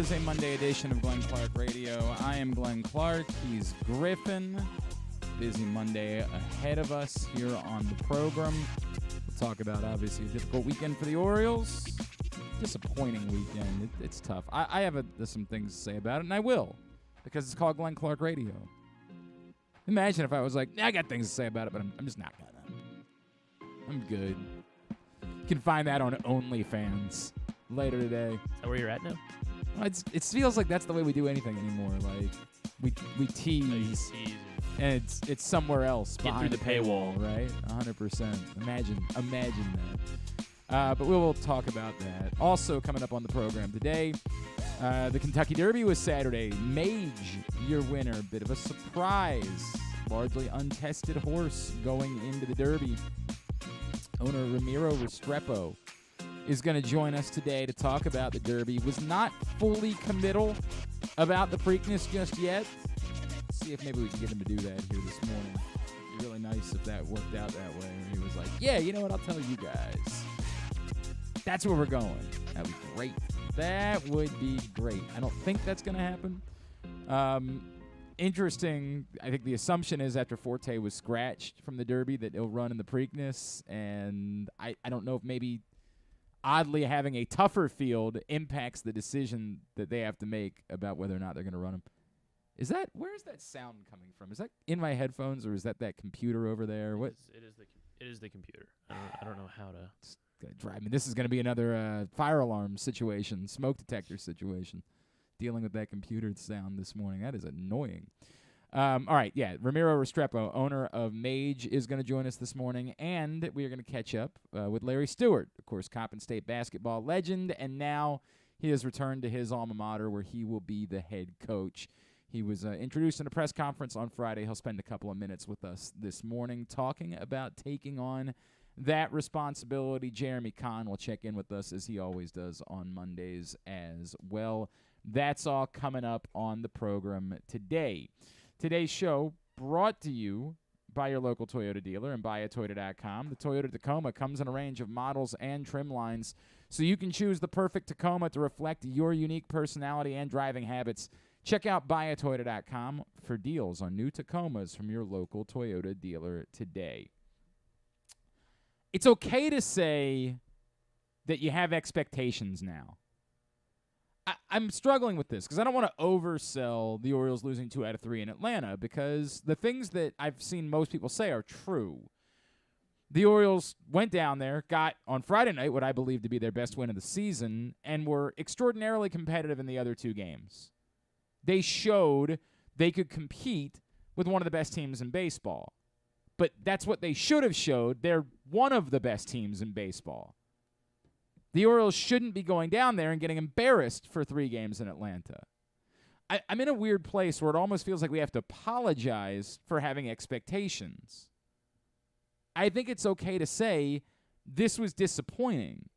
is a Monday edition of Glenn Clark Radio. I am Glenn Clark. He's Griffin. Busy Monday ahead of us here on the program. We'll talk about, obviously, a difficult weekend for the Orioles. Disappointing weekend. It's tough. I have some things to say about it, and I will, because it's called Glenn Clark Radio. Imagine if I was like, I got things to say about it, but I'm just not gonna. I'm good. You can find that on OnlyFans later today. Is that where you're at now? Well, it feels like that's the way we do anything anymore. Like we tease, and it's somewhere else. Get through the paywall, right? 100%. Imagine that. But we will talk about that. Also coming up on the program today, the Kentucky Derby was Saturday. Mage, your winner. Bit of a surprise. Largely untested horse going into the Derby. Owner Ramiro Restrepo is going to join us today to talk about the Derby. Was not fully committal about the Preakness just yet. Let's see if maybe we can get him to do that here this morning. It'd be really nice if that worked out that way. He was like, yeah, you know what, I'll tell you guys. That's where we're going. That would be great. That would be great. I don't think that's going to happen. Interesting. I think the assumption is after Forte was scratched from the Derby that he'll run in the Preakness, and I don't know if maybe oddly having a tougher field impacts the decision that they have to make about whether or not they're going to run him. Where is that sound coming from? Is that in my headphones, or is that computer over there? What? It is the computer. I don't know how to. It's gonna drive me. This is going to be another fire alarm situation, smoke detector situation. Dealing with that computer sound this morning. That is annoying. All right, yeah. Ramiro Restrepo, owner of Mage, is going to join us this morning, and we are going to catch up with Larry Stewart, of course, Coppin State basketball legend, and now he has returned to his alma mater where he will be the head coach. He was introduced in a press conference on Friday. He'll spend a couple of minutes with us this morning talking about taking on that responsibility. Jeremy Conn will check in with us, as he always does on Mondays as well. That's all coming up on the program today. Today's show brought to you by your local Toyota dealer and buyatoyota.com. The Toyota Tacoma comes in a range of models and trim lines, so you can choose the perfect Tacoma to reflect your unique personality and driving habits. Check out buyatoyota.com for deals on new Tacomas from your local Toyota dealer today. It's okay to say that you have expectations now. I'm struggling with this because I don't want to oversell the Orioles losing 2 out of 3 in Atlanta, because the things that I've seen most people say are true. The Orioles went down there, got on Friday night what I believe to be their best win of the season, and were extraordinarily competitive in the other 2 games. They showed they could compete with one of the best teams in baseball. But that's what they should have showed. They're one of the best teams in baseball. The Orioles shouldn't be going down there and getting embarrassed for 3 games in Atlanta. I'm in a weird place where it almost feels like we have to apologize for having expectations. I think it's okay to say this was disappointing.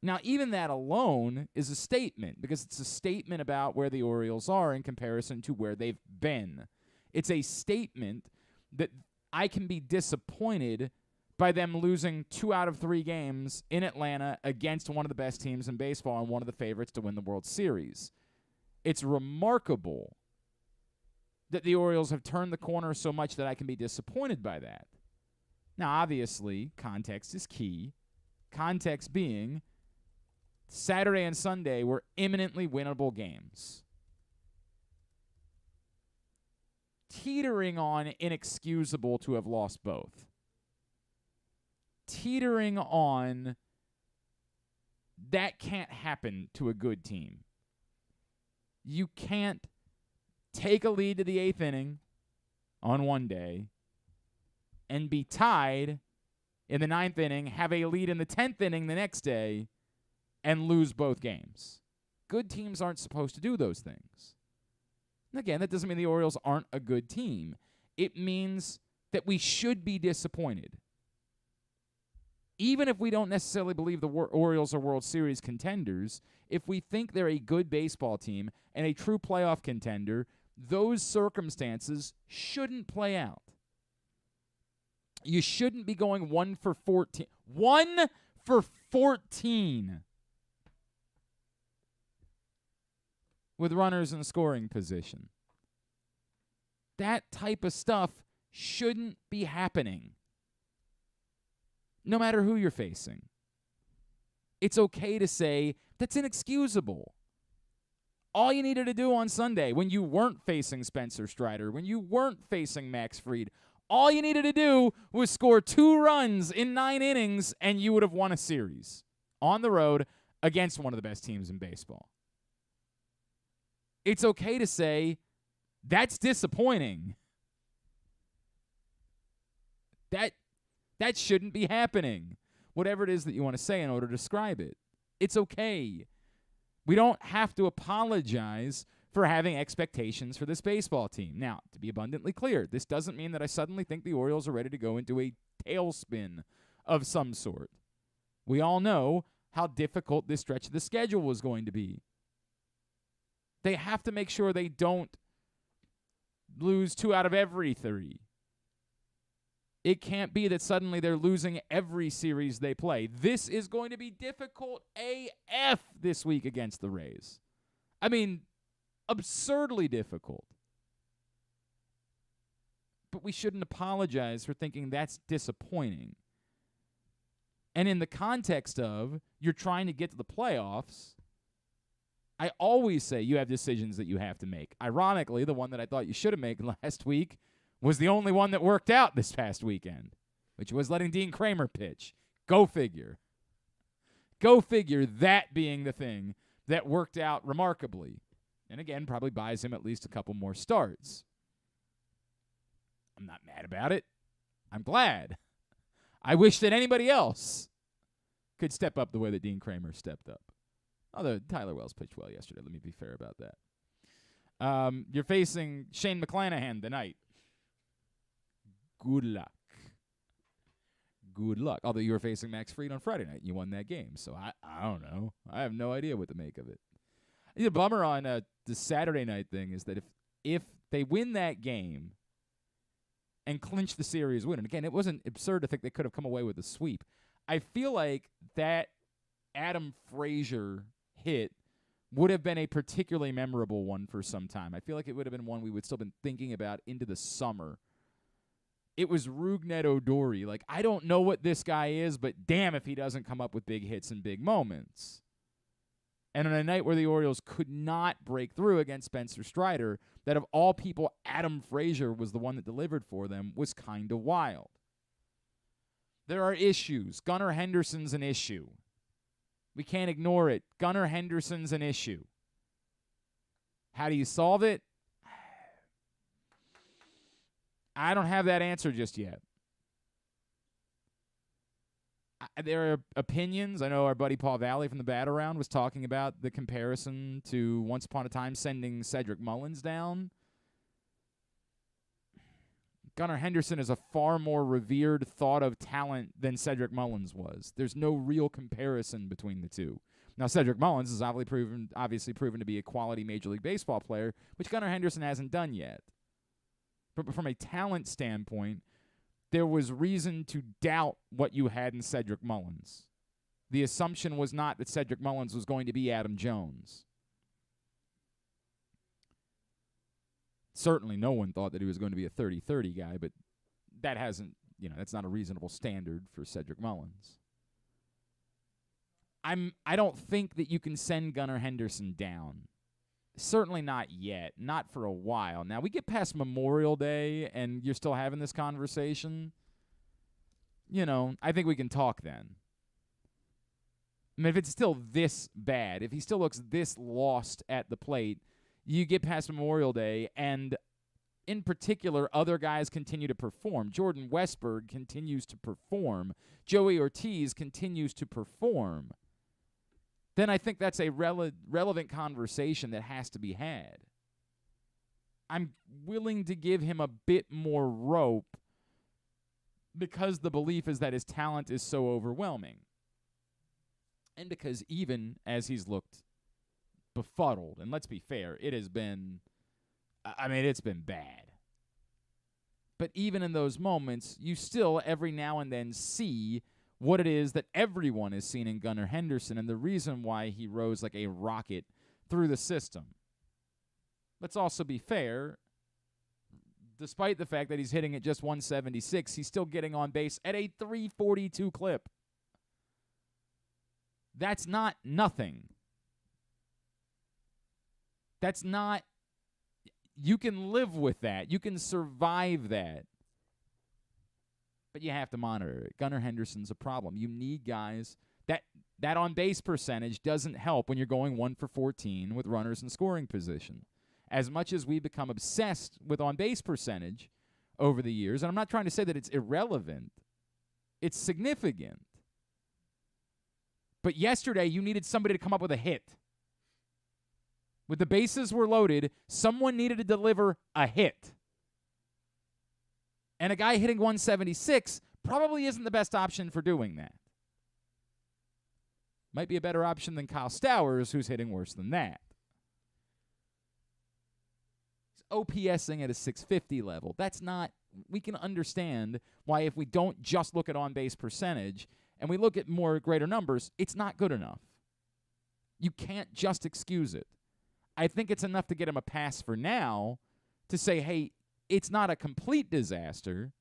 Now, even that alone is a statement, because it's a statement about where the Orioles are in comparison to where they've been. It's a statement that I can be disappointed by them losing 2 out of 3 games in Atlanta against one of the best teams in baseball and one of the favorites to win the World Series. It's remarkable that the Orioles have turned the corner so much that I can be disappointed by that. Now, obviously, context is key. Context being Saturday and Sunday were imminently winnable games. Teetering on inexcusable to have lost both. Teetering on that can't happen to a good team. You can't take a lead to the 8th inning on one day and be tied in the 9th inning, have a lead in the 10th inning the next day, and lose both games. Good teams aren't supposed to do those things. And again, that doesn't mean the Orioles aren't a good team. It means that we should be disappointed. Even if we don't necessarily believe the Orioles are World Series contenders, if we think they're a good baseball team and a true playoff contender, those circumstances shouldn't play out. You shouldn't be going 1 for 14. 1 for 14. with runners in scoring position. That type of stuff shouldn't be happening, no matter who you're facing. It's okay to say that's inexcusable. All you needed to do on Sunday when you weren't facing Spencer Strider, when you weren't facing Max Fried, all you needed to do was score 2 runs in 9 innings, and you would have won a series on the road against one of the best teams in baseball. It's okay to say, that's disappointing. That shouldn't be happening. Whatever it is that you want to say in order to describe it. It's okay. We don't have to apologize for having expectations for this baseball team. Now, to be abundantly clear, this doesn't mean that I suddenly think the Orioles are ready to go into a tailspin of some sort. We all know how difficult this stretch of the schedule was going to be. They have to make sure they don't lose 2 out of every 3. It can't be that suddenly they're losing every series they play. This is going to be difficult AF this week against the Rays. I mean, absurdly difficult. But we shouldn't apologize for thinking that's disappointing. And in the context of you're trying to get to the playoffs, I always say you have decisions that you have to make. Ironically, the one that I thought you should have made last week was the only one that worked out this past weekend, which was letting Dean Kramer pitch. Go figure. Go figure, that being the thing that worked out remarkably. And again, probably buys him at least a couple more starts. I'm not mad about it. I'm glad. I wish that anybody else could step up the way that Dean Kramer stepped up. Although Tyler Wells pitched well yesterday. Let me be fair about that. You're facing Shane McClanahan tonight. Good luck. Good luck. Although you were facing Max Fried on Friday night, and you won that game. So I don't know. I have no idea what to make of it. The bummer on the Saturday night thing is that if they win that game and clinch the series win, and again, it wasn't absurd to think they could have come away with a sweep. I feel like that Adam Frazier hit would have been a particularly memorable one for some time. I feel like it would have been one we would still been thinking about into the summer. It was Rougned Odori. Like, I don't know what this guy is, but damn if he doesn't come up with big hits and big moments. And on a night where the Orioles could not break through against Spencer Strider, that of all people, Adam Frazier was the one that delivered for them, was kind of wild. There are issues. Gunnar Henderson's an issue. We can't ignore it. Gunnar Henderson's an issue. How do you solve it? I don't have that answer just yet. There are opinions. I know our buddy Paul Valley from the Bat Around was talking about the comparison to once upon a time sending Cedric Mullins down. Gunnar Henderson is a far more revered, thought-of talent than Cedric Mullins was. There's no real comparison between the two. Now, Cedric Mullins is obviously proven to be a quality Major League Baseball player, which Gunnar Henderson hasn't done yet. But from a talent standpoint, there was reason to doubt what you had in Cedric Mullins. The assumption was not that Cedric Mullins was going to be Adam Jones. Certainly no one thought that he was going to be a 30-30 guy, but that hasn't, that's not a reasonable standard for Cedric Mullins. I don't think that you can send Gunnar Henderson down. Certainly not yet. Not for a while. Now, we get past Memorial Day and you're still having this conversation. I think we can talk then. I mean, if it's still this bad, if he still looks this lost at the plate, you get past Memorial Day, and in particular, other guys continue to perform. Jordan Westberg continues to perform. Joey Ortiz continues to perform. Then I think that's a relevant conversation that has to be had. I'm willing to give him a bit more rope because the belief is that his talent is so overwhelming. And because even as he's looked befuddled, and let's be fair, it's been bad. But even in those moments, you still every now and then see what it is that everyone has seen in Gunnar Henderson and the reason why he rose like a rocket through the system. let's also be fair. Despite the fact that he's hitting at just 176, he's still getting on base at a 342 clip. That's not nothing. That's not, you can live with that. You can survive that. But you have to monitor it. Gunnar Henderson's a problem. You need guys that on-base percentage doesn't help when you're going 1 for 14 with runners in scoring position. As much as we become obsessed with on-base percentage over the years, and I'm not trying to say that it's irrelevant, it's significant. But yesterday, you needed somebody to come up with a hit. With the bases were loaded, someone needed to deliver a hit. And a guy hitting 176 probably isn't the best option for doing that. Might be a better option than Kyle Stowers, who's hitting worse than that. He's OPSing at a 650 level. That's not, we can understand why if we don't just look at on-base percentage and we look at more greater numbers, it's not good enough. You can't just excuse it. I think it's enough to get him a pass for now to say, hey, it's not a complete disaster,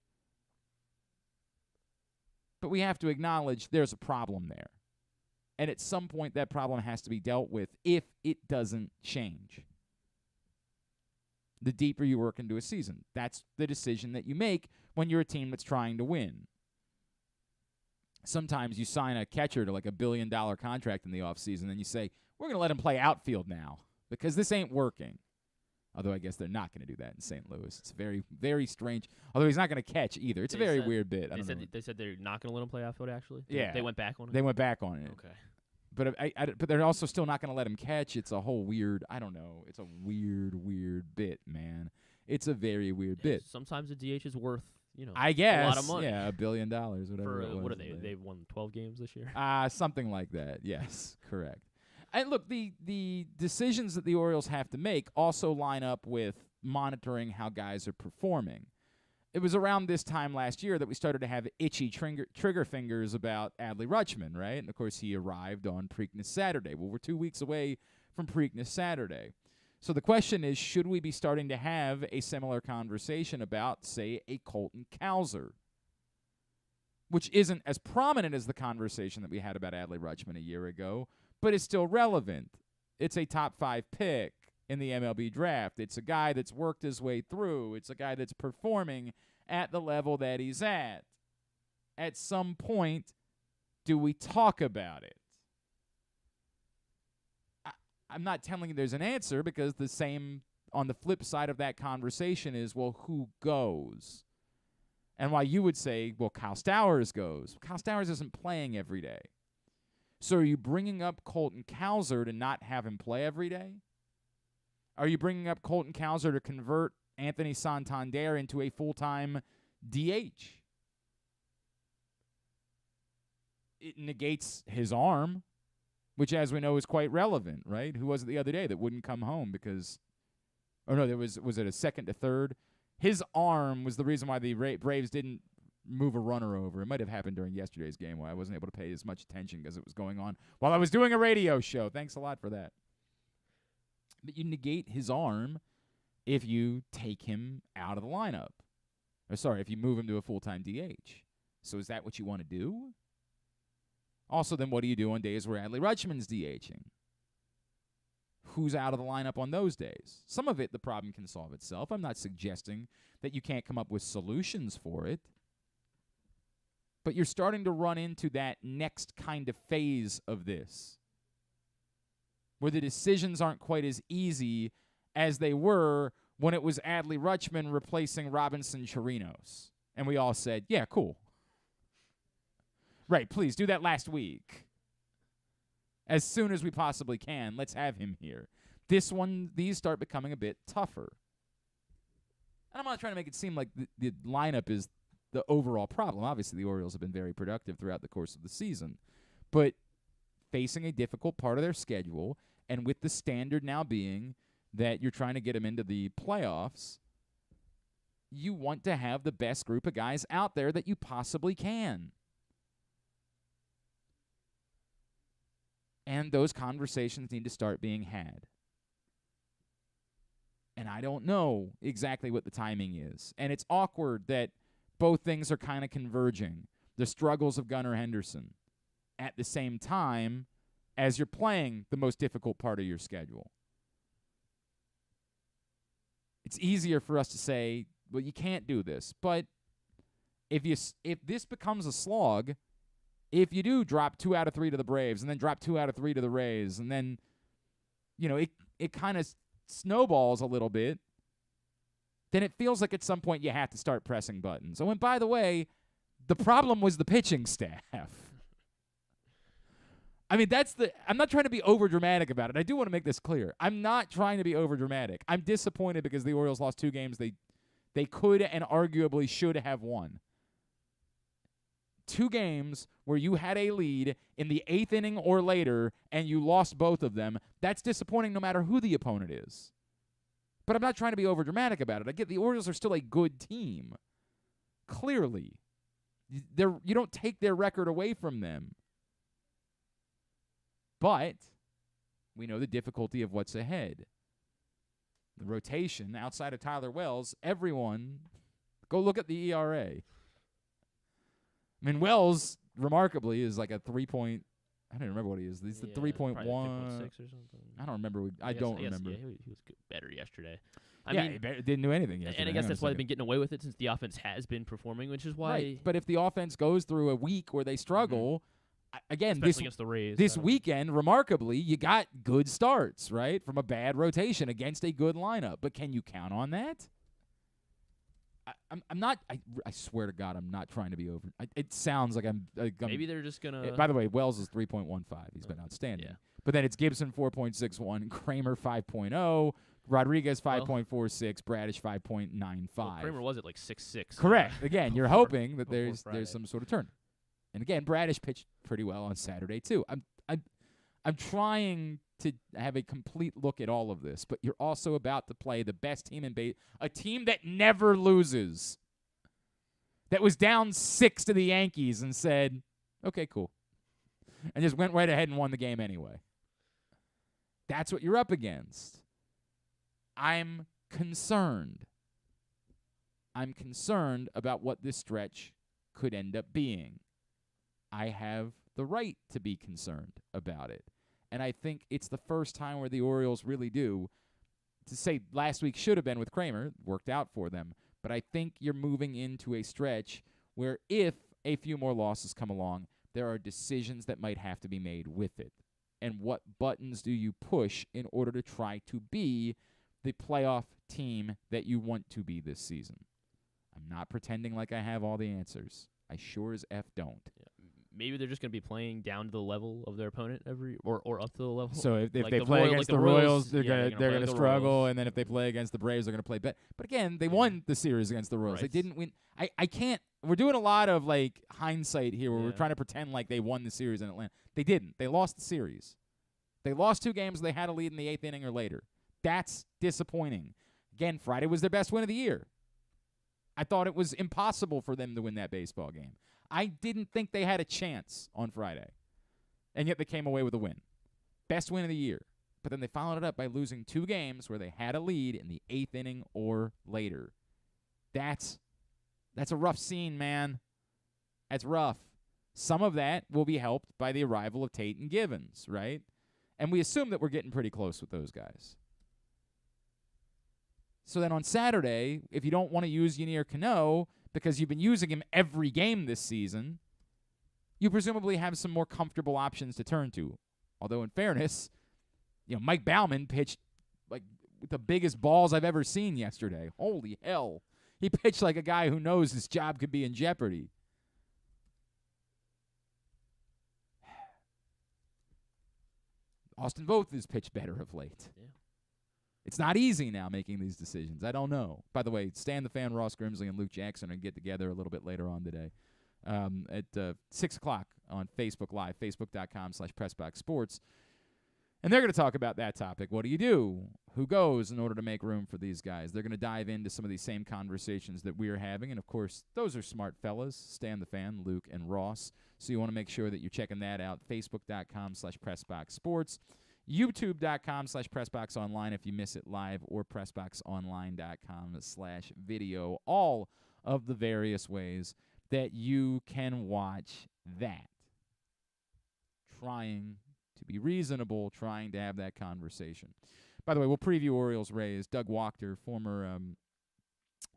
but we have to acknowledge there's a problem there. And at some point, that problem has to be dealt with if it doesn't change. The deeper you work into a season, that's the decision that you make when you're a team that's trying to win. Sometimes you sign a catcher to like $1 billion contract in the offseason, and you say, we're going to let him play outfield now because this ain't working. Although I guess they're not going to do that in St. Louis. It's very, very strange. Although he's not going to catch either. It's a very weird bit. They said they're not going to let him play outfield, actually? Yeah. They went back on it? They went back on it. Okay. But they're also still not going to let him catch. It's a whole weird, I don't know. It's a weird bit, man. It's a very weird bit. Sometimes a DH is worth, I guess, a lot of money. Yeah, $1 billion, whatever it was. What are they? They've won 12 games this year? Something like that. Yes, correct. And look, the decisions that the Orioles have to make also line up with monitoring how guys are performing. It was around this time last year that we started to have itchy trigger fingers about Adley Rutschman, right? And, of course, he arrived on Preakness Saturday. Well, we're 2 weeks away from Preakness Saturday. So the question is, should we be starting to have a similar conversation about, say, a Colton Cowser, which isn't as prominent as the conversation that we had about Adley Rutschman a year ago, but is still relevant. It's a top 5 pick in the MLB draft. It's a guy that's worked his way through. It's a guy that's performing at the level that he's at. At some point, do we talk about it? I'm not telling you there's an answer because the same on the flip side of that conversation is, well, who goes? And while you would say, well, Kyle Stowers goes. Kyle Stowers isn't playing every day. So are you bringing up Colton Cowser to not have him play every day? Are you bringing up Colton Cowser to convert Anthony Santander into a full-time DH? It negates his arm, which, as we know, is quite relevant, right? Who was it the other day that wouldn't come home because – oh, no, there was it a second to third? His arm was the reason why the Braves didn't move a runner over. It might have happened during yesterday's game where I wasn't able to pay as much attention because it was going on while I was doing a radio show. Thanks a lot for that. But you negate his arm if you take him out of the lineup. Or sorry, if you move him to a full-time DH. So is that what you want to do? Also, then what do you do on days where Adley Rutschman's DHing? Who's out of the lineup on those days? Some of it, the problem can solve itself. I'm not suggesting that you can't come up with solutions for it. But you're starting to run into that next kind of phase of this, where the decisions aren't quite as easy as they were when it was Adley Rutschman replacing Robinson Chirinos. And we all said, yeah, cool. Right, please, do that last week. As soon as we possibly can, let's have him here. These start becoming a bit tougher. And I'm not trying to make it seem like the lineup is the overall problem. Obviously, the Orioles have been very productive throughout the course of the season. But facing a difficult part of their schedule, and with the standard now being that you're trying to get them into the playoffs, you want to have the best group of guys out there that you possibly can. And those conversations need to start being had. And I don't know exactly what the timing is. And it's awkward that both things are kind of converging. The struggles of Gunnar Henderson at the same time as you're playing the most difficult part of your schedule. It's easier for us to say, well, you can't do this. But if this becomes a slog, if you do drop 2 out of 3 to the Braves and then drop 2 out of 3 to the Rays, and then, it kind of snowballs a little bit, then it feels like at some point you have to start pressing buttons. Oh, and by the way, the problem was the pitching staff. I mean, I'm not trying to be over-dramatic about it. I do want to make this clear. I'm not trying to be over-dramatic. I'm disappointed because the Orioles lost 2 games they could and arguably should have won. 2 games where you had a lead in the 8th inning or later and you lost both of them. That's disappointing no matter who the opponent is. But I'm not trying to be over-dramatic about it. I get the Orioles are still a good team. Clearly. You don't take their record away from them. But we know the difficulty of what's ahead. The rotation, outside of Tyler Wells, everyone, go look at the ERA. I mean, Wells, remarkably, is like a 3 I don't remember what he is. He's the 3.1. 6 or something. I don't remember. I don't remember. Yeah, he was better yesterday. I mean, he didn't do anything yesterday. And I guess that's why they've been getting away with it since the offense has been performing, which is why. Right. But if the offense goes through a week where they struggle, again, especially against the Rays, this weekend, remarkably, you got good starts, right, from a bad rotation against a good lineup. But can you count on that? I'm not. I swear to God, I'm not trying to be over. It sounds like I'm. Maybe they're just gonna. By the way, Wells is 3.15. He's been outstanding. Yeah. But then it's Gibson 4.61, Kramer 5.0, Rodriguez 5.46, Bradish 5.95. Well, Kramer was at like 6.6. Correct. Again, you're hoping that there's some sort of turn. And again, Bradish pitched pretty well on Saturday too. I'm trying to have a complete look at all of this, but you're also about to play the best team in base, a team that never loses, that was down 6 to the Yankees and said, okay, cool, and just went right ahead and won the game anyway. That's what you're up against. I'm concerned. I'm concerned about what this stretch could end up being. I have the right to be concerned about it. And I think it's the first time where the Orioles really do. To say last week should have been with Kramer, worked out for them. But I think you're moving into a stretch where if a few more losses come along, there are decisions that might have to be made with it. And what buttons do you push in order to try to be the playoff team that you want to be this season? I'm not pretending like I have all the answers. I sure as F don't. Yeah. Maybe they're just going to be playing down to the level of their opponent or up to the level. So if like they the play against the Royals, they're going to struggle, Royals. and then if they play against the Braves, they're going to play better. But again, they won the series against the Royals. Right. They didn't win. I can't. We're doing a lot of like hindsight here, where we're Yeah. trying to pretend like they won the series in Atlanta. They didn't. They lost the series. They lost 2 games. They had a lead in the 8th inning or later. That's disappointing. Again, Friday was their best win of the year. I thought it was impossible for them to win that baseball game. I didn't think they had a chance on Friday, and yet they came away with a win. Best win of the year. But then they followed it up by losing 2 games where they had a lead in the 8th inning or later. That's a rough scene, man. That's rough. Some of that will be helped by the arrival of Tate and Givens, right? And we assume that we're getting pretty close with those guys. So then on Saturday, if you don't want to use Ynier Cano because you've been using him every game this season, you presumably have some more comfortable options to turn to. Although in fairness, Mike Baumann pitched like with the biggest balls I've ever seen yesterday. Holy hell. He pitched like a guy who knows his job could be in jeopardy. Austin Voth has pitched better of late. Yeah. It's not easy now making these decisions. I don't know. By the way, Stan the Fan, Ross Grimsley, and Luke Jackson are going to get together a little bit later on today at 6 o'clock on Facebook Live, facebook.com/PressBoxSports. And they're going to talk about that topic. What do you do? Who goes in order to make room for these guys? They're going to dive into some of these same conversations that we're having. And, of course, those are smart fellas, Stan the Fan, Luke, and Ross. So you want to make sure that you're checking that out, facebook.com/PressBoxSports. youtube.com/PressBoxOnline if you miss it live, or PressBoxOnline.com/video. All of the various ways that you can watch that. Trying to be reasonable, trying to have that conversation. By the way, we'll preview Orioles-Rays. Doug Waechter, former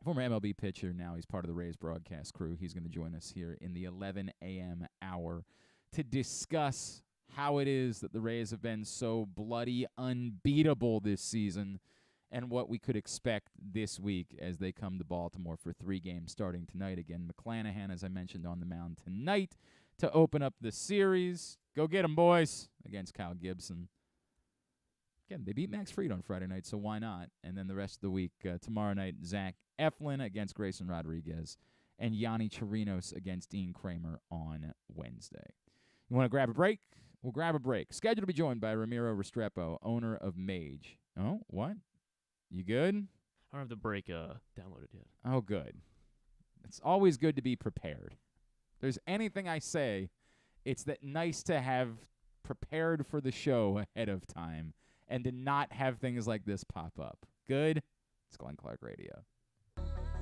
MLB pitcher, now he's part of the Rays broadcast crew. He's going to join us here in the 11 a.m. hour to discuss how it is that the Rays have been so bloody unbeatable this season and what we could expect this week as they come to Baltimore for 3 games starting tonight. Again, McClanahan, as I mentioned, on the mound tonight to open up the series. Go get 'em, boys, against Kyle Gibson. Again, they beat Max Fried on Friday night, so why not? And then the rest of the week, tomorrow night, Zach Eflin against Grayson Rodriguez, and Yanni Chirinos against Dean Kramer on Wednesday. You want to grab a break? We'll grab a break. Scheduled to be joined by Ramiro Restrepo, owner of Mage. Oh, what? You good? I don't have the break downloaded yet. Oh, good. It's always good to be prepared. If there's anything I say, it's that nice to have prepared for the show ahead of time and to not have things like this pop up. Good? It's Glenn Clark Radio.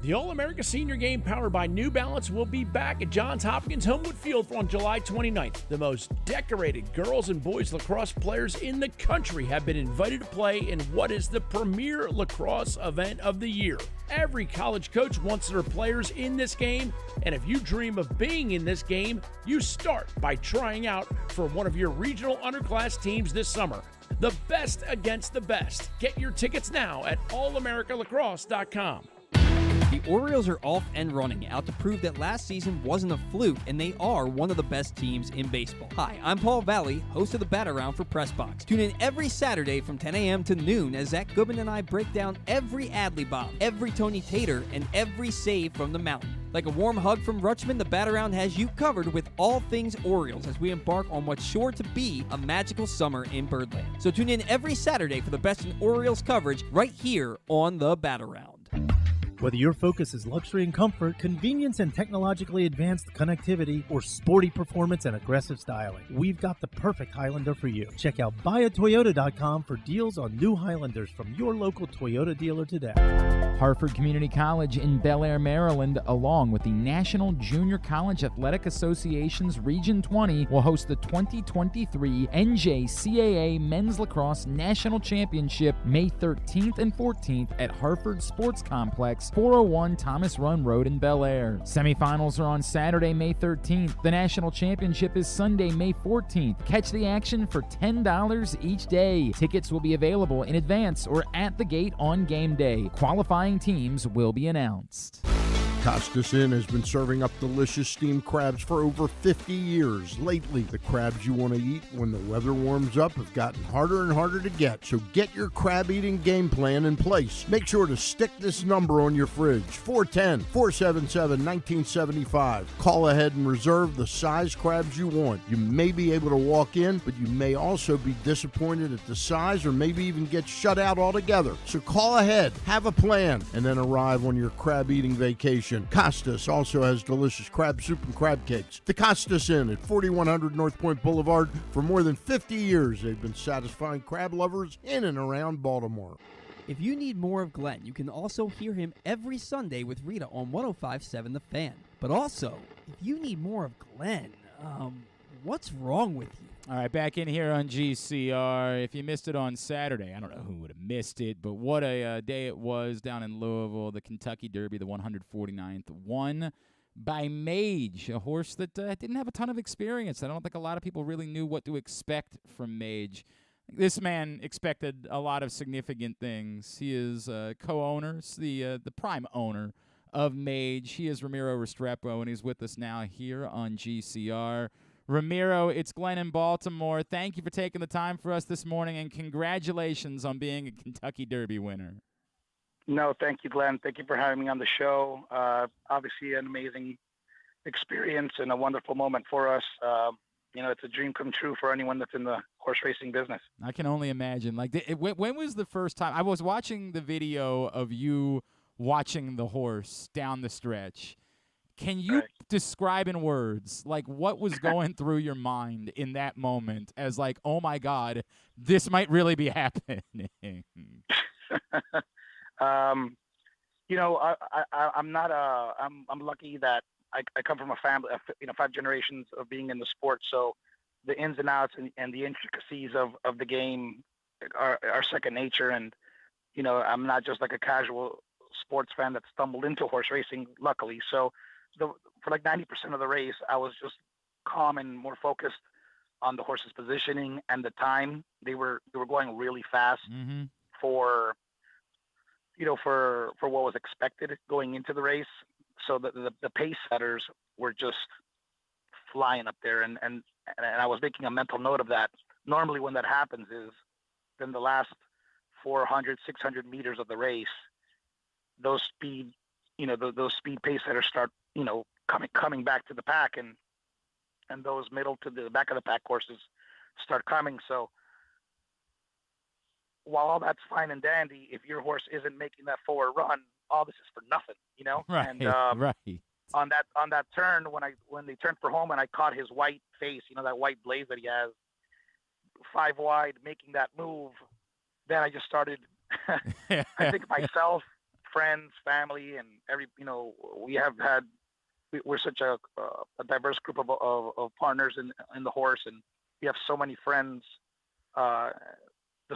The All-America Senior Game powered by New Balance will be back at Johns Hopkins Homewood Field on July 29th. The most decorated girls and boys lacrosse players in the country have been invited to play in what is the premier lacrosse event of the year. Every college coach wants their players in this game, and if you dream of being in this game, you start by trying out for one of your regional underclass teams this summer. The best against the best. Get your tickets now at allamericalacrosse.com. The Orioles are off and running, out to prove that last season wasn't a fluke, and they are one of the best teams in baseball. Hi, I'm Paul Valley, host of the Bat Around for PressBox. Tune in every Saturday from 10 a.m. to noon as Zach Goodman and I break down every Adley bomb, every Tony Tater, and every save from the mountain. Like a warm hug from Rutschman, the Bat Around has you covered with all things Orioles as we embark on what's sure to be a magical summer in Birdland. So tune in every Saturday for the best in Orioles coverage right here on the Bat Around. Whether your focus is luxury and comfort, convenience and technologically advanced connectivity, or sporty performance and aggressive styling, we've got the perfect Highlander for you. Check out buyatoyota.com for deals on new Highlanders from your local Toyota dealer today. Hartford Community College in Bel Air, Maryland, along with the National Junior College Athletic Association's Region 20, will host the 2023 NJCAA Men's Lacrosse National Championship May 13th and 14th at Hartford Sports Complex, 401 Thomas Run Road in Bel Air. Semifinals are on Saturday, May 13th. The National Championship is Sunday, May 14th. Catch the action for $10 each day. Tickets will be available in advance or at the gate on game day. Qualifying teams will be announced. Costas Inn has been serving up delicious steamed crabs for over 50 years. Lately, the crabs you want to eat when the weather warms up have gotten harder and harder to get, so get your crab eating game plan in place. Make sure to stick this number on your fridge, 410-477-1975. Call ahead and reserve the size crabs you want. You may be able to walk in, but you may also be disappointed at the size or maybe even get shut out altogether. So call ahead, have a plan, and then arrive on your crab eating vacation. Costas also has delicious crab soup and crab cakes. The Costas Inn at 4100 North Point Boulevard. For more than 50 years, they've been satisfying crab lovers in and around Baltimore. If you need more of Glenn, you can also hear him every Sunday with Rita on 105.7 The Fan. But also, if you need more of Glenn, what's wrong with you? All right, back in here on GCR. If you missed it on Saturday, I don't know who would have missed it, but what a day it was down in Louisville. The Kentucky Derby, the 149th, won by Mage, a horse that didn't have a ton of experience. I don't think a lot of people really knew what to expect from Mage. This man expected a lot of significant things. He is co-owner, the prime owner of Mage. He is Ramiro Restrepo, and he's with us now here on GCR. Ramiro, it's Glenn in Baltimore. Thank you for taking the time for us this morning, and congratulations on being a Kentucky Derby winner. No, thank you, Glenn. Thank you for having me on the show. Obviously, an amazing experience and a wonderful moment for us. It's a dream come true for anyone that's in the horse racing business. I can only imagine. When was the first time? I was watching the video of you watching the horse down the stretch. Can you describe in words, like, what was going through your mind in that moment as, like, oh, my God, this might really be happening? I'm lucky that I come from a family, 5 generations of being in the sport. So the ins and outs and the intricacies of the game are second nature. And, I'm not just like a casual sports fan that stumbled into horse racing, luckily. So for like 90% of the race, I was just calm and more focused on the horse's positioning and the time. They were going really fast for what was expected going into the race. So the pace setters were just flying up there. And I was making a mental note of that. Normally when that happens is then the last 400, 600 meters of the race, those speed pace setters start, coming back to the pack, and those middle to the back of the pack horses start coming. So while all that's fine and dandy, if your horse isn't making that forward run, all this is for nothing, Right, And right. On that turn, when they turned for home and I caught his white face, that white blaze that he has, 5 wide, making that move, then I just started. I think myself, friends, family, and we're such a diverse group of partners in the horse, and we have so many friends, the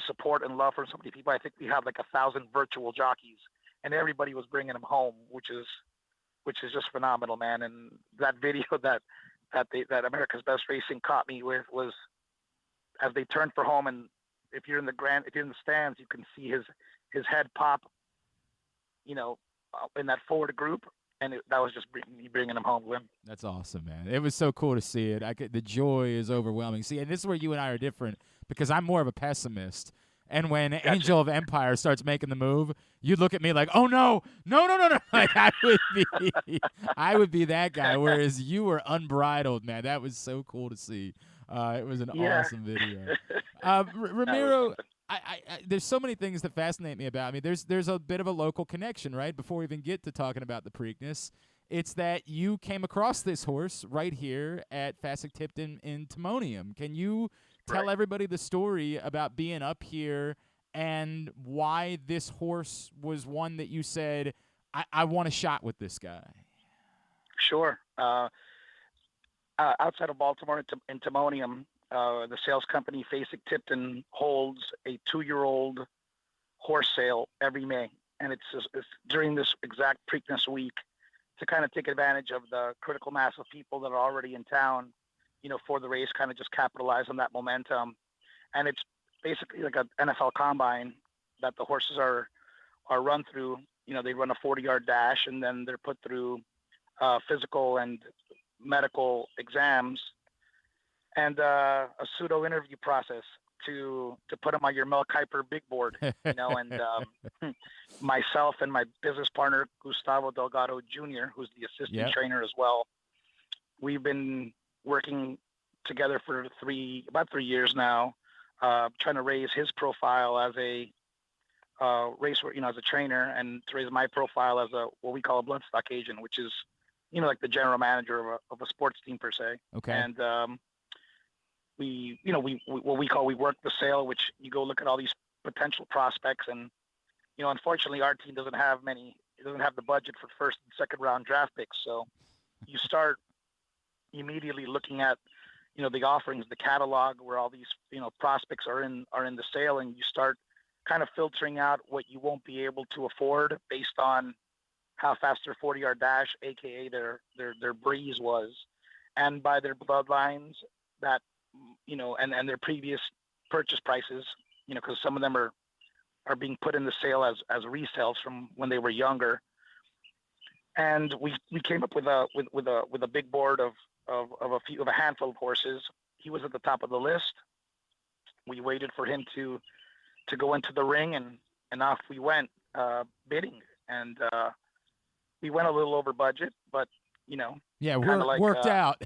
support and love from so many people. I think we have like 1,000 virtual jockeys, and everybody was bringing them home, which is just phenomenal, man. And that video that America's Best Racing caught me with was as they turned for home, and if you're in the stands, you can see his head pop, in that forward group. And that was just bringing him home, Glenn. That's awesome, man. It was so cool to see it. The joy is overwhelming. See, and this is where you and I are different, because I'm more of a pessimist. And when Angel of Empire starts making the move, you look at me like, oh, no. Like, I would be that guy, whereas you were unbridled, man. That was so cool to see. It was an awesome video. Ramiro, there's so many things that fascinate me about. I mean, there's a bit of a local connection, right? Before we even get to talking about the Preakness, it's that you came across this horse right here at Fasig-Tipton in Timonium. Can you tell everybody the story about being up here and why this horse was one that you said, I want a shot with this guy? Sure. Outside of Baltimore in Timonium, the sales company Fasig-Tipton holds a 2-year-old horse sale every May. And it's during this exact Preakness week to kind of take advantage of the critical mass of people that are already in town, for the race, kind of just capitalize on that momentum. And it's basically like an NFL combine that the horses are run through. They run a 40-yard dash, and then they're put through physical and medical exams and a pseudo interview process to put them on your Mel Kiper big board, and myself and my business partner, Gustavo Delgado Jr., who's the assistant trainer as well. We've been working together for about 3 years now, trying to raise his profile as a racer, as a trainer, and to raise my profile as what we call a bloodstock agent, which is, like the general manager of a sports team per se. Okay. And we work the sale, which you go look at all these potential prospects, and unfortunately our team doesn't have the budget for first and second round draft picks. So you start immediately looking at the offerings, the catalog, where all these prospects are in the sale, and you start kind of filtering out what you won't be able to afford based on how fast their 40-yard dash, aka their breeze, was, and by their bloodlines that and their previous purchase prices, because some of them are being put in the sale as resales from when they were younger. And we came up with a big board of a handful of horses. He was at the top of the list. We waited for him to go into the ring, and off we went bidding, and we went a little over budget, but worked out.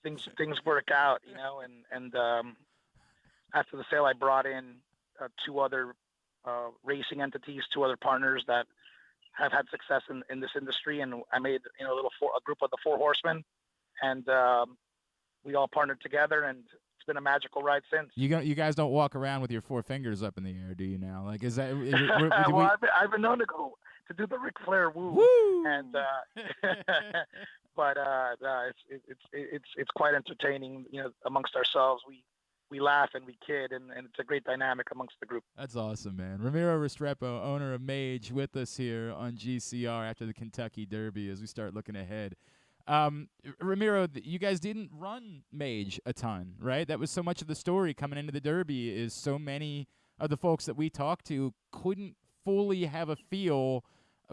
things work out, and after the sale, I brought in 2 other racing entities, 2 other partners that have had success in this industry, and I made a group of the Four Horsemen, and we all partnered together, and it's been a magical ride since. You guys don't walk around with your four fingers up in the air, do you now? Like, is that? Well, I've been known to do the Ric Flair woo, Woo! and but it's quite entertaining. Amongst ourselves, we laugh and we kid, and it's a great dynamic amongst the group. That's awesome, man. Ramiro Restrepo, owner of Mage, with us here on GCR after the Kentucky Derby as we start looking ahead. Ramiro, you guys didn't run Mage a ton, right? That was so much of the story coming into the Derby, is so many of the folks that we talked to couldn't fully have a feel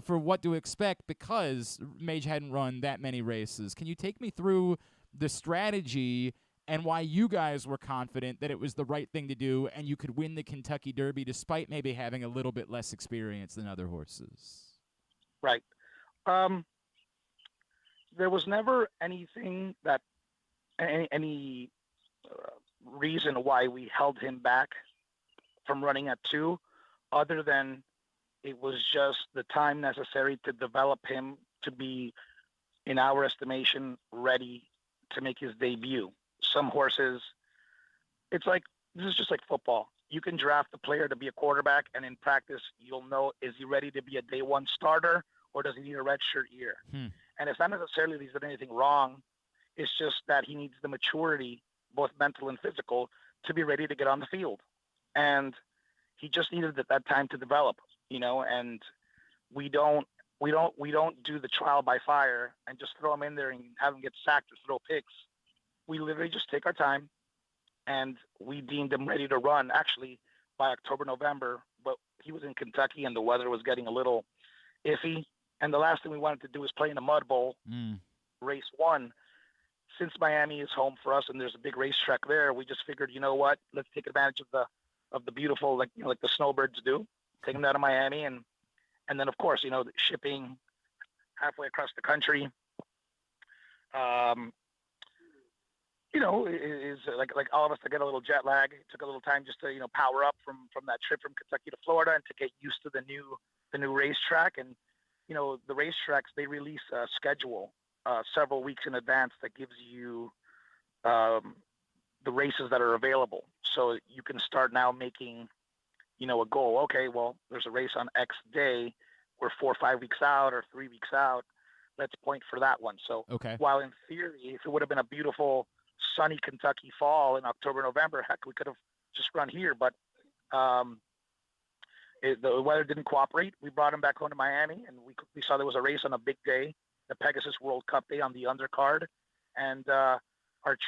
for what to expect because Mage hadn't run that many races. Can you take me through the strategy and why you guys were confident that it was the right thing to do and you could win the Kentucky Derby despite maybe having a little bit less experience than other horses? Right. There was never anything that any reason why we held him back from running at 2, other than it was just the time necessary to develop him to be, in our estimation, ready to make his debut. Some horses, this is just like football. You can draft a player to be a quarterback, and in practice, you'll know, is he ready to be a day one starter, or does he need a redshirt year? And it's not necessarily that he's done anything wrong. It's just that he needs the maturity, both mental and physical, to be ready to get on the field. And he just needed that time to develop, and we don't do the trial by fire and just throw him in there and have him get sacked or throw picks. We literally just take our time, and we deemed him ready to run actually by October, November, but he was in Kentucky and the weather was getting a little iffy. And the last thing we wanted to do was play in a mud bowl, race 1. Since Miami is home for us and there's a big racetrack there, we just figured, you know what, let's take advantage of the beautiful, like the snowbirds do, take them down to Miami. And then, of course, the shipping halfway across the country, is like all of us to get a little jet lag. It took a little time just to, power up from that trip from Kentucky to Florida and to get used to the new racetrack. And, the racetracks, they release a schedule several weeks in advance that gives you the races that are available. So you can start now making, a goal. Okay, well, there's a race on X day. We're 4 or 5 weeks out or 3 weeks out. Let's point for that one. So while in theory, if it would have been a beautiful sunny Kentucky fall in October, November, heck, we could have just run here. But the weather didn't cooperate. We brought him back home to Miami, and we saw there was a race on a big day, the Pegasus World Cup day on the undercard. And our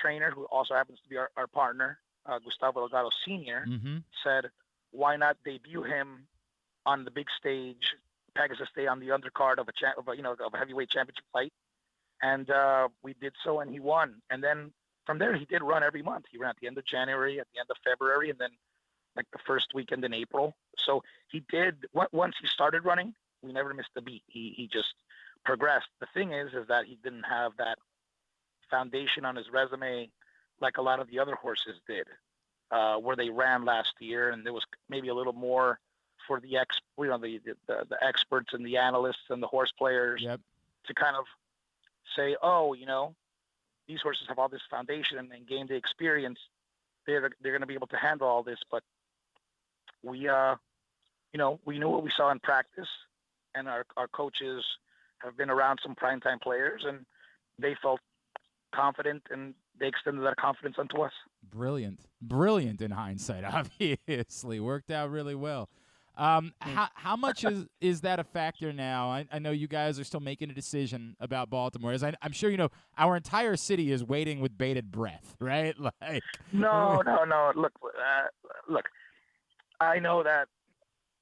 trainer, who also happens to be our partner, Gustavo Delgado Sr., said, why not debut him on the big stage, Pegasus Day, on the undercard of a heavyweight championship fight? And we did so, and he won. And then from there, he did run every month. He ran at the end of January, at the end of February, and then like the first weekend in April. So he did, once he started running, we never missed a beat. He just progressed. The thing is that he didn't have that foundation on his resume like a lot of the other horses did, where they ran last year, and there was maybe a little more for the experts and the analysts and the horse players to kind of say, oh, these horses have all this foundation and gain the experience. They're going to be able to handle all this. But we knew what we saw in practice, and our coaches have been around some primetime players, and they felt confident, and they extended that confidence onto us. Brilliant in hindsight, obviously. Worked out really well. How much is that a factor now? I know you guys are still making a decision about Baltimore. As I'm sure you know, our entire city is waiting with bated breath, right? Like no. Look. I know that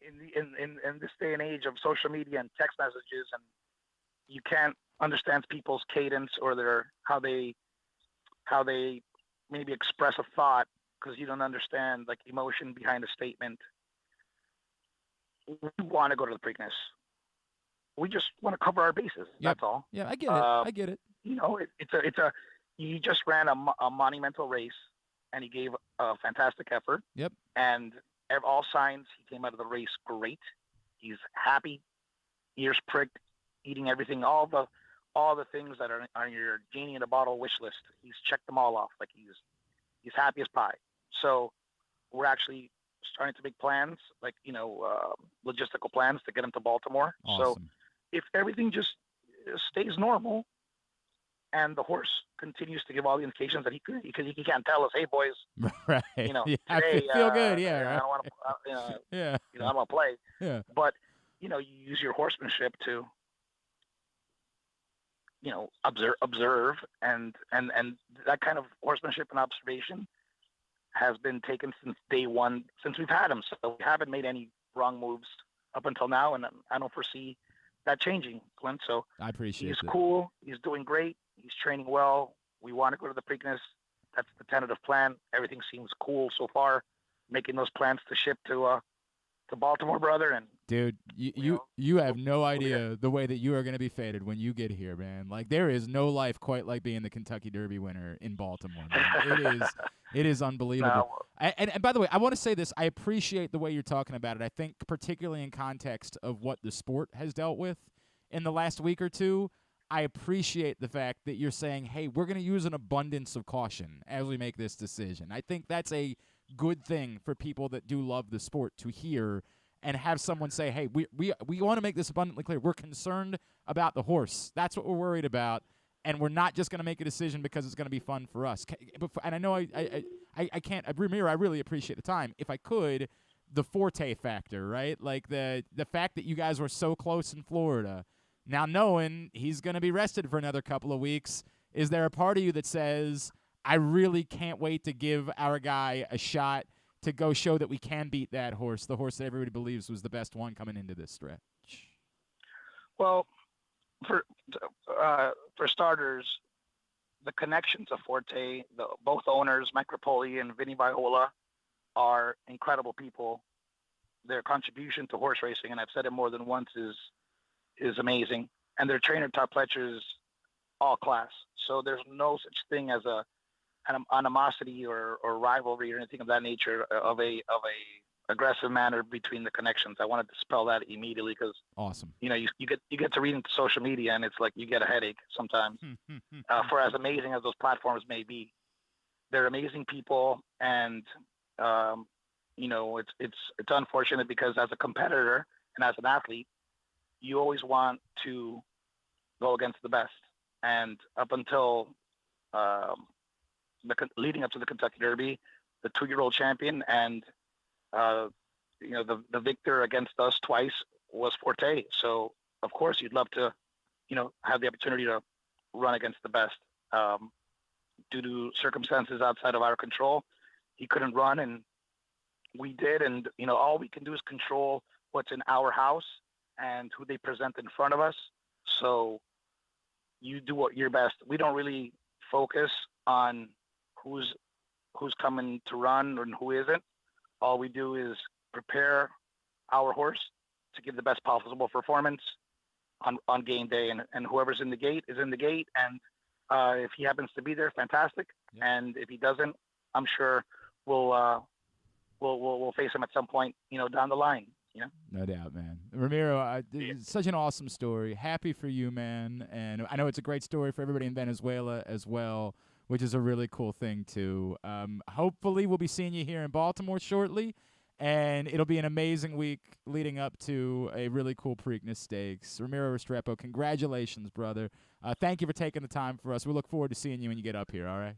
in this day and age of social media and text messages, and you can't understand people's cadence or how they maybe express a thought because you don't understand like emotion behind a statement. We want to go to the Preakness. We just want to cover our bases. That's all. Yeah, I get it. I get it. He just ran a monumental race, and he gave a fantastic effort. Yep. And all signs, he came out of the race great. He's happy. ears pricked, eating everything, all the things that are on your genie in a bottle wish list. He's checked them all off. Like he's happy as pie. So we're actually starting to make plans, like logistical plans to get him to Baltimore. Awesome. So if everything just stays normal, and the horse continues to give all the indications that he can't tell us, hey boys, right? Yeah, today, I feel good. Yeah, I right. don't want to, yeah, I don't want to play. yeah. But you use your horsemanship to observe, and that kind of horsemanship and observation has been taken since day one, since we've had him. So we haven't made any wrong moves up until now, and I don't foresee that changing, Clint. So I appreciate it. He's cool. He's doing great. He's training well. We want to go to the Preakness. That's the tentative plan. Everything seems cool so far. Making those plans to ship to Baltimore, brother. And dude, you have no idea the way that you are going to be fated when you get here, man. Like there is no life quite like being the Kentucky Derby winner in Baltimore, man. It is unbelievable. No. And by the way, I want to say this. I appreciate the way you're talking about it. I think particularly in context of what the sport has dealt with in the last week or two, I appreciate the fact that you're saying, hey, we're going to use an abundance of caution as we make this decision. I think that's a good thing for people that do love the sport to hear and have someone say, hey, we want to make this abundantly clear. We're concerned about the horse. That's what we're worried about. And we're not just going to make a decision because it's going to be fun for us. And I know I can't, Ramiro, I really appreciate the time. If I could, the Forte factor, right? Like the fact that you guys were so close in Florida, now knowing he's going to be rested for another couple of weeks, is there a part of you that says, I really can't wait to give our guy a shot to go show that we can beat that horse, the horse that everybody believes was the best one coming into this stretch? Well, for starters, the connections of Forte, both owners, Mike Rapoli and Vinny Viola, are incredible people. Their contribution to horse racing, and I've said it more than once, is amazing. And their trainer, Todd Pletcher, is all class. So there's no such thing as an animosity or rivalry or anything of that nature of a aggressive manner between the connections. I want to dispel that immediately because awesome. You get to read into social media and it's like you get a headache sometimes. For as amazing as those platforms may be, they're amazing people, and it's unfortunate because as a competitor and as an athlete, you always want to go against the best. And up until leading up to the Kentucky Derby, the 2-year-old champion and the victor against us twice was Forte. So of course you'd love to, have the opportunity to run against the best. Due to circumstances outside of our control, he couldn't run, and we did. And all we can do is control what's in our house and who they present in front of us. So you do your best. We don't really focus on who's coming to run and who isn't. All we do is prepare our horse to give the best possible performance on game day, and whoever's in the gate is in the gate. And if he happens to be there, fantastic. Yeah. And if he doesn't, I'm sure we'll face him at some point, down the line. No doubt, man. Ramiro, it's such an awesome story. Happy for you, man. And I know it's a great story for everybody in Venezuela as well, which is a really cool thing, too. Hopefully we'll be seeing you here in Baltimore shortly, and it'll be an amazing week leading up to a really cool Preakness Stakes. Ramiro Restrepo, congratulations, brother. Thank you for taking the time for us. We look forward to seeing you when you get up here, all right?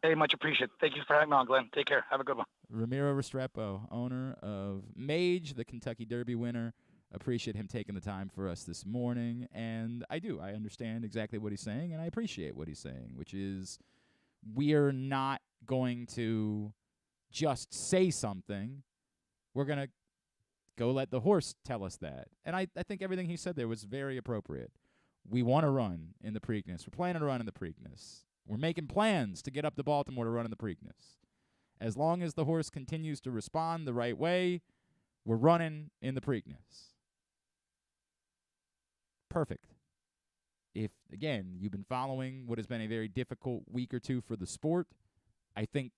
Hey, much appreciated. Thank you for having me on, Glenn. Take care. Have a good one. Ramiro Restrepo, owner of Mage, the Kentucky Derby winner. Appreciate him taking the time for us this morning. And I understand exactly what he's saying, and I appreciate what he's saying, which is we're not going to just say something. We're going to go let the horse tell us that. And I think everything he said there was very appropriate. We want to run in the Preakness. We're planning to run in the Preakness. We're making plans to get up to Baltimore to run in the Preakness. As long as the horse continues to respond the right way, we're running in the Preakness. Perfect. If, again, you've been following what has been a very difficult week or two for the sport, I think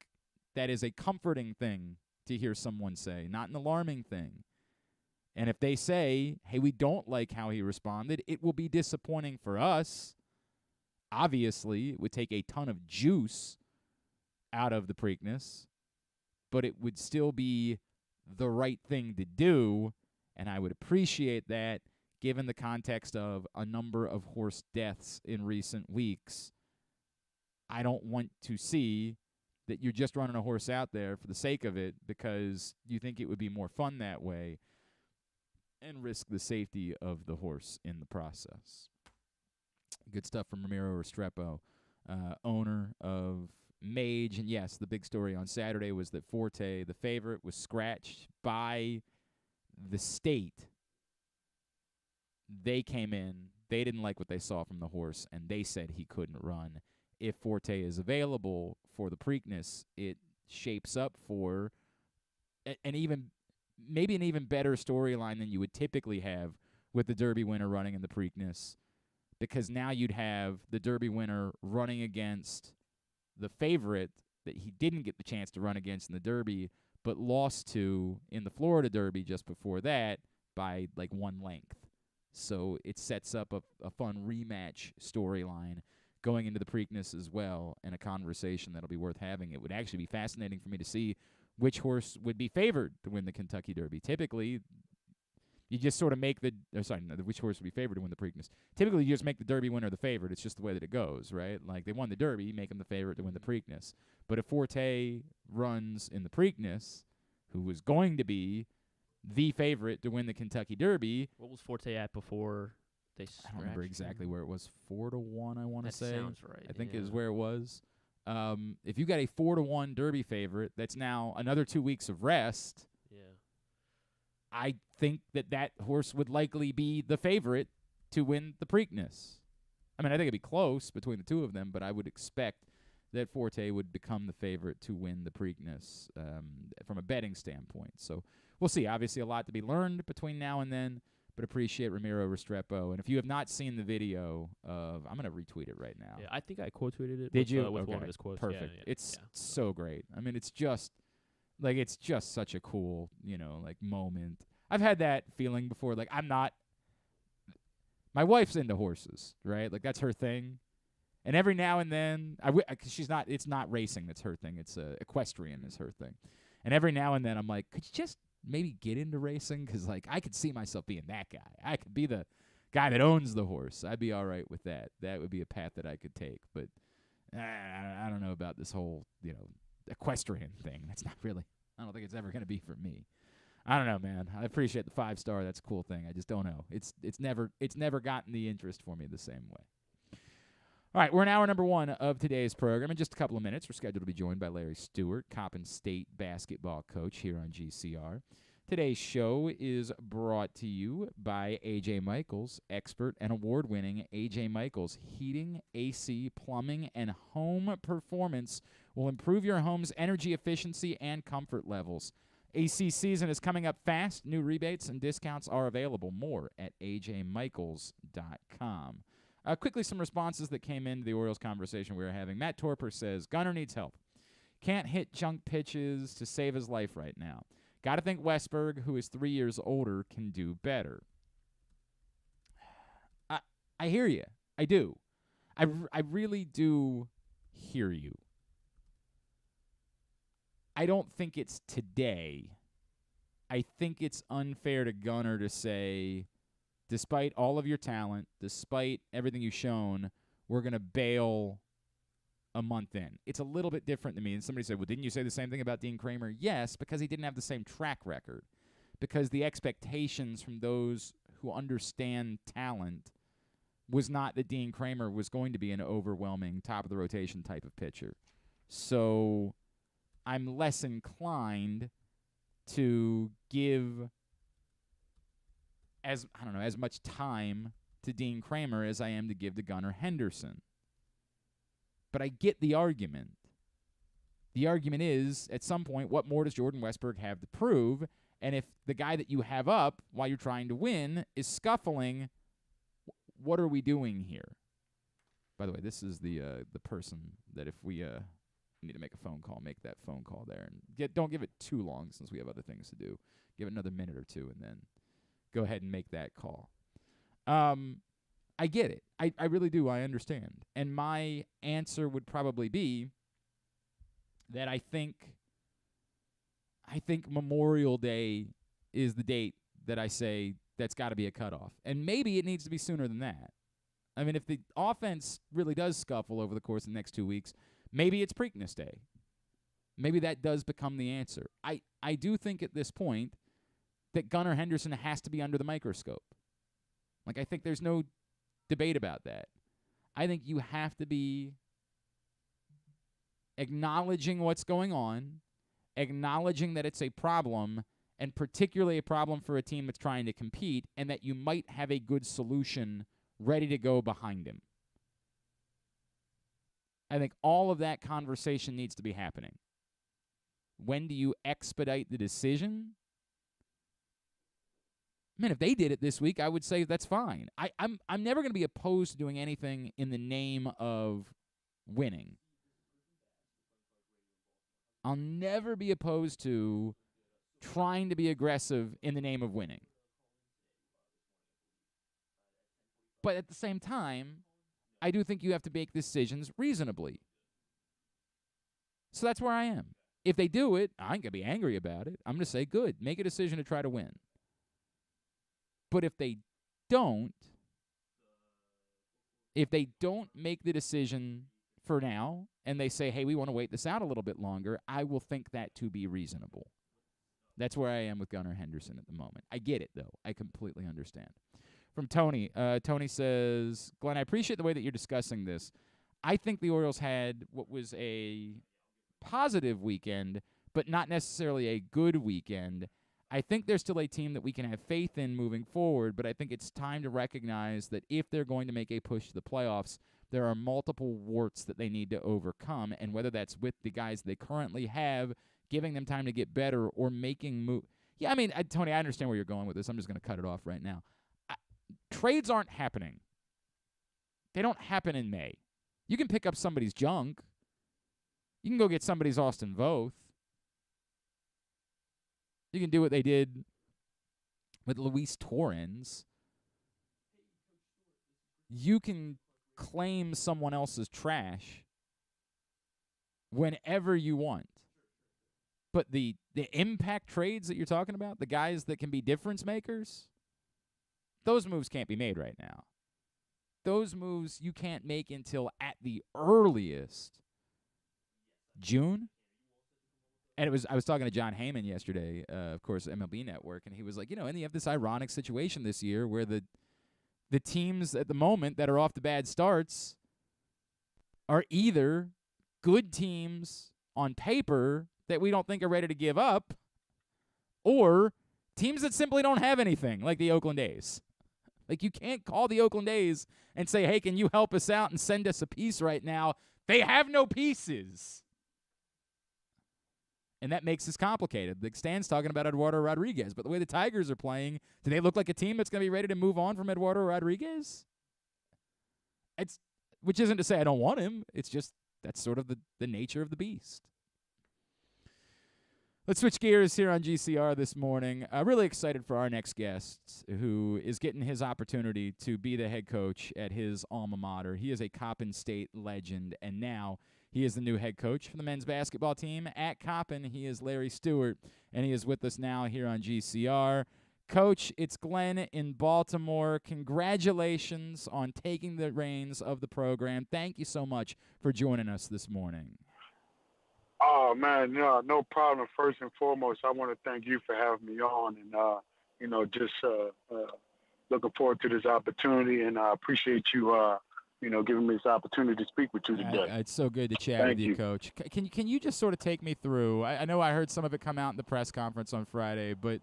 that is a comforting thing to hear someone say, not an alarming thing. And if they say, hey, we don't like how he responded, it will be disappointing for us. Obviously, it would take a ton of juice out of the Preakness, but it would still be the right thing to do, and I would appreciate that given the context of a number of horse deaths in recent weeks. I don't want to see that you're just running a horse out there for the sake of it because you think it would be more fun that way and risk the safety of the horse in the process. Good stuff from Ramiro Restrepo, owner of Mage. And yes, the big story on Saturday was that Forte, the favorite, was scratched by the state. They came in, they didn't like what they saw from the horse, and they said he couldn't run. If Forte is available for the Preakness, it shapes up for an even better storyline than you would typically have with the Derby winner running in the Preakness, because now you'd have the Derby winner running against the favorite that he didn't get the chance to run against in the Derby, but lost to in the Florida Derby just before that by like 1 length. So it sets up a fun rematch storyline going into the Preakness as well, and a conversation that'll be worth having. It would actually be fascinating for me to see which horse would be favored to win the Kentucky Derby. Typically, you just sort of make which horse would be favored to win the Preakness. Typically, you just make the Derby winner the favorite. It's just the way that it goes, right? Like, they won the Derby, you make them the favorite to win the Preakness. But if Forte runs in the Preakness, who was going to be the favorite to win the Kentucky Derby. What was Forte at before they scratched? I don't remember exactly where it was. 4-1, I want to say. That sounds right. I think is where it was. If you got a 4-1 Derby favorite, that's now another 2 weeks of rest. Yeah. I think that horse would likely be the favorite to win the Preakness. I mean, I think it'd be close between the two of them, but I would expect that Forte would become the favorite to win the Preakness from a betting standpoint. So we'll see. Obviously, a lot to be learned between now and then, but appreciate Ramiro Restrepo. And if you have not seen the video of, I'm going to retweet it right now. Yeah, I think I quote tweeted it. Did you? With okay. one of his quotes. Perfect. Yeah, It's so great. I mean, it's just such a cool, moment. I've had that feeling before. Like, my wife's into horses, right? Like, that's her thing. And every now and then, it's not racing that's her thing. It's equestrian is her thing. And every now and then I'm like, could you just maybe get into racing? Because, I could see myself being that guy. I could be the guy that owns the horse. I'd be all right with that. That would be a path that I could take. But I don't know about this whole, equestrian thing. That's not really, I don't think it's ever going to be for me. I don't know, man. I appreciate the 5-star. That's a cool thing. I just don't know. It's never gotten the interest for me the same way. All right, we're in hour number 1 of today's program. In just a couple of minutes, we're scheduled to be joined by Larry Stewart, Coppin State basketball coach here on GCR. Today's show is brought to you by A.J. Michaels, expert and award-winning A.J. Michaels. Heating, AC, plumbing, and home performance will improve your home's energy efficiency and comfort levels. AC season is coming up fast. New rebates and discounts are available. More at ajmichaels.com. Quickly, some responses that came into the Orioles conversation we were having. Matt Torper says, Gunnar needs help. Can't hit junk pitches to save his life right now. Got to think Westberg, who is 3 years older, can do better. I hear you. I do. I really do hear you. I don't think it's today. I think it's unfair to Gunnar to say, despite all of your talent, despite everything you've shown, we're going to bail a month in. It's a little bit different to me. And somebody said, well, didn't you say the same thing about Dean Kramer? Yes, because he didn't have the same track record. Because the expectations from those who understand talent was not that Dean Kramer was going to be an overwhelming top-of-the-rotation type of pitcher. So I'm less inclined to give as much time to Dean Kramer as I am to give to Gunnar Henderson. But I get the argument. The argument is, at some point, what more does Jordan Westberg have to prove? And if the guy that you have up while you're trying to win is scuffling, what are we doing here? By the way, this is the person that if we need to make a phone call, make that phone call there. And don't give it too long since we have other things to do. Give it another minute or two, and then go ahead and make that call. I get it. I really do. I understand. And my answer would probably be that I think Memorial Day is the date that I say that's got to be a cutoff. And maybe it needs to be sooner than that. I mean, if the offense really does scuffle over the course of the next 2 weeks, maybe it's Preakness Day. Maybe that does become the answer. I do think at this point that Gunnar Henderson has to be under the microscope. Like, I think there's no debate about that. I think you have to be acknowledging what's going on, acknowledging that it's a problem, and particularly a problem for a team that's trying to compete, and that you might have a good solution ready to go behind him. I think all of that conversation needs to be happening. When do you expedite the decision? I mean, if they did it this week, I would say that's fine. I'm never going to be opposed to doing anything in the name of winning. I'll never be opposed to trying to be aggressive in the name of winning. But at the same time, I do think you have to make decisions reasonably. So that's where I am. If they do it, I ain't going to be angry about it. I'm going to say, good, make a decision to try to win. But if they don't make the decision for now, and they say, hey, we want to wait this out a little bit longer, I will think that to be reasonable. That's where I am with Gunnar Henderson at the moment. I get it, though. I completely understand. From Tony. Tony says, Glenn, I appreciate the way that you're discussing this. I think the Orioles had what was a positive weekend, but not necessarily a good weekend. I think they're still a team that we can have faith in moving forward, but I think it's time to recognize that if they're going to make a push to the playoffs, there are multiple warts that they need to overcome, and whether that's with the guys they currently have, giving them time to get better, or making moves. Yeah, I mean, Tony, I understand where you're going with this. I'm just going to cut it off right now. Trades aren't happening. They don't happen in May. You can pick up somebody's junk. You can go get somebody's Austin Voth. You can do what they did with Luis Torrens. You can claim someone else's trash whenever you want. But the impact trades that you're talking about, the guys that can be difference makers, those moves can't be made right now. Those moves you can't make until at the earliest June. And I was talking to John Heyman yesterday, of course, MLB Network, and he was like, and you have this ironic situation this year where the teams at the moment that are off to bad starts are either good teams on paper that we don't think are ready to give up, or teams that simply don't have anything, like the Oakland A's. Like, you can't call the Oakland A's and say, hey, can you help us out and send us a piece right now? They have no pieces. And that makes this complicated. Like, Stan's talking about Eduardo Rodriguez, but the way the Tigers are playing, do they look like a team that's going to be ready to move on from Eduardo Rodriguez? Which isn't to say I don't want him. It's just that's sort of the nature of the beast. Let's switch gears here on GCR this morning. Really excited for our next guest, who is getting his opportunity to be the head coach at his alma mater. He is a Coppin State legend, and now he is the new head coach for the men's basketball team at Coppin. He is Larry Stewart, and he is with us now here on GCR. Coach, it's Glenn in Baltimore. Congratulations on taking the reins of the program. Thank you so much for joining us this morning. Oh, man, no problem. First and foremost, I want to thank you for having me on, and, just looking forward to this opportunity, and I appreciate you, giving me this opportunity to speak with you today. It's so good to chat with you, Coach. Can you just sort of take me through? I know I heard some of it come out in the press conference on Friday, but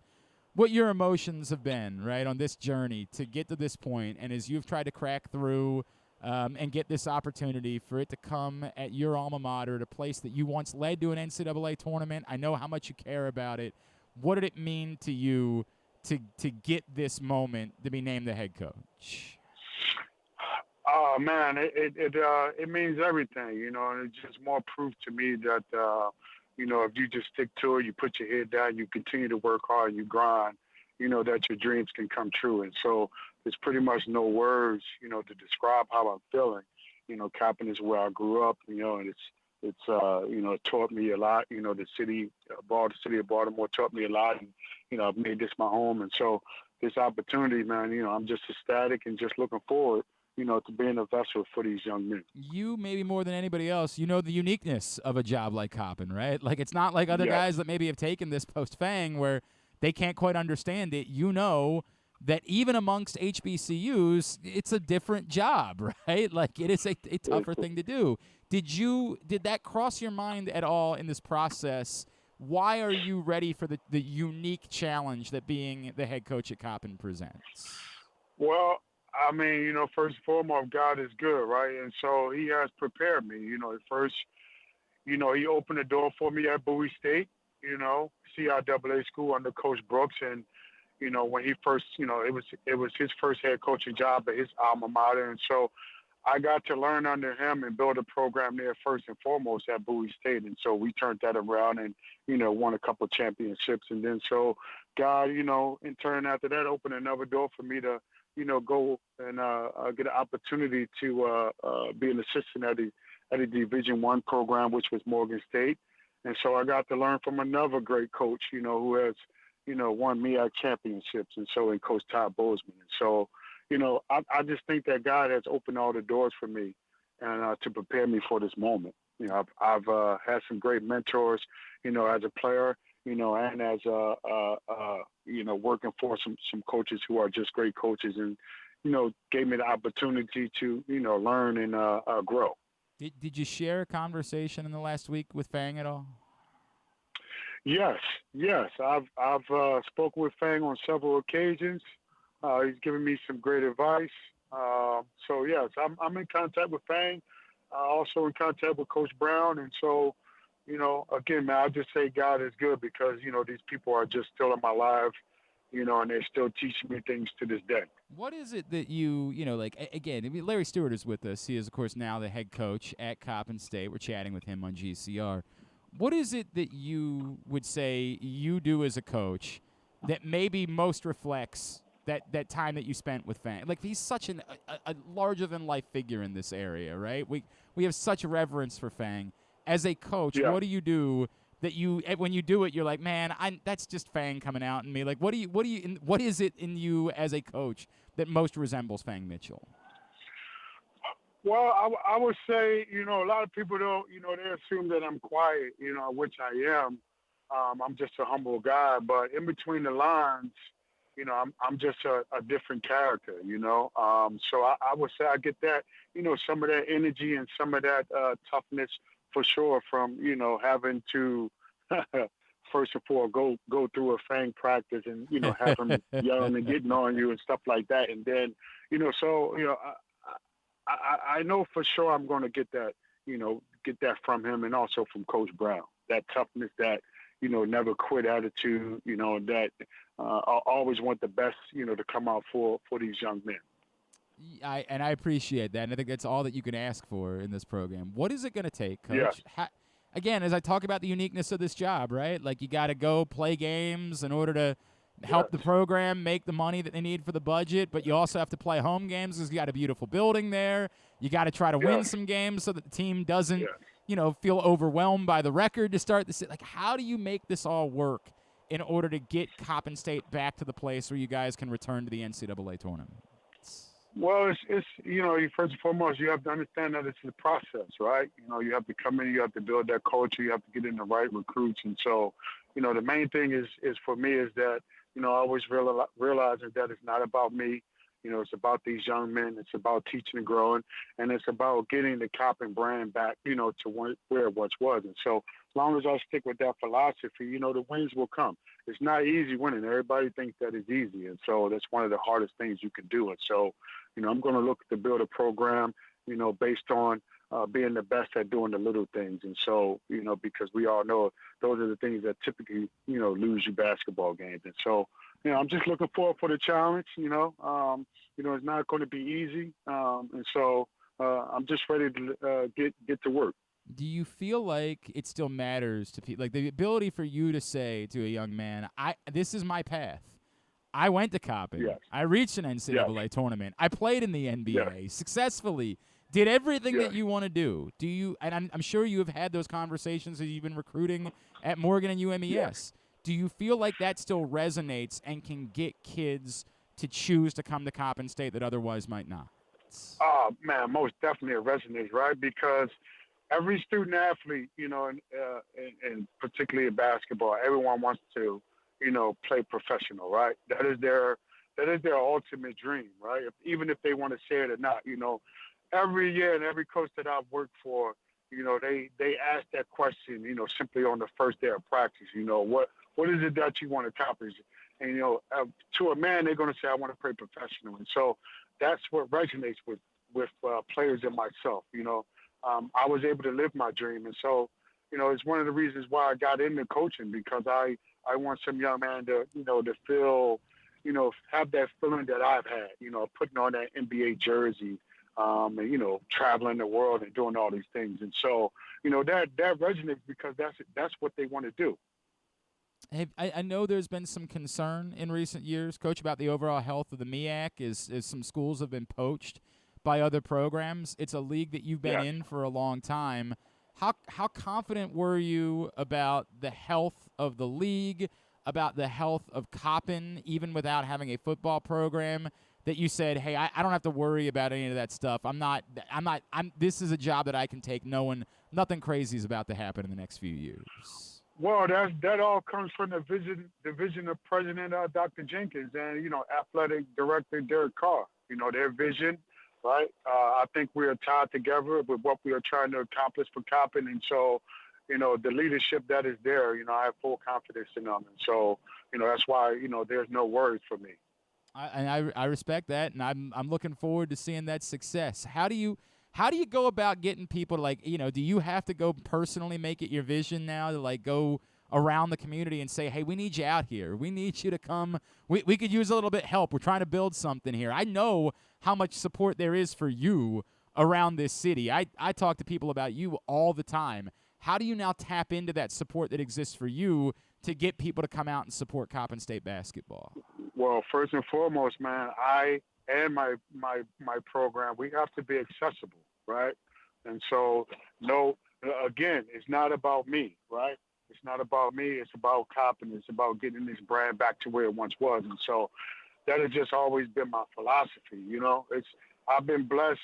what your emotions have been, right, on this journey to get to this point, and as you've tried to crack through and get this opportunity for it to come at your alma mater, at a place that you once led to an NCAA tournament. I know how much you care about it. What did it mean to you to get this moment to be named the head coach? Oh, man, it means everything, and it's just more proof to me that, if you just stick to it, you put your head down, you continue to work hard, you grind, that your dreams can come true. And so there's pretty much no words, to describe how I'm feeling. Coppin is where I grew up, and it taught me a lot. The city of Baltimore taught me a lot, and I've made this my home. And so this opportunity, man, I'm just ecstatic and just looking forward, to being a vessel for these young men. You, maybe more than anybody else, the uniqueness of a job like Coppin, right? Like, it's not like other guys that maybe have taken this post-Fang where they can't quite understand it. That even amongst HBCUs, it's a different job, right? Like, it is a tougher thing to do. Did that cross your mind at all in this process? Why are you ready for the unique challenge that being the head coach at Coppin presents? Well, I mean, first and foremost, God is good, right? And so he has prepared me. First, he opened the door for me at Bowie State, CIAA school under Coach Brooks. And, when he first, it was his first head coaching job at his alma mater. And so I got to learn under him and build a program there first and foremost at Bowie State. And so we turned that around and, won a couple of championships. And then so God, in turn after that, opened another door for me to, go and get an opportunity to be an assistant at a Division I program, which was Morgan State. And so I got to learn from another great coach, who has, won MEAC championships. And so in Coach Todd Bozeman. And so, I just think that God has opened all the doors for me and to prepare me for this moment. I've had some great mentors, as a player, and as working for some coaches who are just great coaches and, gave me the opportunity to, learn and grow. Did you share a conversation in the last week with Fang at all? Yes. I've spoken with Fang on several occasions. He's given me some great advice. So yes, I'm in contact with Fang, also in contact with Coach Brown. And so, again, man, I just say God is good because, these people are just still in my life, and they're still teaching me things to this day. What is it that again, Larry Stewart is with us. He is, of course, now the head coach at Coppin State. We're chatting with him on GCR. What is it that you would say you do as a coach that maybe most reflects that time that you spent with Fang? Like, he's such a larger-than-life figure in this area, right? We have such reverence for Fang. As a coach, what do you do that when you do it, you're like, man, that's just Fang coming out in me. Like, what is it in you as a coach that most resembles Fang Mitchell? Well, I would say, a lot of people don't, they assume that I'm quiet, which I am. I'm just a humble guy, but in between the lines, I'm just a different character, So I would say I get that, some of that energy and some of that toughness for sure from, having to first of all go through a Fang practice and, have them yelling and getting on you and stuff like that. And then, I know for sure I'm going to get that, get that from him and also from Coach Brown, that toughness, that, never quit attitude, that I always want the best, to come out for these young men. I appreciate that, and I think that's all that you can ask for in this program. What is it going to take, Coach? Yes. Again, as I talk about the uniqueness of this job, right? Like, you got to go play games in order to help the program make the money that they need for the budget, but you also have to play home games because you got a beautiful building there. You got to try to win some games so that the team doesn't, feel overwhelmed by the record to start this. Like, how do you make this all work in order to get Coppin State back to the place where you guys can return to the NCAA tournament? Well, it's first and foremost, you have to understand that it's a process, right? You have to come in, you have to build that culture, you have to get in the right recruits. And so, the main thing is for me is that, I always realizing that it's not about me. It's about these young men. It's about teaching and growing, and it's about getting the Coppin brand back, to where it once was. And so as long as I stick with that philosophy, the wins will come. It's not easy winning. Everybody thinks that it's easy. And so that's one of the hardest things you can do. And so, I'm going to look to build a program, based on being the best at doing the little things. And so, because we all know those are the things that typically, lose you basketball games. And so, I'm just looking forward for the challenge, it's not going to be easy. And so I'm just ready to get to work. Do you feel like it still matters to people, like the ability for you to say to a young man, this is my path. I went to Coppin. Yes. I reached an NCAA tournament. I played in the NBA successfully. Did everything that you want to do. Do you? And I'm sure you have had those conversations as you've been recruiting at Morgan and UMES. Yes. Do you feel like that still resonates and can get kids to choose to come to Coppin State that otherwise might not? Oh, man, most definitely it resonates, right? Because every student athlete, you know, and particularly in basketball, everyone wants to, you know, play professional, right? That is their ultimate dream, right? Even if they want to say it or not, you know, every year and every coach that I've worked for, you know, they ask that question, you know, simply on the first day of practice, you know, what is it that you want to accomplish? And, you know, to a man, they're going to say, I want to play professional. And so that's what resonates with players and myself, you know. I was able to live my dream. And so, you know, it's one of the reasons why I got into coaching, because I want some young man to, you know, to feel, you know, have that feeling that I've had, you know, putting on that NBA jersey, and, you know, traveling the world and doing all these things. And so, you know, that resonates because that's what they want to do. I know there's been some concern in recent years, Coach, about the overall health of the MEAC as some schools have been poached by other programs. It's a league that you've been in for a long time. How confident were you about the health of the league, about the health of Coppin, even without having a football program, that you said, hey, I don't have to worry about any of that stuff. This is a job that I can take knowing nothing crazy is about to happen in the next few years? Well, that all comes from the vision of President Dr. Jenkins and, you know, Athletic Director Derek Carr. You know, their vision, right? I think we are tied together with what we are trying to accomplish for Coppin. And so, you know, the leadership that is there, you know, I have full confidence in them. And so, you know, that's why, you know, there's no worries for me. I respect that, and I'm looking forward to seeing that success. How do you go about getting people to, like, you know, do you have to go personally make it your vision now to, like, go around the community and say, hey, we need you out here. We need you to come. We could use a little bit of help. We're trying to build something here. I know how much support there is for you around this city. I talk to people about you all the time. How do you now tap into that support that exists for you to get people to come out and support Coppin State basketball? Well, first and foremost, man, I and my program, we have to be accessible, right? And so, no, again, it's not about me, right? It's not about me. It's about Coppin. It's about getting this brand back to where it once was. And so that has just always been my philosophy, you know. I've been blessed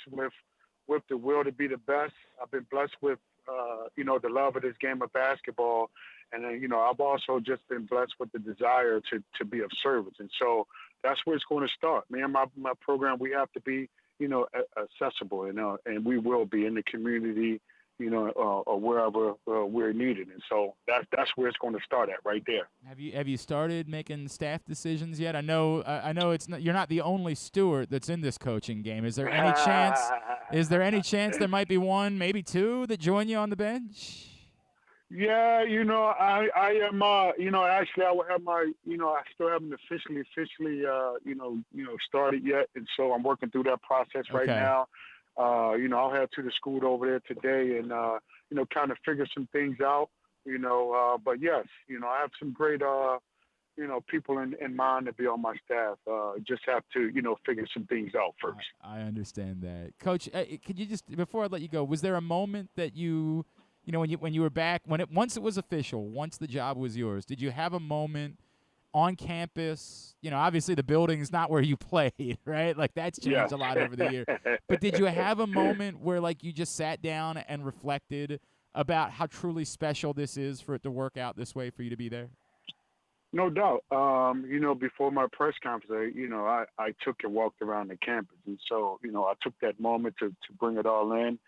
with the will to be the best. I've been blessed with, you know, the love of this game of basketball. And then, you know, I've also just been blessed with the desire to be of service. And so that's where it's going to start. Me and my program, we have to be, you know, accessible, and we will be in the community, you know, or wherever we're needed. And so that's where it's going to start at, right there. Have you started making staff decisions yet? I know it's not, you're not the only Stewart that's in this coaching game. Is there any chance? Is there any chance there might be one, maybe two, that join you on the bench? Yeah, you know, I am, you know, actually I will have my, you know, I still haven't officially, you know, started yet. And so I'm working through that process right now. You know, I'll head to the school over there today and, you know, kind of figure some things out, you know, but yes, you know, I have some great, you know, people in mind to be on my staff. Just have to, you know, figure some things out first. I understand that. Coach, could you just, before I let you go, was there a moment that you know, when you were back, once it was official, once the job was yours, did you have a moment on campus? You know, obviously the building's not where you played, right? Like, that's changed a lot over the year. But did you have a moment where, like, you just sat down and reflected about how truly special this is for it to work out this way for you to be there? No doubt. You know, before my press conference, you know, I took and walked around the campus. And so, you know, I took that moment to bring it all in.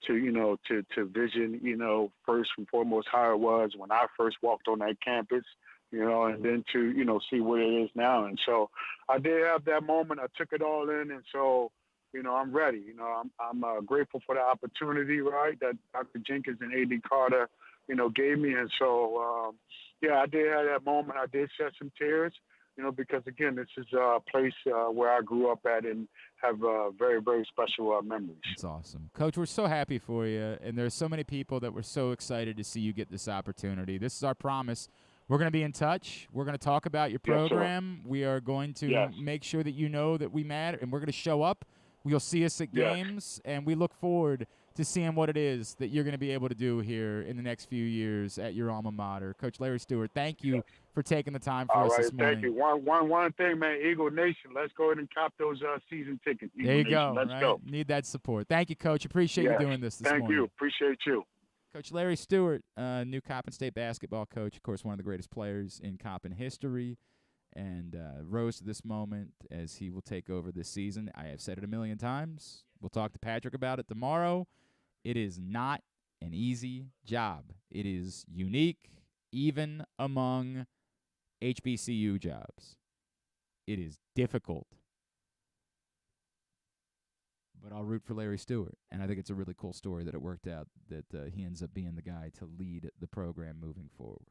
To, you know, to vision, you know, first and foremost how it was when I first walked on that campus, you know, and then to, you know, see where it is now. And so I did have that moment. I took it all in. And so, you know, I'm ready. You know, I'm grateful for the opportunity, right, that Dr. Jenkins and A.D. Carter, you know, gave me. And so, yeah, I did have that moment. I did shed some tears, you know, because, again, this is a place where I grew up at and have very, very special memories. That's awesome. Coach, we're so happy for you, and there's so many people that were so excited to see you get this opportunity. This is our promise. We're going to be in touch. We're going to talk about your program. We are going to make sure that you know that we matter, and we're going to show up. You'll see us at games, and we look forward to seeing what it is that you're going to be able to do here in the next few years at your alma mater. Coach Larry Stewart, thank you for taking the time for us this morning. Thank you. One thing, man, Eagle Nation, let's go ahead and cop those season tickets. Eagle there you Nation, go. Let's go. Need that support. Thank you, Coach. Appreciate you doing this morning. Thank you. Appreciate you. Coach Larry Stewart, new Coppin State basketball coach, of course, one of the greatest players in Coppin history, and rose to this moment as he will take over this season. I have said it a million times. We'll talk to Patrick about it tomorrow. It is not an easy job. It is unique, even among HBCU jobs. It is difficult. But I'll root for Larry Stewart, and I think it's a really cool story that it worked out that he ends up being the guy to lead the program moving forward.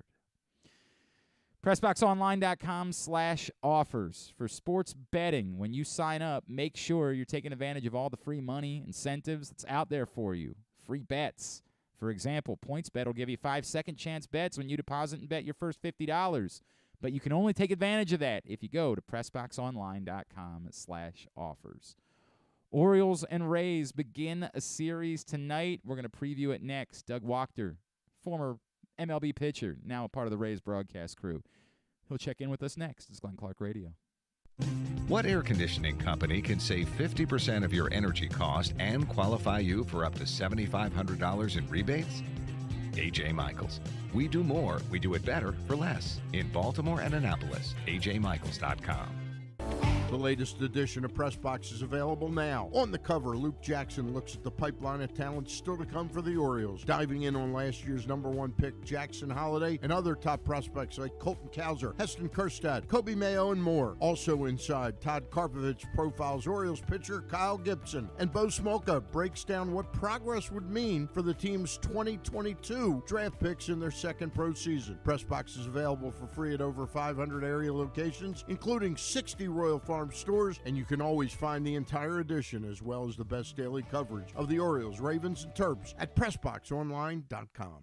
PressBoxOnline.com/offers. For sports betting, when you sign up, make sure you're taking advantage of all the free money, incentives that's out there for you. Free bets. For example, PointsBet will give you 5 second-chance bets when you deposit and bet your first $50. But you can only take advantage of that if you go to PressBoxOnline.com/offers. Orioles and Rays begin a series tonight. We're going to preview it next. Doug Waechter, former MLB pitcher, now a part of the Rays broadcast crew. He'll check in with us next. It's Glenn Clark Radio. What air conditioning company can save 50% of your energy cost and qualify you for up to $7,500 in rebates? A.J. Michaels. We do more, we do it better for less. In Baltimore and Annapolis, ajmichaels.com. The latest edition of Press Box is available now. On the cover, Luke Jackson looks at the pipeline of talent still to come for the Orioles, diving in on last year's #1 pick Jackson Holliday and other top prospects like Colton Cowser, Heston Kjerstad, Kobe Mayo, and more. Also inside, Todd Karpovich profiles Orioles pitcher Kyle Gibson, and Bo Smolka breaks down what progress would mean for the team's 2022 draft picks in their second pro season. Press Box is available for free at over 500 area locations, including 60 Royal Farm stores, and you can always find the entire edition as well as the best daily coverage of the Orioles, Ravens, and Terps at PressBoxOnline.com.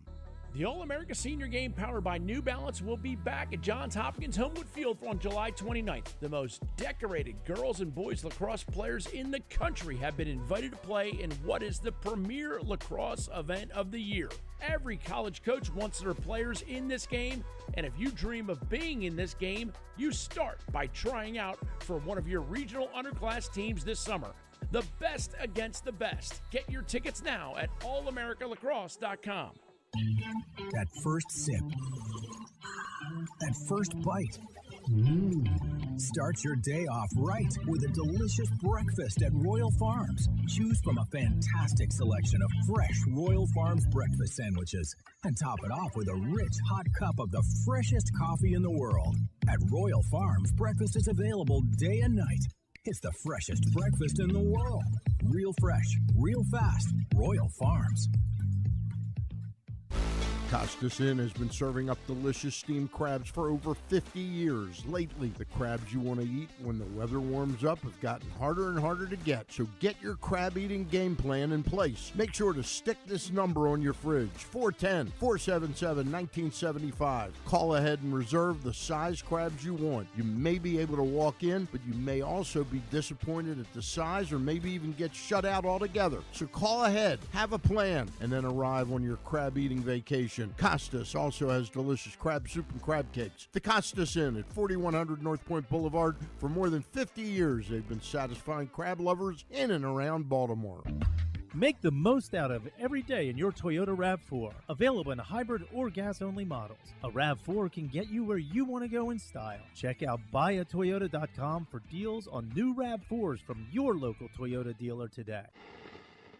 The All-America Senior Game powered by New Balance will be back at Johns Hopkins Homewood Field on July 29th. The most decorated girls and boys lacrosse players in the country have been invited to play in what is the premier lacrosse event of the year. Every college coach wants their players in this game, and if you dream of being in this game, you start by trying out for one of your regional underclass teams this summer. The best against the best. Get your tickets now at allamericalacrosse.com. That first sip. That first bite. Start your day off right with a delicious breakfast at Royal Farms. Choose from a fantastic selection of fresh Royal Farms breakfast sandwiches and top it off with a rich hot cup of the freshest coffee in the world. At Royal Farms, breakfast is available day and night. It's the freshest breakfast in the world. Real fresh, real fast. Royal Farms. Costas Inn has been serving up delicious steamed crabs for over 50 years. Lately, the crabs you want to eat when the weather warms up have gotten harder and harder to get. So get your crab eating game plan in place. Make sure to stick this number on your fridge, 410-477-1975. Call ahead and reserve the size crabs you want. You may be able to walk in, but you may also be disappointed at the size or maybe even get shut out altogether. So call ahead, have a plan, and then arrive on your crab eating vacation. Costas also has delicious crab soup and crab cakes. The Costas Inn at 4100 North Point Boulevard. For more than 50 years, they've been satisfying crab lovers in and around Baltimore. Make the most out of every day in your Toyota RAV4. Available in hybrid or gas-only models. A RAV4 can get you where you want to go in style. Check out buyatoyota.com for deals on new RAV4s from your local Toyota dealer today.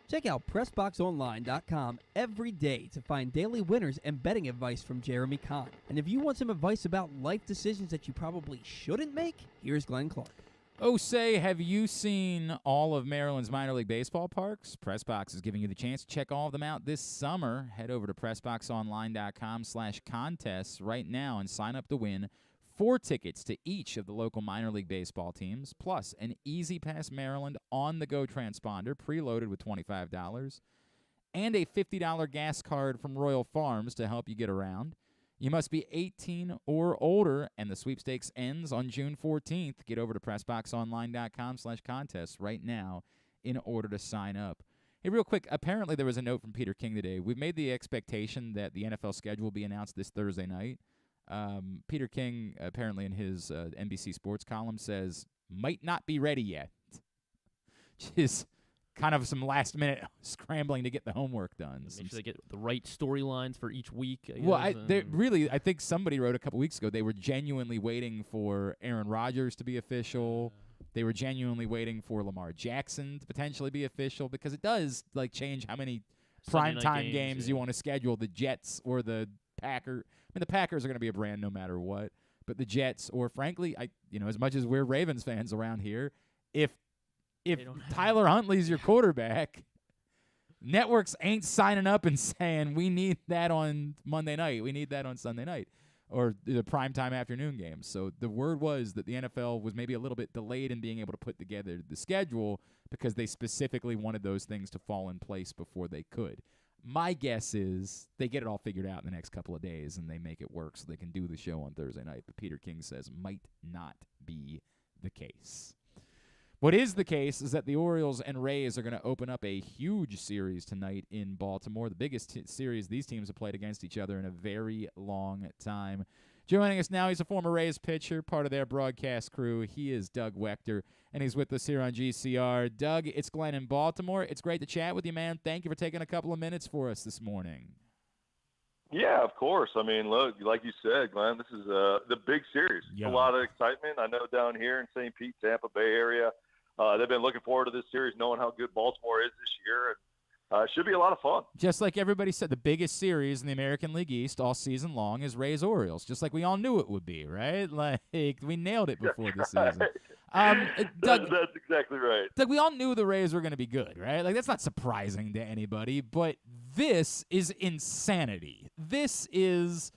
Check out PressBoxOnline.com every day to find daily winners and betting advice from Jeremy Conn. And if you want some advice about life decisions that you probably shouldn't make, here's Glenn Clark. Oh, say, have you seen all of Maryland's minor league baseball parks? PressBox is giving you the chance to check all of them out this summer. Head over to PressBoxOnline.com/contests right now and sign up to win 4 tickets to each of the local minor league baseball teams, plus an Easy Pass Maryland on-the-go transponder preloaded with $25, and a $50 gas card from Royal Farms to help you get around. You must be 18 or older, and the sweepstakes ends on June 14th. Get over to PressBoxOnline.com/contests right now in order to sign up. Hey, real quick, apparently there was a note from Peter King today. We've made the expectation that the NFL schedule will be announced this Thursday night. Peter King, apparently in his NBC Sports column, says, might not be ready yet. Which is kind of some last-minute scrambling to get the homework done. Make sure they get the right storylines for each week. I think somebody wrote a couple weeks ago they were genuinely waiting for Aaron Rodgers to be official. They were genuinely waiting for Lamar Jackson to potentially be official because it does change how many primetime games you want to schedule. The Jets or the Packers. I mean, the Packers are going to be a brand no matter what. But the Jets, or frankly, as much as we're Ravens fans around here, if Tyler Huntley's your quarterback, networks ain't signing up and saying, we need that on Monday night. We need that on Sunday night or the primetime afternoon games. So the word was that the NFL was maybe a little bit delayed in being able to put together the schedule because they specifically wanted those things to fall in place before they could. My guess is they get it all figured out in the next couple of days and they make it work so they can do the show on Thursday night. But Peter King says might not be the case. What is the case is that the Orioles and Rays are going to open up a huge series tonight in Baltimore, the biggest series these teams have played against each other in a very long time. Joining us now, he's a former Rays pitcher, part of their broadcast crew. He is Doug Waechter, and he's with us here on GCR. Doug, it's Glenn in Baltimore. It's great to chat with you, man. Thank you for taking a couple of minutes for us this morning. Yeah, of course. I mean, look, like you said, Glenn, this is the big series. Yeah. A lot of excitement. I know down here in St. Pete, Tampa Bay area, they've been looking forward to this series, knowing how good Baltimore is this year, and it should be a lot of fun. Just like everybody said, the biggest series in the American League East all season long is Rays-Orioles, just like we all knew it would be, right? Like, we nailed it before the season. Doug, that's exactly right. Doug, we all knew the Rays were going to be good, right? Like, that's not surprising to anybody, but this is insanity. This is,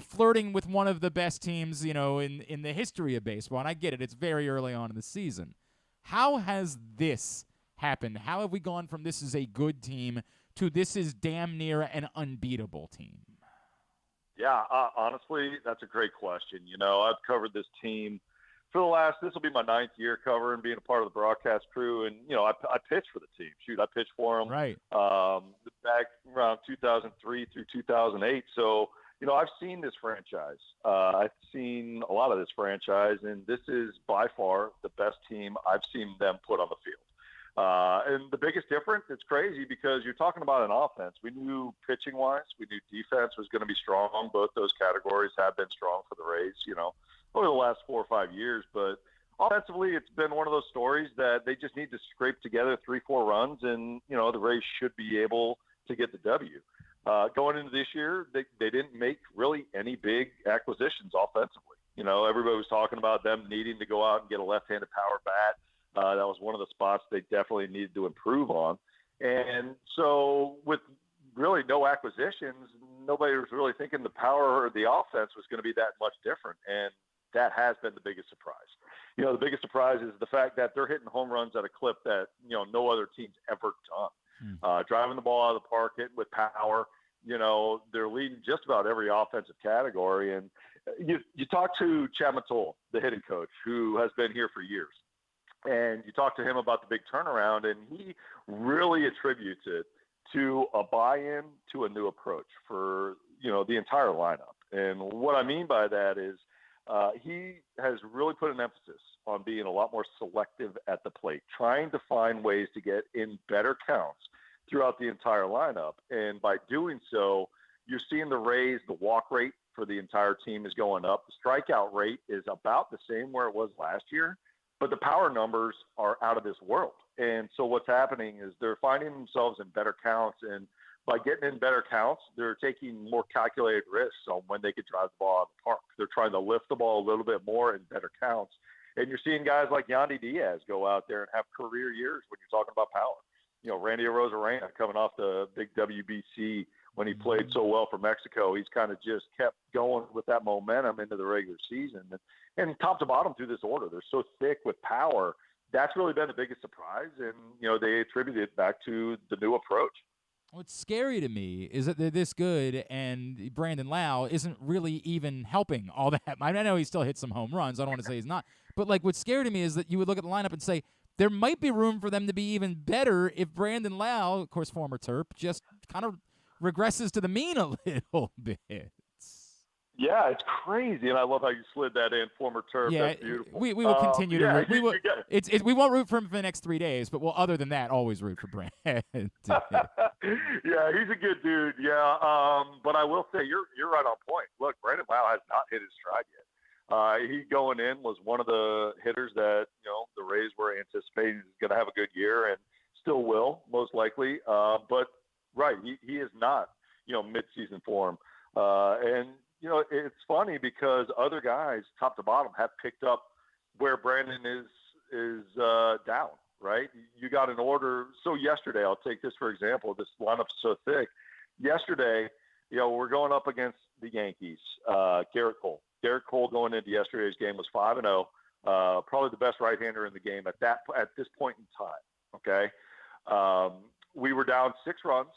flirting with one of the best teams, in the history of baseball, and I get it. It's very early on in the season. How has this happened? How have we gone from this is a good team to this is damn near an unbeatable team? Yeah, honestly, that's a great question. I've covered this team for this will be my 9th year covering, being a part of the broadcast crew. And, I pitched for the team. Shoot, I pitched for them right. Back around 2003 through 2008. So, I've seen this franchise. I've seen a lot of this franchise, and this is by far the best team I've seen them put on the field. And the biggest difference, it's crazy because you're talking about an offense. We knew pitching-wise, we knew defense was going to be strong. Both those categories have been strong for the Rays, over the last 4 or 5 years. But offensively, it's been one of those stories that they just need to scrape together 3-4 runs, and, the Rays should be able to get the W. Going into this year, they didn't make really any big acquisitions offensively. Everybody was talking about them needing to go out and get a left-handed power bat. That was one of the spots they definitely needed to improve on. And so with really no acquisitions, nobody was really thinking the power or the offense was going to be that much different. And that has been the biggest surprise. The biggest surprise is the fact that they're hitting home runs at a clip that, no other team's ever done. Driving the ball out of the park, hitting with power. They're leading just about every offensive category. And you talk to Chad Mattoll, the hitting coach, who has been here for years. And you talk to him about the big turnaround, and he really attributes it to a buy-in to a new approach for, the entire lineup. And what I mean by that is he has really put an emphasis on being a lot more selective at the plate, trying to find ways to get in better counts throughout the entire lineup. And by doing so, you're seeing the Rays, the walk rate for the entire team is going up. The strikeout rate is about the same where it was last year, but the power numbers are out of this world. And so what's happening is they're finding themselves in better counts. And by getting in better counts, they're taking more calculated risks on when they could drive the ball out of the park. They're trying to lift the ball a little bit more in better counts. And you're seeing guys like Yandy Diaz go out there and have career years when you're talking about power. Randy Arozarena coming off the big WBC when he played so well for Mexico. He's kind of just kept going with that momentum into the regular season. And top to bottom through this order, they're so thick with power. That's really been the biggest surprise. And, they attribute it back to the new approach. What's scary to me is that they're this good, and Brandon Lau isn't really even helping all that. I know he still hits some home runs. I don't want to say he's not. But, like, what's scary to me is that you would look at the lineup and say, there might be room for them to be even better if Brandon Lau, of course, former Terp, just kind of regresses to the mean a little bit. Yeah, it's crazy, and I love how you slid that in, former Terp. Yeah, That's beautiful. we will continue to root. We won't root for him for the next 3 days, but we'll, other than that, always root for Brandon. Yeah, he's a good dude. Yeah, but I will say you're right on point. Look, Brandon Lau has not hit his stride yet. He going in was one of the hitters that the Rays were anticipating is going to have a good year and still will most likely. But right, he is not mid-season form, and it's funny because other guys top to bottom have picked up where Brandon is down. Right, you got an order. So yesterday, I'll take this for example. This lineup's so thick. Yesterday, we're going up against the Yankees. Garrett Cole going into yesterday's game was 5-0, probably the best right-hander in the game at this point in time. Okay, we were down 6 runs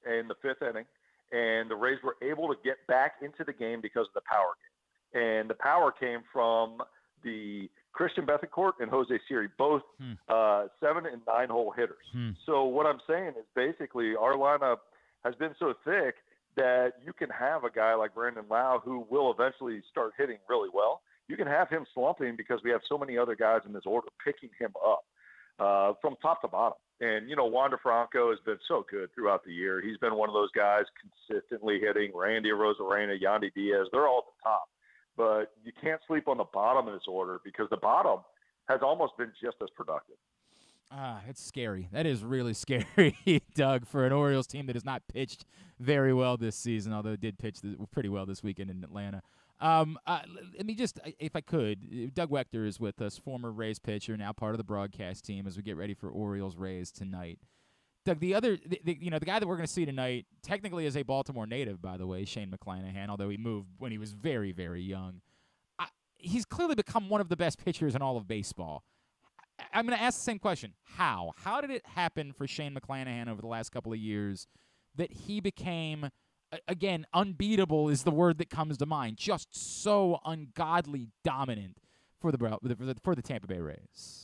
in the 5th inning, and the Rays were able to get back into the game because of the power game. And the power came from the Christian Bethancourt and Jose Siri, both 7- and 9-hole hitters. So what I'm saying is basically our lineup has been so thick that you can have a guy like Brandon Lau who will eventually start hitting really well. You can have him slumping because we have so many other guys in this order picking him up from top to bottom. And, Wander Franco has been so good throughout the year. He's been one of those guys consistently hitting. Randy Arozarena, Yandy Diaz, they're all at the top. But you can't sleep on the bottom of this order because the bottom has almost been just as productive. It's scary. That is really scary, Doug, for an Orioles team that has not pitched very well this season, although it did pitch pretty well this weekend in Atlanta. Let me just, if I could, Doug Waechter is with us, former Rays pitcher, now part of the broadcast team as we get ready for Orioles-Rays tonight. Doug, the guy that we're going to see tonight technically is a Baltimore native, by the way, Shane McClanahan, although he moved when he was very, very young. He's clearly become one of the best pitchers in all of baseball. I'm going to ask the same question. How? How did it happen for Shane McClanahan over the last couple of years that he became, again, unbeatable is the word that comes to mind, just so ungodly dominant for the Tampa Bay Rays?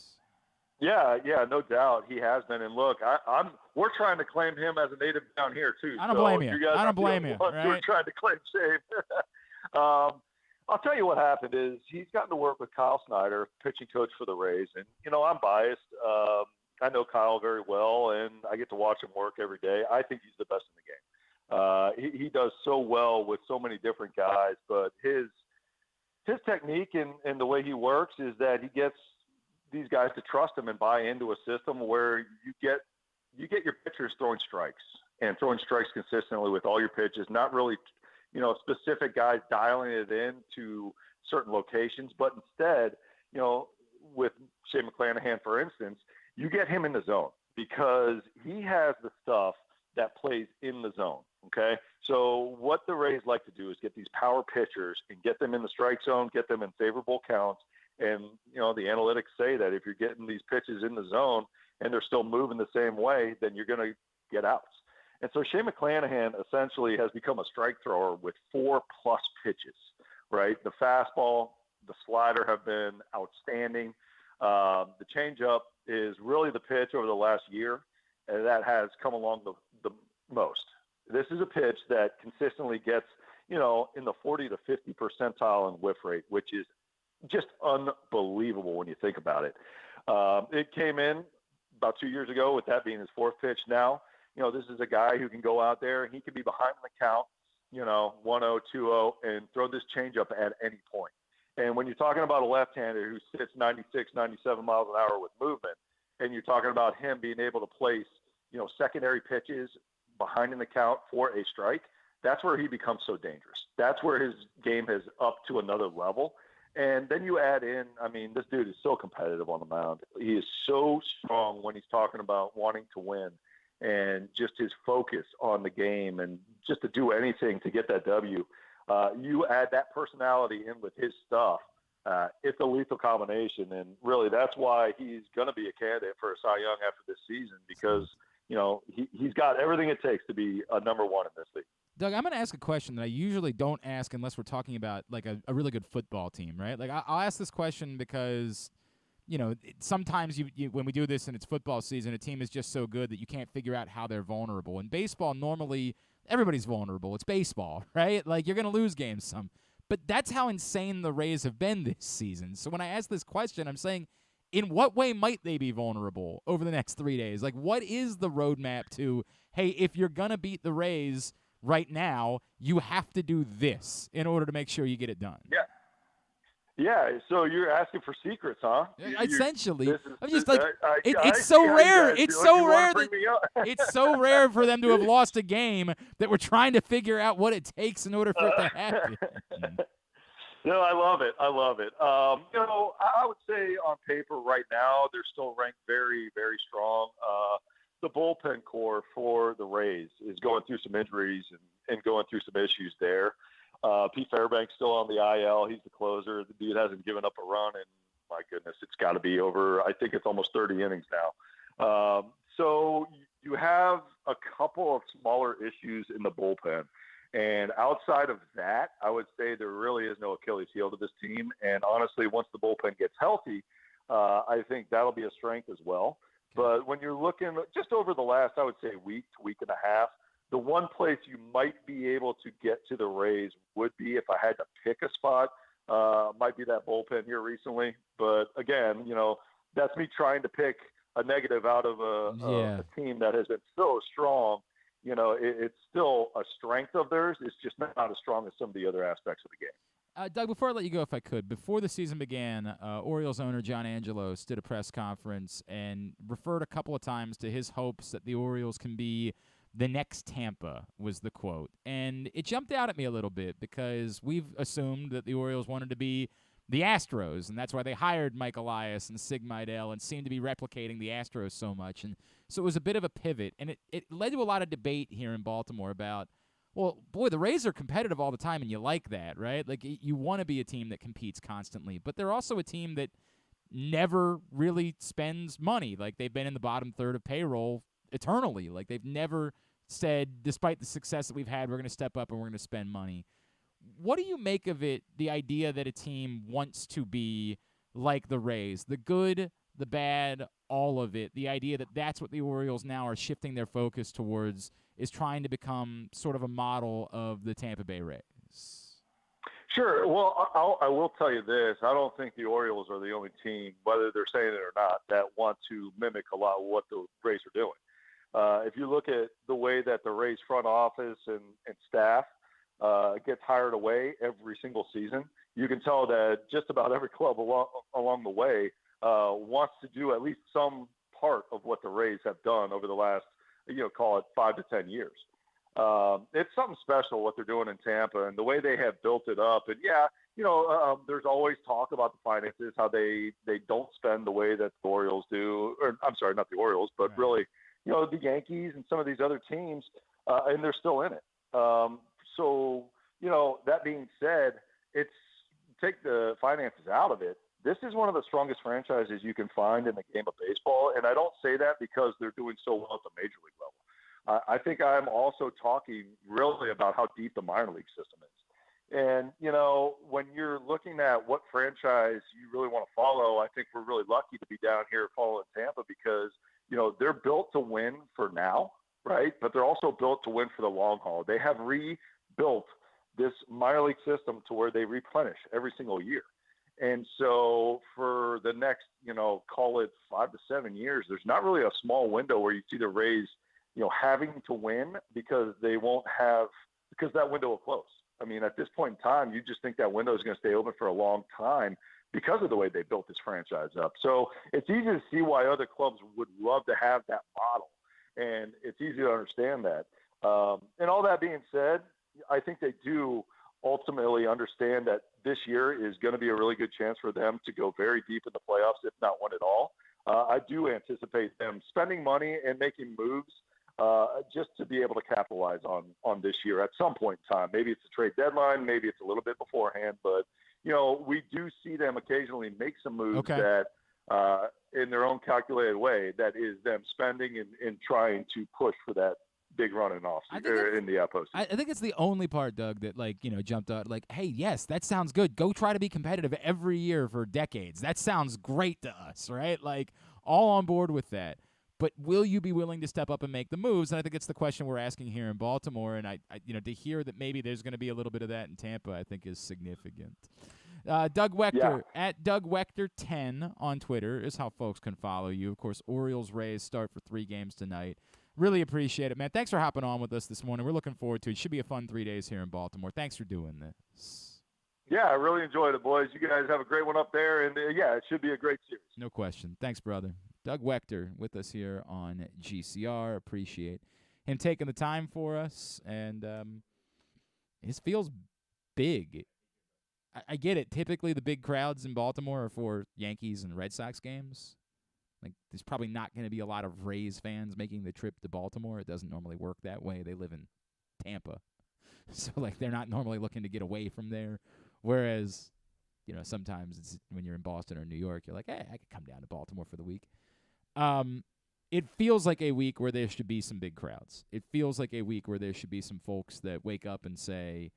Yeah, no doubt he has been. And look, we're trying to claim him as a native down here too. I don't blame you. I don't blame you. Right? We're trying to claim Shane. I'll tell you what happened is he's gotten to work with Kyle Snyder, pitching coach for the Rays. And, I'm biased. I know Kyle very well, and I get to watch him work every day. I think he's the best in the game. He does so well with so many different guys, but his technique and the way he works is that he gets these guys to trust him and buy into a system where you get your pitchers throwing strikes consistently with all your pitches, not really – specific guys dialing it in to certain locations, but instead, with Shane McClanahan, for instance, you get him in the zone because he has the stuff that plays in the zone. Okay. So what the Rays like to do is get these power pitchers and get them in the strike zone, get them in favorable counts. And, the analytics say that if you're getting these pitches in the zone and they're still moving the same way, then you're going to get outs. And so Shane McClanahan essentially has become a strike thrower with 4+ pitches, right? The fastball, the slider have been outstanding. The changeup is really the pitch over the last year, and that has come along the most. This is a pitch that consistently gets, in the 40 to 50 percentile in whiff rate, which is just unbelievable when you think about it. It came in about 2 years ago with that being his 4th pitch now. This is a guy who can go out there and he can be behind the count, 1-0, 2-0, and throw this changeup at any point. And when you're talking about a left-hander who sits 96, 97 miles an hour with movement, and you're talking about him being able to place, secondary pitches behind in the count for a strike, that's where he becomes so dangerous. That's where his game has upped to another level. And then you add in, this dude is so competitive on the mound. He is so strong when he's talking about wanting to win. And just his focus on the game and just to do anything to get that W. You add that personality in with his stuff, it's a lethal combination. And really, that's why he's going to be a candidate for a Cy Young after this season because he's got everything it takes to be a number one in this league. Doug, I'm going to ask a question that I usually don't ask unless we're talking about like a really good football team, right? Like I'll ask this question because, sometimes when we do this and it's football season, a team is just so good that you can't figure out how they're vulnerable. In baseball, normally everybody's vulnerable. It's baseball, right? Like you're going to lose games some. But that's how insane the Rays have been this season. So when I ask this question, I'm saying, in what way might they be vulnerable over the next 3 days? Like, what is the roadmap to, hey, if you're going to beat the Rays right now, you have to do this in order to make sure you get it done? Yeah. Yeah, so you're asking for secrets, huh? Essentially. I'm just like, it's so rare. It's so rare that it's so rare for them to have lost a game that we're trying to figure out what it takes in order for it to happen. No, I love it. I would say on paper right now, they're still ranked very, very strong. The bullpen core for the Rays is going through some injuries and going through some issues there. Pete Fairbanks still on the IL. He's the closer. The dude hasn't given up a run, and my goodness, it's got to be over. I think it's almost 30 innings now. So you have a couple of smaller issues in the bullpen. And outside of that, I would say there really is no Achilles heel to this team. And honestly, once the bullpen gets healthy, I think that'll be a strength as well. But when you're looking just over the last, I would say week to week and a half, the one place you might be able to get to the Rays would be, if I had to pick a spot, might be that bullpen here recently. But again, that's me trying to pick a negative out of a team that has been so strong. It's still a strength of theirs. It's just not as strong as some of the other aspects of the game. Doug, before I let you go, if I could, before the season began, Orioles owner John Angelos did a press conference and referred a couple of times to his hopes that the Orioles can be the next Tampa, was the quote. And it jumped out at me a little bit because we've assumed that the Orioles wanted to be the Astros, and that's why they hired Mike Elias and Sig Mejdal and seemed to be replicating the Astros so much. And so it was a bit of a pivot, and it led to a lot of debate here in Baltimore about, well, boy, the Rays are competitive all the time, and you like that, right? Like, you want to be a team that competes constantly, but they're also a team that never really spends money. Like, they've been in the bottom third of payroll eternally. Like, they've never said, despite the success that we've had, we're going to step up and we're going to spend money. What do you make of it, the idea that a team wants to be like the Rays, the good, the bad, all of it, the idea that that's what the Orioles now are shifting their focus towards, is trying to become sort of a model of the Tampa Bay Rays? Sure. Well, I will tell you this. I don't think the Orioles are the only team, whether they're saying it or not, that want to mimic a lot of what the Rays are doing. If you look at the way that the Rays front office and staff gets hired away every single season, you can tell that just about every club along the way wants to do at least some part of what the Rays have done over the last, call it 5 to 10 years. It's something special what they're doing in Tampa and the way they have built it up. And there's always talk about the finances, how they don't spend the way that the Orioles do, or I'm sorry, not the Orioles, but really, the Yankees and some of these other teams, and they're still in it. So, that being said, take the finances out of it. This is one of the strongest franchises you can find in the game of baseball. And I don't say that because they're doing so well at the major league level. I think I'm also talking really about how deep the minor league system is. And, when you're looking at what franchise you really want to follow, I think we're really lucky to be down here following Tampa because, they're built to win for now, right? But they're also built to win for the long haul. They have rebuilt this minor league system to where they replenish every single year. And so for the next, call it 5 to 7 years, there's not really a small window where you see the Rays, having to win because that window will close. I mean, at this point in time, you just think that window is going to stay open for a long time because of the way they built this franchise up. So it's easy to see why other clubs would love to have that model. And it's easy to understand that. And all that being said, I think they do ultimately understand that this year is going to be a really good chance for them to go very deep in the playoffs, if not win it all. I do anticipate them spending money and making moves just to be able to capitalize on this year at some point in time. Maybe it's a trade deadline, maybe it's a little bit beforehand, but we do see them occasionally make some moves that in their own calculated way that is them spending and trying to push for that big run in in the postseason. I think it's the only part, Doug, that jumped out like, hey, yes, that sounds good. Go try to be competitive every year for decades. That sounds great to us, right? Like, all on board with that. But will you be willing to step up and make the moves? And I think it's the question we're asking here in Baltimore. And I to hear that maybe there's going to be a little bit of that in Tampa, I think is significant. Doug Waechter, at Doug Waechter 10 on Twitter is how folks can follow you. Of course, Orioles Rays start for 3 games tonight. Really appreciate it, man. Thanks for hopping on with us this morning. We're looking forward to it. It should be a fun 3 days here in Baltimore. Thanks for doing this. Yeah, I really enjoyed it, boys. You guys have a great one up there, and it should be a great series. No question. Thanks, brother. Doug Waechter with us here on GCR. Appreciate him taking the time for us, and this feels big. I get it. Typically, the big crowds in Baltimore are for Yankees and Red Sox games. Like, there's probably not going to be a lot of Rays fans making the trip to Baltimore. It doesn't normally work that way. They live in Tampa. So, they're not normally looking to get away from there. Whereas, sometimes it's when you're in Boston or New York, you're like, hey, I could come down to Baltimore for the week. It feels like a week where there should be some big crowds. It feels like a week where there should be some folks that wake up and say,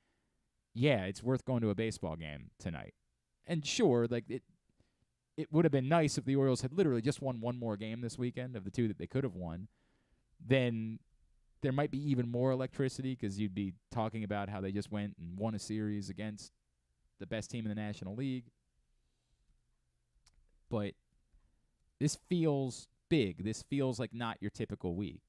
yeah, it's worth going to a baseball game tonight. And sure, it would have been nice if the Orioles had literally just won one more game this weekend of the 2 that they could have won. Then there might be even more electricity because you'd be talking about how they just went and won a series against the best team in the National League. But this feels big. This feels like not your typical week.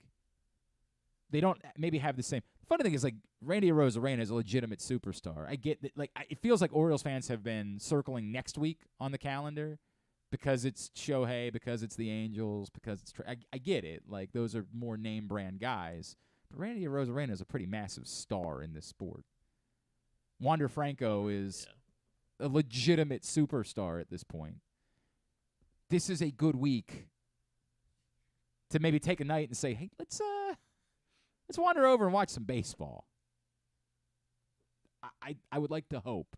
They don't maybe have the same. The funny thing is, Randy Arozarena is a legitimate superstar. I get that. It feels like Orioles fans have been circling next week on the calendar because it's Shohei, because it's the Angels, because it's I get it. Those are more name brand guys. But Randy Arozarena is a pretty massive star in this sport. Wander Franco is a legitimate superstar at this point. This is a good week to maybe take a night and say, hey, let's wander over and watch some baseball. I would like to hope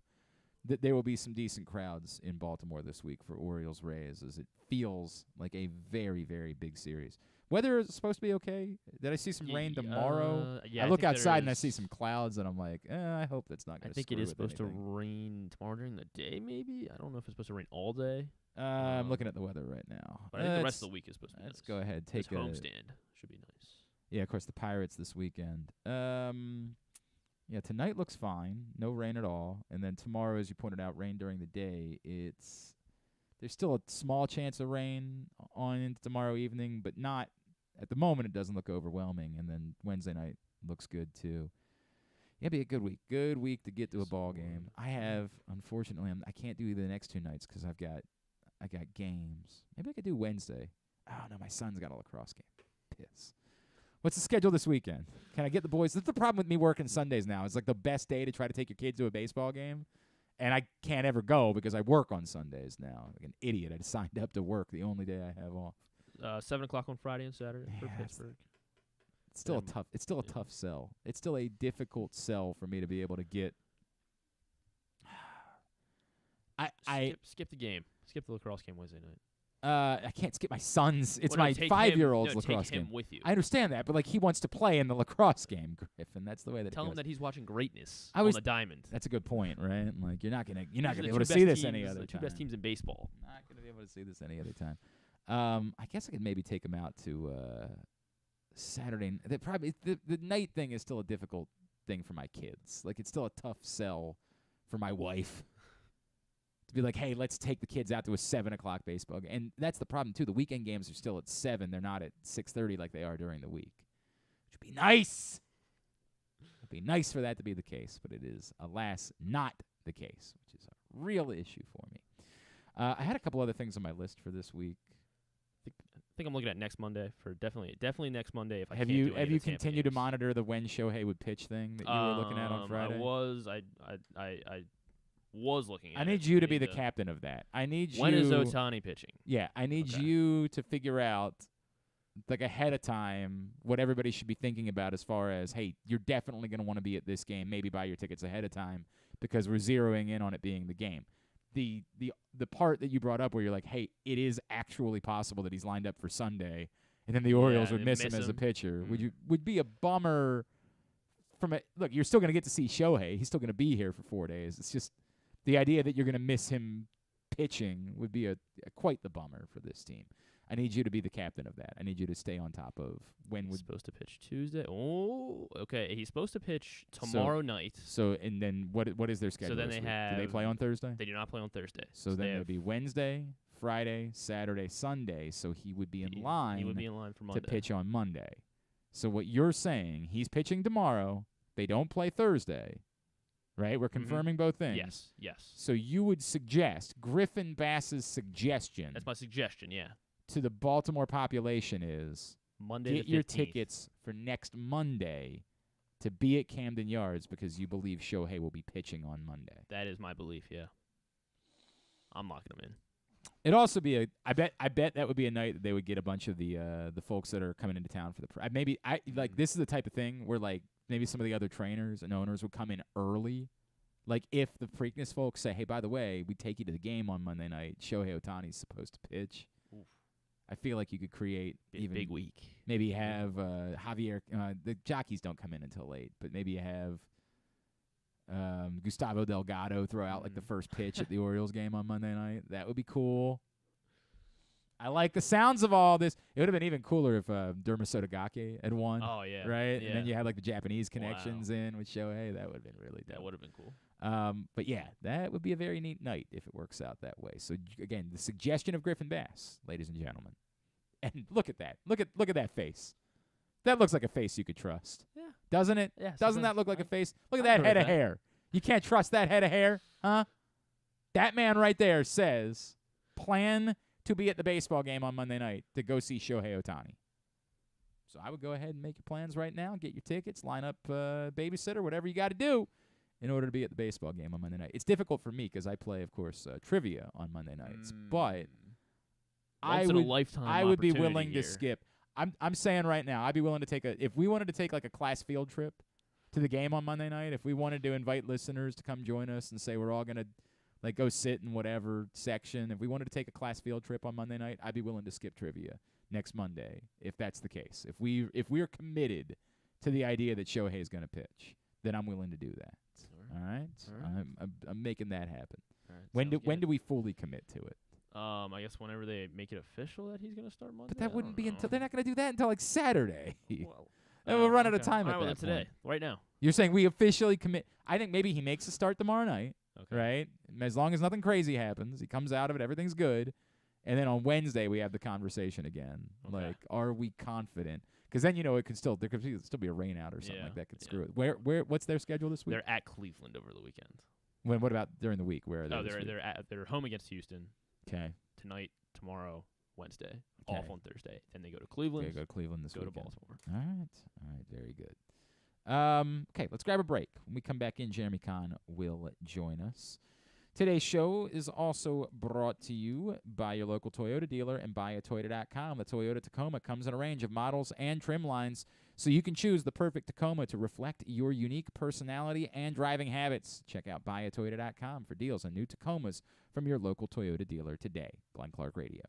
that there will be some decent crowds in Baltimore this week for Orioles Rays, as it feels like a very, very big series. Weather is supposed to be okay. Did I see some rain tomorrow? Yeah, I look outside and I see some clouds, and I'm like, I hope that's not going to. I think it is supposed to rain tomorrow during the day, maybe. I don't know if it's supposed to rain all day. I'm looking at the weather right now. But I think the rest of the week is supposed to be Let's nice. go ahead. Take this homestand should be nice. Yeah, of course, the Pirates this weekend. Yeah, tonight looks fine. No rain at all. And then tomorrow, as you pointed out, rain during the day. There's still a small chance of rain on into tomorrow evening, but not at the moment. It doesn't look overwhelming. And then Wednesday night looks good too. Yeah, it'll be a good week. Good week to get to a ball game. Unfortunately, I can't do the next 2 nights because I got games. Maybe I could do Wednesday. Oh no, my son's got a lacrosse game. Piss. What's the schedule this weekend? Can I get the boys? That's the problem with me working Sundays now. It's the best day to try to take your kids to a baseball game, and I can't ever go because I work on Sundays now. Like an idiot. I just signed up to work the only day I have off. 7 o'clock on Friday and Saturday for Pittsburgh. It's still a tough sell. It's still a difficult sell for me to be able to get. Skip the game. Skip the lacrosse game Wednesday night. I can't skip my son's. It's my 5-year-old's lacrosse take him game. with you. I understand that, but he wants to play in the lacrosse game, Griffin. That's the way that. Tell it goes. him that he's watching greatness on the diamond. That's a good point, right? You're not gonna be These able to see this any other the time. two best teams in baseball. Not gonna be able to see this any other time. I guess I could maybe take him out to Saturday. The night thing is still a difficult thing for my kids. It's still a tough sell for my wife. To be like, hey, let's take the kids out to a 7 o'clock baseball game. And that's the problem, too. The weekend games are still at 7. They're not at 6:30 like they are during the week. Which would be nice. It would be nice for that to be the case, but it is, alas, not the case, which is a real issue for me. I had a couple other things on my list for this week. I think I'm looking at next Monday for definitely next Monday. If I have you continued to monitor the when Shohei would pitch thing that you were looking at on Friday? I was looking at I need you to be the captain of that. I need When is Ohtani pitching? Yeah, I need you to figure out ahead of time what everybody should be thinking about as far as, hey, you're definitely going to want to be at this game. Maybe buy your tickets ahead of time because we're zeroing in on it being the game. the part that you brought up where you're like, hey, it is actually possible that he's lined up for Sunday, and then the Orioles would miss him as a pitcher. Would be a bummer. Look, you're still going to get to see Shohei. He's still going to be here for 4 days. It's just the idea that you're going to miss him pitching would be quite the bummer for this team. I need you to be the captain of that. I need you to stay on top of when he's supposed to pitch Tuesday. Oh, okay. He's supposed to pitch tomorrow night. So, and then what is their schedule? So then do they play on Thursday? They do not play on Thursday. So then it would be Wednesday, Friday, Saturday, Sunday. So he would be in line. He would be in line for Monday to pitch on Monday. So what you're saying, he's pitching tomorrow. They don't play Thursday. Right? We're confirming both things. Yes. So you would suggest, Griffin Bass's suggestion. That's my suggestion, yeah. To the Baltimore population is Monday get the 15th. your tickets for next Monday to be at Camden Yards because you believe Shohei will be pitching on Monday. That is my belief, yeah. I'm locking him in. It'd also be I bet that would be a night that they would get a bunch of the folks that are coming into town for the this is the type of thing where like maybe some of the other trainers and owners would come in early. Like if the Preakness folks say, hey, by the way, we take you to the game on Monday night, Shohei Ohtani's supposed to pitch. Oof. I feel like you could create even big week. Maybe have Javier. The jockeys don't come in until late, but maybe you have Gustavo Delgado throw out like the first pitch at the Orioles game on Monday night. That would be cool. I like the sounds of all this. It would have been even cooler if Derma Sotogake had won. Oh, yeah. Right? Yeah. And then you had like the Japanese connections in with Shohei. That would have been really dope. That would have been cool. But yeah, that would be a very neat night if it works out that way. So again, the suggestion of Griffin Bass, ladies and gentlemen. And look at that. Look at that face. That looks like a face you could trust. Yeah. Doesn't it? Yeah, Doesn't that look like a face? Look at that head of hair. You can't trust that head of hair, huh? That man right there says, plan to be at the baseball game on Monday night to go see Shohei Ohtani. So I would go ahead and make your plans right now, get your tickets, line up babysitter, whatever you got to do in order to be at the baseball game on Monday night. It's difficult for me because I play, of course, trivia on Monday nights, but I would be willing to skip. I'm saying right now, I'd be willing to take if we wanted to take like a class field trip to the game on Monday night, if we wanted to invite listeners to come join us and say we're all going to like go sit in whatever section, if we wanted to take a class field trip on Monday night, I'd be willing to skip trivia next Monday if that's the case. If we're committed to the idea that Shohei is going to pitch, then I'm willing to do that. All right? I'm making that happen. All right, when do we fully commit to it? I guess whenever they make it official that he's going to start Monday. But that wouldn't be until they're not going to do that until like Saturday. Well, we'll run out of time all at right, that today, point. right now. You're saying we officially commit. I think maybe he makes a start tomorrow night, right? As long as nothing crazy happens, he comes out of it, everything's good, and then on Wednesday we have the conversation again. Okay. Like, are we there could still be a rain out or something like that could screw it. Where what's their schedule this week? They're at Cleveland over the weekend. What about during the week? Where are they? They're home against Houston. Okay. Tonight, tomorrow, Wednesday. Off on Thursday. Then they go to Cleveland. Okay, go to Cleveland this weekend. Go to Baltimore. All right, very good. Okay, let's grab a break. When we come back in, Jeremy Conn will join us. Today's show is also brought to you by your local Toyota dealer and buyatoyota.com. The Toyota Tacoma comes in a range of models and trim lines, so you can choose the perfect Tacoma to reflect your unique personality and driving habits. Check out buyatoyota.com for deals on new Tacomas from your local Toyota dealer today. Glenn Clark Radio.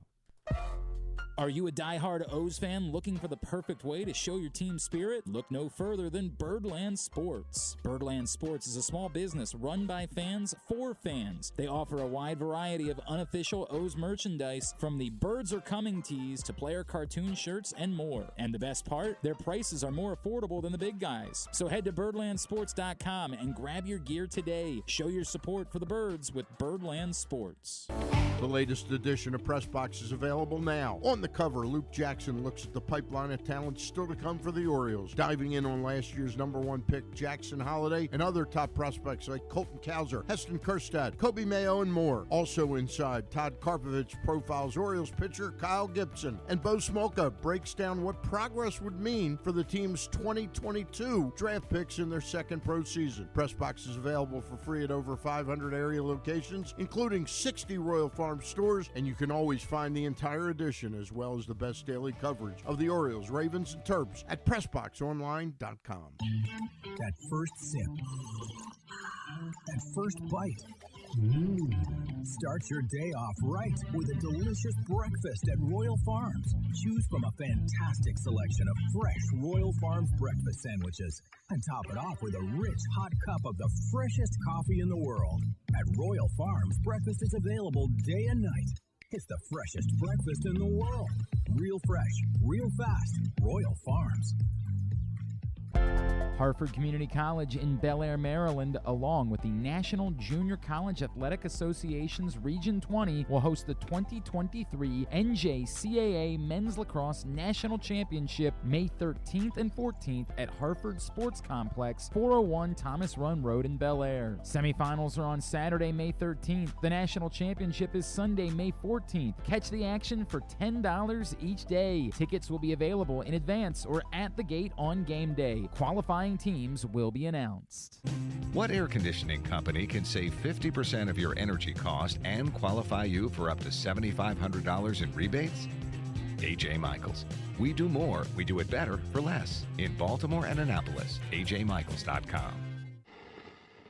Are you a diehard O's fan looking for the perfect way to show your team spirit? Look no further than Birdland Sports. Birdland Sports is a small business run by fans for fans. They offer a wide variety of unofficial O's merchandise, from the Birds Are Coming tees to player cartoon shirts and more. And the best part? Their prices are more affordable than the big guys. So head to birdlandsports.com and grab your gear today. Show your support for the Birds with Birdland Sports. The latest edition of Press Box is available now. On the cover, Luke Jackson looks at the pipeline of talent still to come for the Orioles, diving in on last year's #1 pick Jackson Holiday and other top prospects like Colton Cowser, Heston Kjerstad, Kobe Mayo, and more. Also inside, Todd Karpovich profiles Orioles pitcher Kyle Gibson, and Bo Smolka breaks down what progress would mean for the team's 2022 draft picks in their second pro season. Press Box is available for free at over 500 area locations, including 60 Royal Farm stores, and you can always find the entire edition as well as the best daily coverage of the Orioles, Ravens, and Terps at PressBoxOnline.com. That first sip, that first bite. Start your day off right with a delicious breakfast at Royal Farms. Choose from a fantastic selection of fresh Royal Farms breakfast sandwiches and top it off with a rich hot cup of the freshest coffee in the world. At Royal Farms, breakfast is available day and night. It's the freshest breakfast in the world. Real fresh, real fast. Royal Farms. Hartford Community College in Bel Air, Maryland, along with the National Junior College Athletic Association's Region 20, will host the 2023 NJCAA Men's Lacrosse National Championship May 13th and 14th at Hartford Sports Complex, 401 Thomas Run Road in Bel Air. Semifinals are on Saturday, May 13th. The National Championship is Sunday, May 14th. Catch the action for $10 each day. Tickets will be available in advance or at the gate on game day. Qualifying teams will be announced. What air conditioning company can save 50% of your energy cost and qualify you for up to $7,500 in rebates? A.J. Michaels. We do more, we do it better for less. In Baltimore and Annapolis, ajmichaels.com.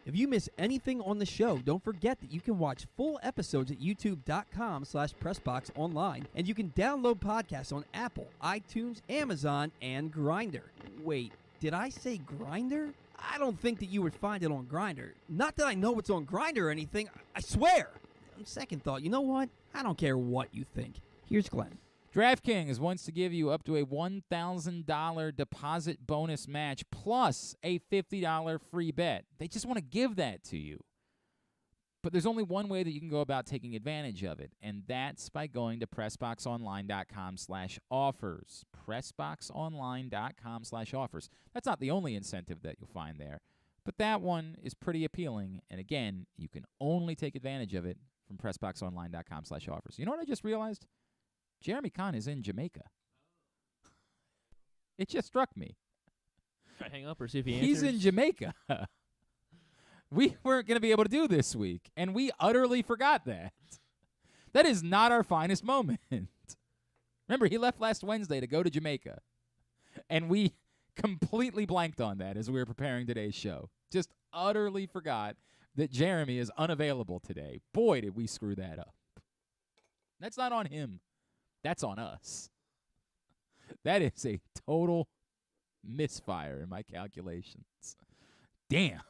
If you miss anything on the show, don't forget that you can watch full episodes at youtube.com/pressboxonline, and you can download podcasts on Apple, iTunes, Amazon, and Grindr. Wait, did I say Grindr? I don't think that you would find it on Grindr. Not that I know it's on Grindr or anything, I swear. On second thought, you know what? I don't care what you think. Here's Glenn. DraftKings wants to give you up to a $1,000 deposit bonus match plus a $50 free bet. They just want to give that to you. But there's only one way that you can go about taking advantage of it, and that's by going to PressBoxOnline.com/offers. PressBoxOnline.com/offers. That's not the only incentive that you'll find there, but that one is pretty appealing. And again, you can only take advantage of it from PressBoxOnline.com/offers. You know what I just realized? Jeremy Conn is in Jamaica. It just struck me. Should I hang up or see if he answers? He's in Jamaica. We weren't going to be able to do this week, and we utterly forgot that. That is not our finest moment. Remember, he left last Wednesday to go to Jamaica, and we completely blanked on that as we were preparing today's show. Just utterly forgot that Jeremy is unavailable today. Boy, did we screw that up. That's not on him. That's on us. That is a total misfire in my calculations. Damn.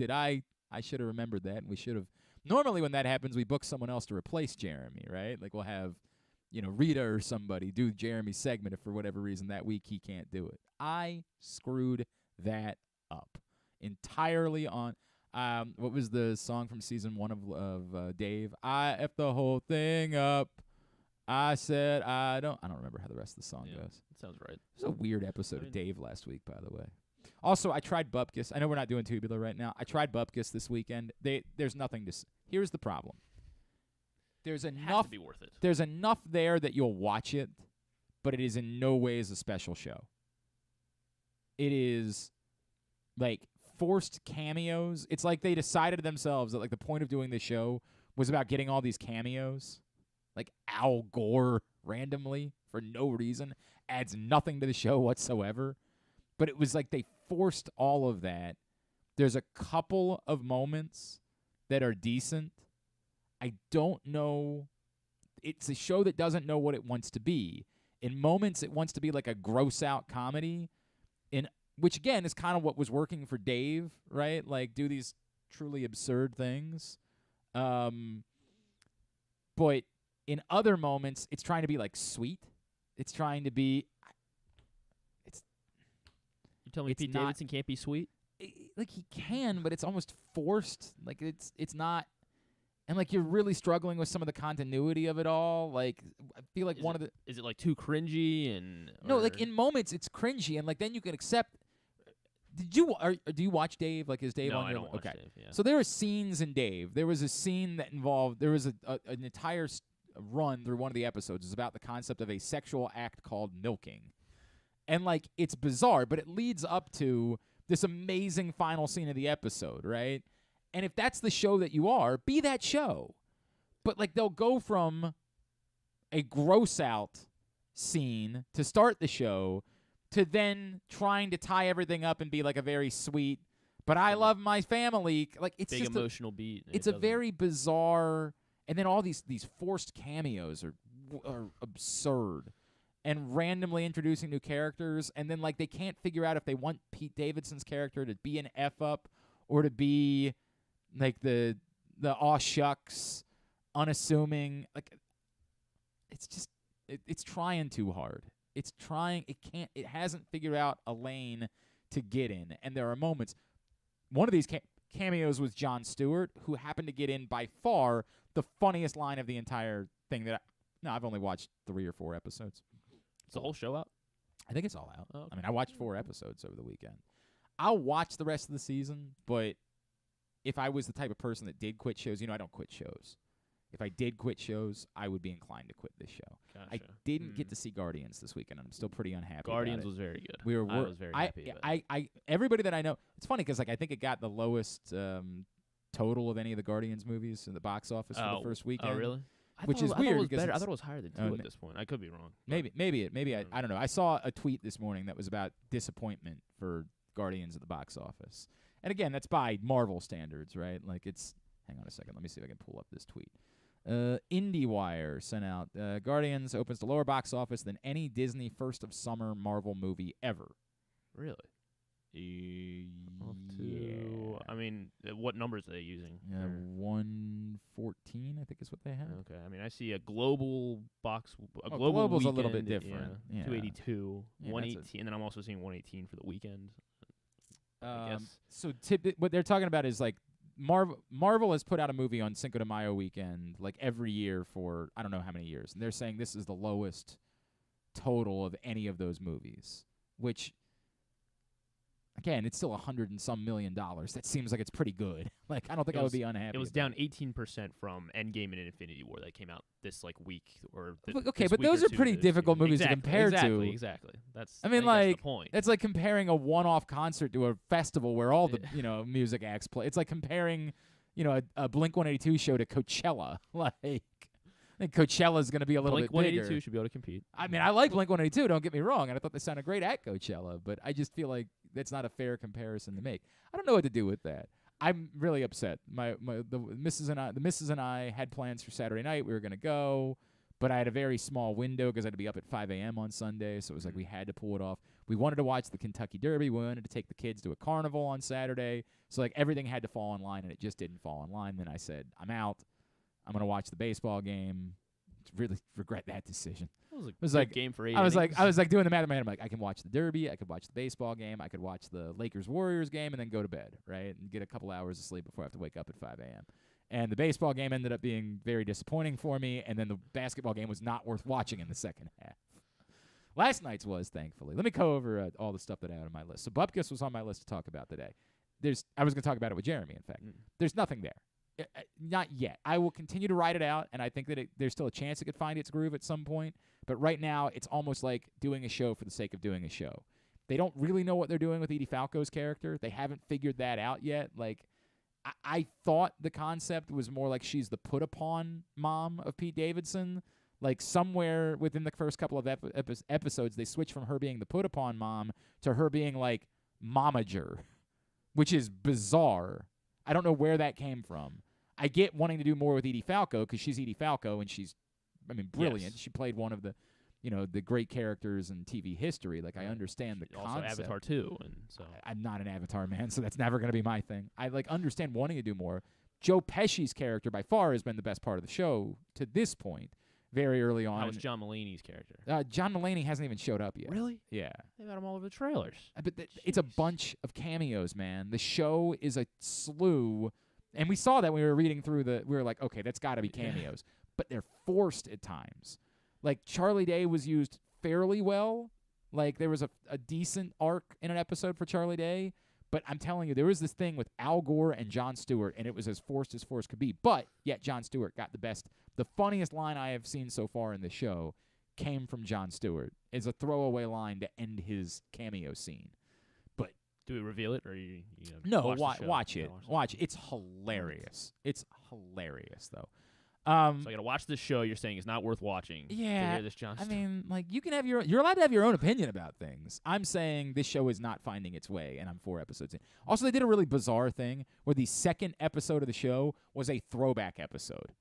I should have remembered that, and we should have. Normally when that happens, we book someone else to replace Jeremy, right? Like we'll have, Rita or somebody do Jeremy's segment if for whatever reason that week he can't do it. I screwed that up entirely on, what was the song from season 1 of Dave? I effed the whole thing up. I said I don't remember how the rest of the song goes. That sounds right. It was a weird episode of Dave last week, by the way. Also, I tried Bupkis. I know we're not doing tubular right now. I tried Bupkis this weekend. There's nothing to. Here's the problem. There's enough. Has to be worth it. There's enough there that you'll watch it, but it is in no ways a special show. It is like forced cameos. It's like they decided to themselves that like the point of doing this show was about getting all these cameos. Like Al Gore randomly for no reason adds nothing to the show whatsoever. But it was like they forced all of that. There's a couple of moments that are decent. I don't know. It's a show that doesn't know what it wants to be. In moments, it wants to be like a gross-out comedy, which, again, is kind of what was working for Dave, right? Like, do these truly absurd things. But in other moments, it's trying to be, like, sweet. It's trying to be... You tell me Pete Davidson can't be sweet? Like, he can, but it's almost forced. Like, it's not... And, like, you're really struggling with some of the continuity of it all. Like, I feel like Is it, like, too cringy? No, like, in moments, it's cringy, and, like, then you can accept... do you watch Dave? Like, is Dave no, on your... I don't watch okay. Dave, yeah. So there are scenes in Dave. There was a scene that involved... There was an entire run through one of the episodes. It's about the concept of a sexual act called milking. And, like, it's bizarre, but it leads up to this amazing final scene of the episode, right? And if that's the show that you are, be that show. But, like, they'll go from a gross-out scene to start the show to then trying to tie everything up and be, like, a very sweet but I love my family. Like it's big just emotional beat. It's a very bizarre, and then all these forced cameos are absurd, and randomly introducing new characters, and then like they can't figure out if they want Pete Davidson's character to be an F up or to be like the aw shucks, unassuming. Like it's just it's trying too hard. It's trying. It hasn't figured out a lane to get in, and there are moments. One of these cameos was Jon Stewart, who happened to get in by far the funniest line of the entire thing. I've only watched 3 or 4 episodes. Is the whole show out? I think it's all out. Oh, okay. I mean, I watched 4 episodes over the weekend. I'll watch the rest of the season, but if I was the type of person that did quit shows, I don't quit shows. If I did quit shows, I would be inclined to quit this show. Gotcha. I didn't get to see Guardians this weekend, and I'm still pretty unhappy. Guardians about it. was very good. I was very happy. Everybody that I know, it's funny because I think it got the lowest total of any of the Guardians movies in the box office for the first weekend. Oh, really? Which is weird because I thought it was higher than 2 at this point. I could be wrong. Maybe I don't know. I saw a tweet this morning that was about disappointment for Guardians at the box office, and again, that's by Marvel standards, right? Like it's. Hang on a second. Let me see if I can pull up this tweet. IndieWire sent out Guardians opens to lower box office than any Disney first of summer Marvel movie ever. Really? Yeah. I mean, what numbers are they using? 114, I think is what they have. Okay. I mean, I see a global box. Global's weekend, a little bit different. Yeah. 282, Yeah, 118, and then I'm also seeing 118 for the weekend. I guess. So what they're talking about is like Marvel has put out a movie on Cinco de Mayo weekend like every year for I don't know how many years, and they're saying this is the lowest total of any of those movies, which again, it's still $100 and some million. That seems like it's pretty good. Like I don't think I would be unhappy. It was down 18% from Endgame and Infinity War that came out this like week or okay, but those are pretty difficult movies to compare to. Exactly. That's I mean, that's like the point. That's like comparing a one-off concert to a festival where all the music acts play. It's like comparing a Blink-182 show to Coachella. Like I think Coachella's going to be a little bit bigger. Blink-182 should be able to compete. I mean, I like Blink-182. Don't get me wrong, and I thought they sounded great at Coachella, but I just feel like that's not a fair comparison to make. I don't know what to do with that. I'm really upset. The missus and I had plans for Saturday night. We were going to go, but I had a very small window because I had to be up at 5 a.m. on Sunday, so it was like we had to pull it off. We wanted to watch the Kentucky Derby. We wanted to take the kids to a carnival on Saturday, so like everything had to fall in line, and it just didn't fall in line. Then I said, I'm out. I'm going to watch the baseball game. Really regret that decision. It was a good game for 8 I was innings. like doing the math in my head. I'm like, I can watch the Derby, I could watch the baseball game, I could watch the Lakers-Warriors game, and then go to bed, right, and get a couple hours of sleep before I have to wake up at 5 a.m. And the baseball game ended up being very disappointing for me, and then the basketball game was not worth watching in the second half. Last night's was, thankfully. Let me go over all the stuff that I had on my list. So Bupkis was on my list to talk about today. I was going to talk about it with Jeremy, in fact. There's nothing there. Not yet. I will continue to ride it out, and I think that there's still a chance it could find its groove at some point. But right now, it's almost like doing a show for the sake of doing a show. They don't really know what they're doing with Edie Falco's character. They haven't figured that out yet. Like, I thought the concept was more like she's the put-upon mom of Pete Davidson. Like, somewhere within the first couple of episodes, they switch from her being the put-upon mom to her being, like, momager, which is bizarre. I don't know where that came from. I get wanting to do more with Edie Falco because she's Edie Falco and she's, brilliant. Yes. She played one of the, the great characters in TV history. Like I understand the concept. Also Avatar 2, and so I'm not an Avatar man, so that's never going to be my thing. I understand wanting to do more. Joe Pesci's character by far has been the best part of the show to this point. Very early on. How was John Mulaney's character? John Mulaney hasn't even showed up yet. Really? Yeah. They've got him all over the trailers. But it's a bunch of cameos, man. The show is a slew. And we saw that when we were reading through we were like, okay, that's got to be cameos. But they're forced at times. Like, Charlie Day was used fairly well. Like, there was a decent arc in an episode for Charlie Day. But I'm telling you, there was this thing with Al Gore and Jon Stewart, and it was as forced could be. But yet Jon Stewart got the best. The funniest line I have seen so far in the show came from Jon Stewart. It's a throwaway line to end his cameo scene. But do we reveal it, or you no? watch Watch it. Watch it. It's hilarious. It's hilarious, though. So I got to watch this show you're saying is not worth watching. Yeah. To hear this John I stuff. mean, like, you can have you're allowed to have your own opinion about things. I'm saying this show is not finding its way, and I'm 4 episodes in. Also, they did a really bizarre thing where the second episode of the show was a throwback episode.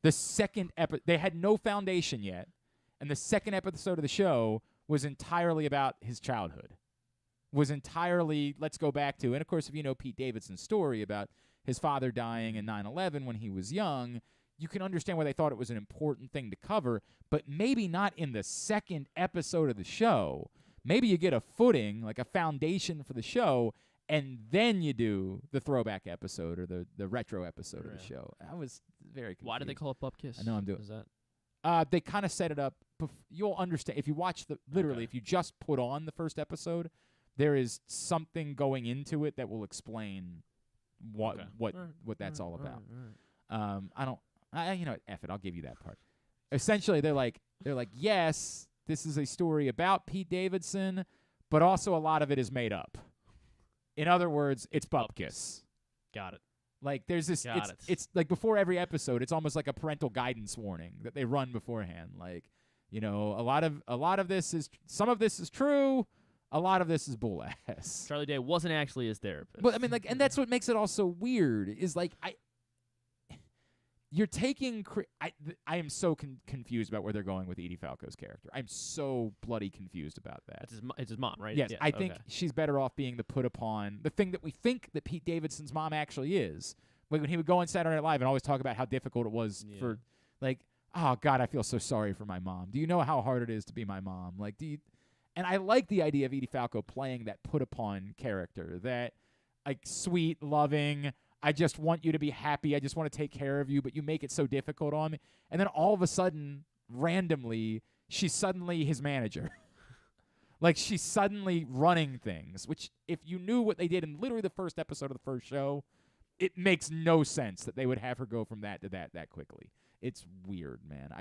The second they had no foundation yet, and the second episode of the show was entirely about his childhood. Was entirely, let's go back to, and of course, if you know Pete Davidson's story about his father dying in 9/11 when he was young, you can understand why they thought it was an important thing to cover, but maybe not in the second episode of the show. Maybe you get a footing, like a foundation for the show, and then you do the throwback episode or the retro episode of the show. I was very confused. Why do they call it Bupkis? I know I'm doing. Is that? They kind of set it up. You'll understand if you watch if you just put on the first episode, there is something going into it that will explain what that's all about. F it. I'll give you that part. Essentially, they're like, yes, this is a story about Pete Davidson, but also a lot of it is made up. In other words, it's Bupkis. Got it. Like there's this. It's like before every episode, it's almost like a parental guidance warning that they run beforehand. Like, a lot of this is some of this is true. A lot of this is bull ass. Charlie Day wasn't actually his therapist. But I mean, and that's what makes it all so weird. Is like you're taking. I am so confused about where they're going with Edie Falco's character. I'm so bloody confused about that. It's his mom, right? Yes, I think she's better off being the put upon, the thing that we think that Pete Davidson's mom actually is. Like when he would go on Saturday Night Live and always talk about how difficult it was for, like, oh God, I feel so sorry for my mom. Do you know how hard it is to be my mom? Like, And I like the idea of Edie Falco playing that put upon character, that like sweet, loving. I just want you to be happy. I just want to take care of you, but you make it so difficult on me. And then all of a sudden, randomly, she's suddenly his manager. Like, she's suddenly running things, which if you knew what they did in literally the first episode of the first show, it makes no sense that they would have her go from that to that quickly. It's weird, man.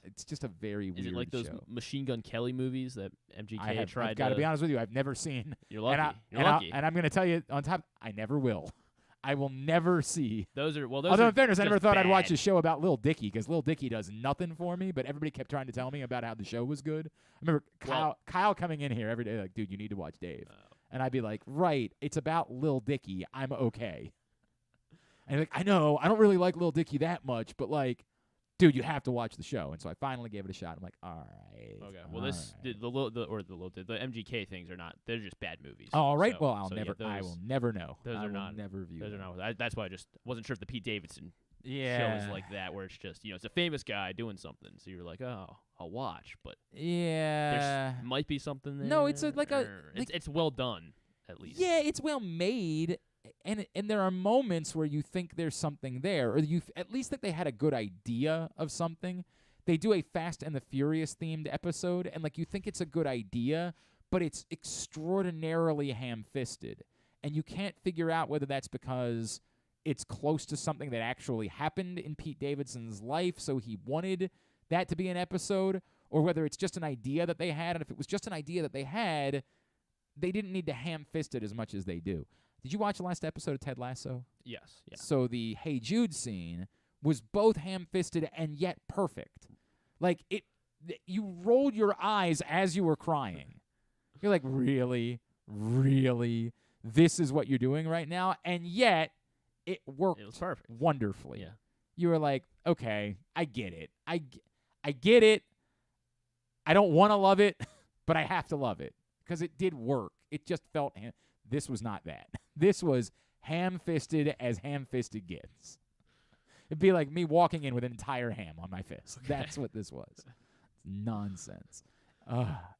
It's just a very weird show. Is it like those Machine Gun Kelly movies that MGK tried? I've got to be honest with you. I've never seen. You're lucky. And I'm going to tell you on top, I never will. I will never see. Those Although in fairness, I never thought I'd watch a show about Lil Dicky because Lil Dicky does nothing for me, but everybody kept trying to tell me about how the show was good. I remember Kyle coming in here every day like, dude, you need to watch Dave. And I'd be like, right, it's about Lil Dicky. I'm okay. And he's like, I know, I don't really like Lil Dicky that much, but like, dude, you have to watch the show. And so I finally gave it a shot. I'm like, all right. Okay. Well, the MGK things are not. They're just bad movies. Oh, all right. So, well, I will never know. Those I are will not. Never view. Those them. are not. That's why I just wasn't sure if the Pete Davidson show is like that, where it's just it's a famous guy doing something. So you're like, oh, I'll watch, but yeah, there might be something there. No, it's it's well done at least. Yeah, it's well made. And there are moments where you think there's something there, or you at least think they had a good idea of something. They do a Fast and the Furious themed episode, and like you think it's a good idea, but it's extraordinarily ham-fisted, and you can't figure out whether that's because it's close to something that actually happened in Pete Davidson's life, so he wanted that to be an episode, or whether it's just an idea that they had, and if it was just an idea that they had, they didn't need to ham-fist it as much as they do. Did you watch the last episode of Ted Lasso? Yes. Yeah. So the Hey Jude scene was both ham-fisted and yet perfect. Like, you rolled your eyes as you were crying. You're like, really? Really? This is what you're doing right now? And yet, it worked wonderfully. Yeah. You were like, okay, I get it. I get it. I don't want to love it, but I have to love it. Because it did work. It just felt... This was not that. This was ham-fisted as ham-fisted gets. It'd be like me walking in with an entire ham on my fist. Okay. That's what this was. It's nonsense.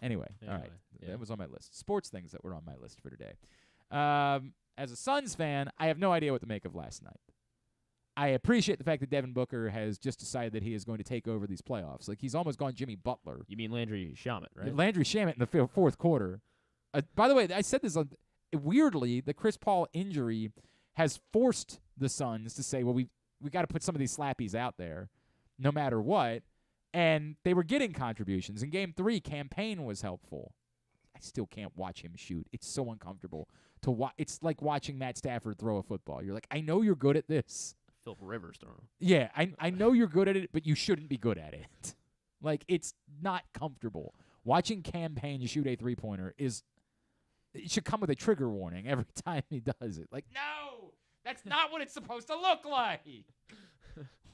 Anyway, all right. Yeah. That was on my list. Sports things that were on my list for today. As a Suns fan, I have no idea what to make of last night. I appreciate the fact that Devin Booker has just decided that he is going to take over these playoffs. Like, he's almost gone Jimmy Butler. You mean Landry Shamet, right? Landry Shamet in the fourth quarter. By the way, I said this weirdly, the Chris Paul injury has forced the Suns to say, well, we got to put some of these slappies out there no matter what. And they were getting contributions. In Game 3, Campaign was helpful. I still can't watch him shoot. It's so uncomfortable to watch. It's like watching Matt Stafford throw a football. You're like, I know you're good at this. Philip Rivers throwing them. Yeah, I know you're good at it, but you shouldn't be good at it. Like, it's not comfortable. Watching Cam Payne shoot a three-pointer it should come with a trigger warning every time he does it. Like, no, that's not what it's supposed to look like.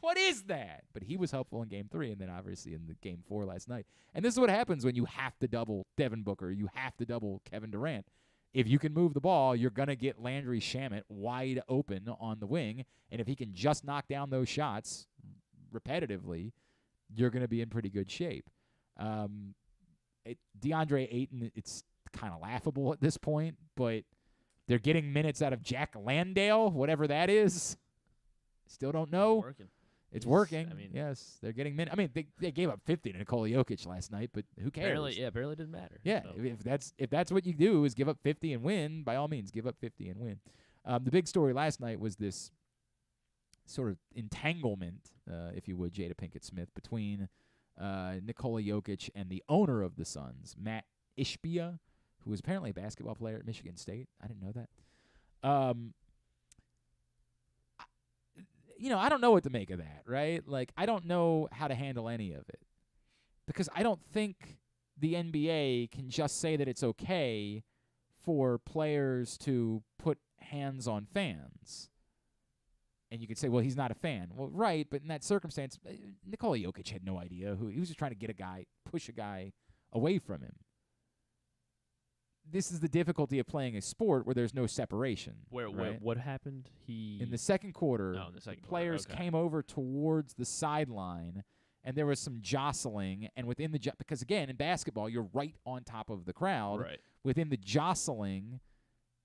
What is that? But he was helpful in Game 3 and then obviously in the Game 4 last night. And this is what happens when you have to double Devin Booker. You have to double Kevin Durant. If you can move the ball, you're going to get Landry Shamet wide open on the wing. And if he can just knock down those shots repetitively, you're going to be in pretty good shape. DeAndre Ayton, it's kind of laughable at this point, but they're getting minutes out of Jack Landale, whatever that is. Still don't know. It's working. I mean, yes, they're getting minutes. I mean, they gave up 50 to Nikola Jokic last night, but who cares? Barely didn't matter. Yeah, so. if that's what you do is give up 50 and win, by all means, give up 50 and win. The big story last night was this sort of entanglement, if you would, Jada Pinkett Smith, between Nikola Jokic and the owner of the Suns, Matt Ishbia, who was apparently a basketball player at Michigan State. I didn't know that. I don't know what to make of that, right? Like, I don't know how to handle any of it. Because I don't think the NBA can just say that it's okay for players to put hands on fans. And you could say, well, he's not a fan. Well, right, but in that circumstance, Nikola Jokic had no idea who he was just trying to push a guy away from him. This is the difficulty of playing a sport where there's no separation. Right? What happened? In the second quarter, players came over towards the sideline, and there was some jostling. And within because again, in basketball, you're right on top of the crowd. Right. Within the jostling,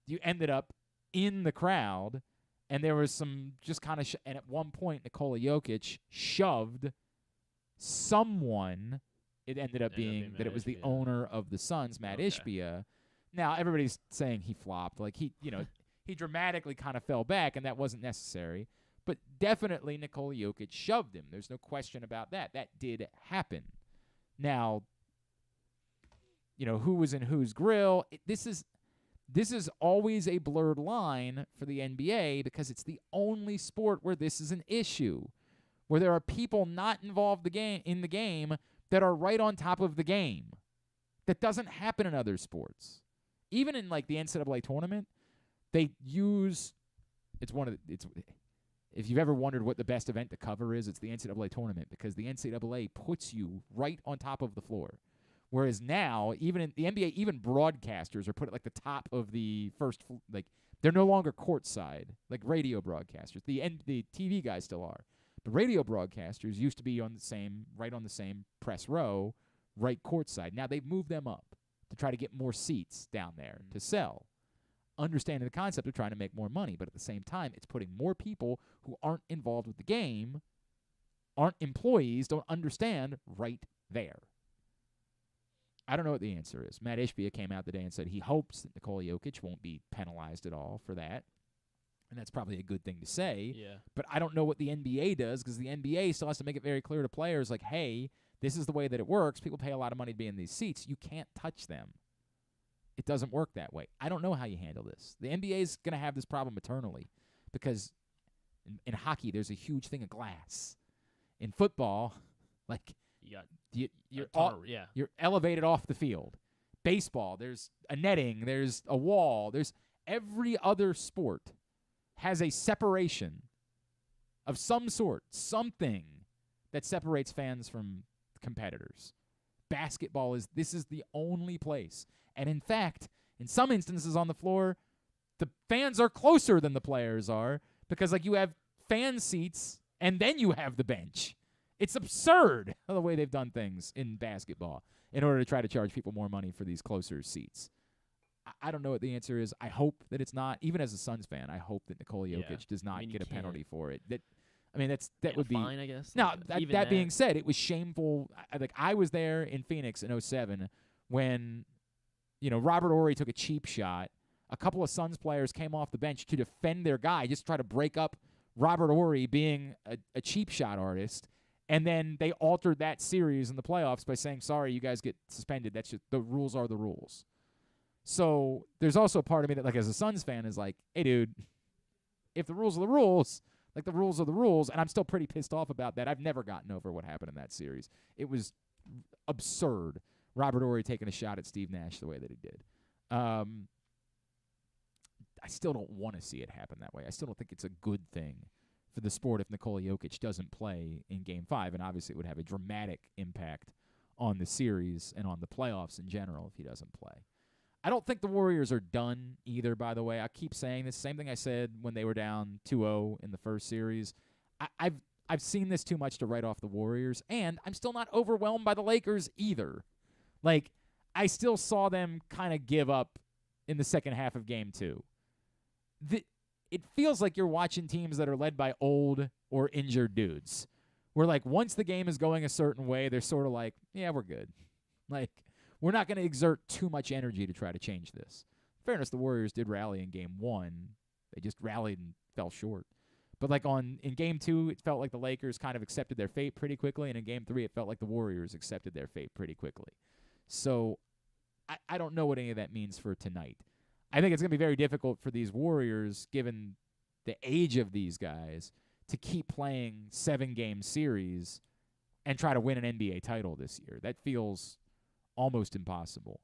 you ended up in the crowd, and there was some just kind of. And at one point, Nikola Jokic shoved someone. It ended up being that it was the owner of the Suns, Matt Ishbia. Now, everybody's saying he flopped. Like, he dramatically kind of fell back, and that wasn't necessary. But definitely Nikola Jokic shoved him. There's no question about that. That did happen. Now, who was in whose grill? This is always a blurred line for the NBA because it's the only sport where this is an issue, where there are people not involved in the game that are right on top of the game. That doesn't happen in other sports. Even in like the NCAA tournament, they use if you've ever wondered what the best event to cover is, it's the NCAA tournament because the NCAA puts you right on top of the floor. Whereas now, even in the NBA, even broadcasters are put at like the top of the first, like they're no longer courtside, like radio broadcasters. The TV guys still are, but radio broadcasters used to be right on the same press row, right courtside. Now they've moved them up to try to get more seats down there to sell. Understanding the concept of trying to make more money, but at the same time, it's putting more people who aren't involved with the game, aren't employees, don't understand right there. I don't know what the answer is. Matt Ishbia came out today and said he hopes that Nikola Jokic won't be penalized at all for that. And that's probably a good thing to say. Yeah. But I don't know what the NBA does because the NBA still has to make it very clear to players like, hey, this is the way that it works. People pay a lot of money to be in these seats. You can't touch them. It doesn't work that way. I don't know how you handle this. The NBA is going to have this problem eternally because in hockey, there's a huge thing of glass. In football, like you're elevated off the field. Baseball, there's a netting, there's a wall. There's every other sport has a separation of some sort, something that separates fans from competitors. Basketball this is the only place. And in fact, in some instances on the floor, the fans are closer than the players are because like you have fan seats and then you have the bench. It's absurd the way they've done things in basketball in order to try to charge people more money for these closer seats. I don't know what the answer is. I hope that it's not. Even as a Suns fan, I hope that Nikola Jokic does not get a penalty for it. That would be fine, I guess. Now, that being said, it was shameful. I was there in Phoenix in 2007 when, Robert Horry took a cheap shot. A couple of Suns players came off the bench to defend their guy, just to try to break up Robert Horry being a cheap shot artist. And then they altered that series in the playoffs by saying, sorry, you guys get suspended. That's just the rules are the rules. So there's also a part of me that, like, as a Suns fan is like, hey, dude, if the rules are the rules, Like, the rules are the rules, and I'm still pretty pissed off about that. I've never gotten over what happened in that series. It was absurd. Robert Horry taking a shot at Steve Nash the way that he did. I still don't want to see it happen that way. I still don't think it's a good thing for the sport if Nikola Jokic doesn't play in Game 5, and obviously it would have a dramatic impact on the series and on the playoffs in general if he doesn't play. I don't think the Warriors are done either, by the way. I keep saying this. Same thing I said when they were down 2-0 in the first series. I've seen this too much to write off the Warriors, and I'm still not overwhelmed by the Lakers either. Like, I still saw them kind of give up in the second half of Game 2. It feels like you're watching teams that are led by old or injured dudes, where, like, once the game is going a certain way, they're sort of like, yeah, we're good. Like, we're not going to exert too much energy to try to change this. In fairness, the Warriors did rally in Game 1. They just rallied and fell short. But, like, in Game 2, it felt like the Lakers kind of accepted their fate pretty quickly, and in Game 3, it felt like the Warriors accepted their fate pretty quickly. So I don't know what any of that means for tonight. I think it's going to be very difficult for these Warriors, given the age of these guys, to keep playing 7-game series and try to win an NBA title this year. That feels almost impossible.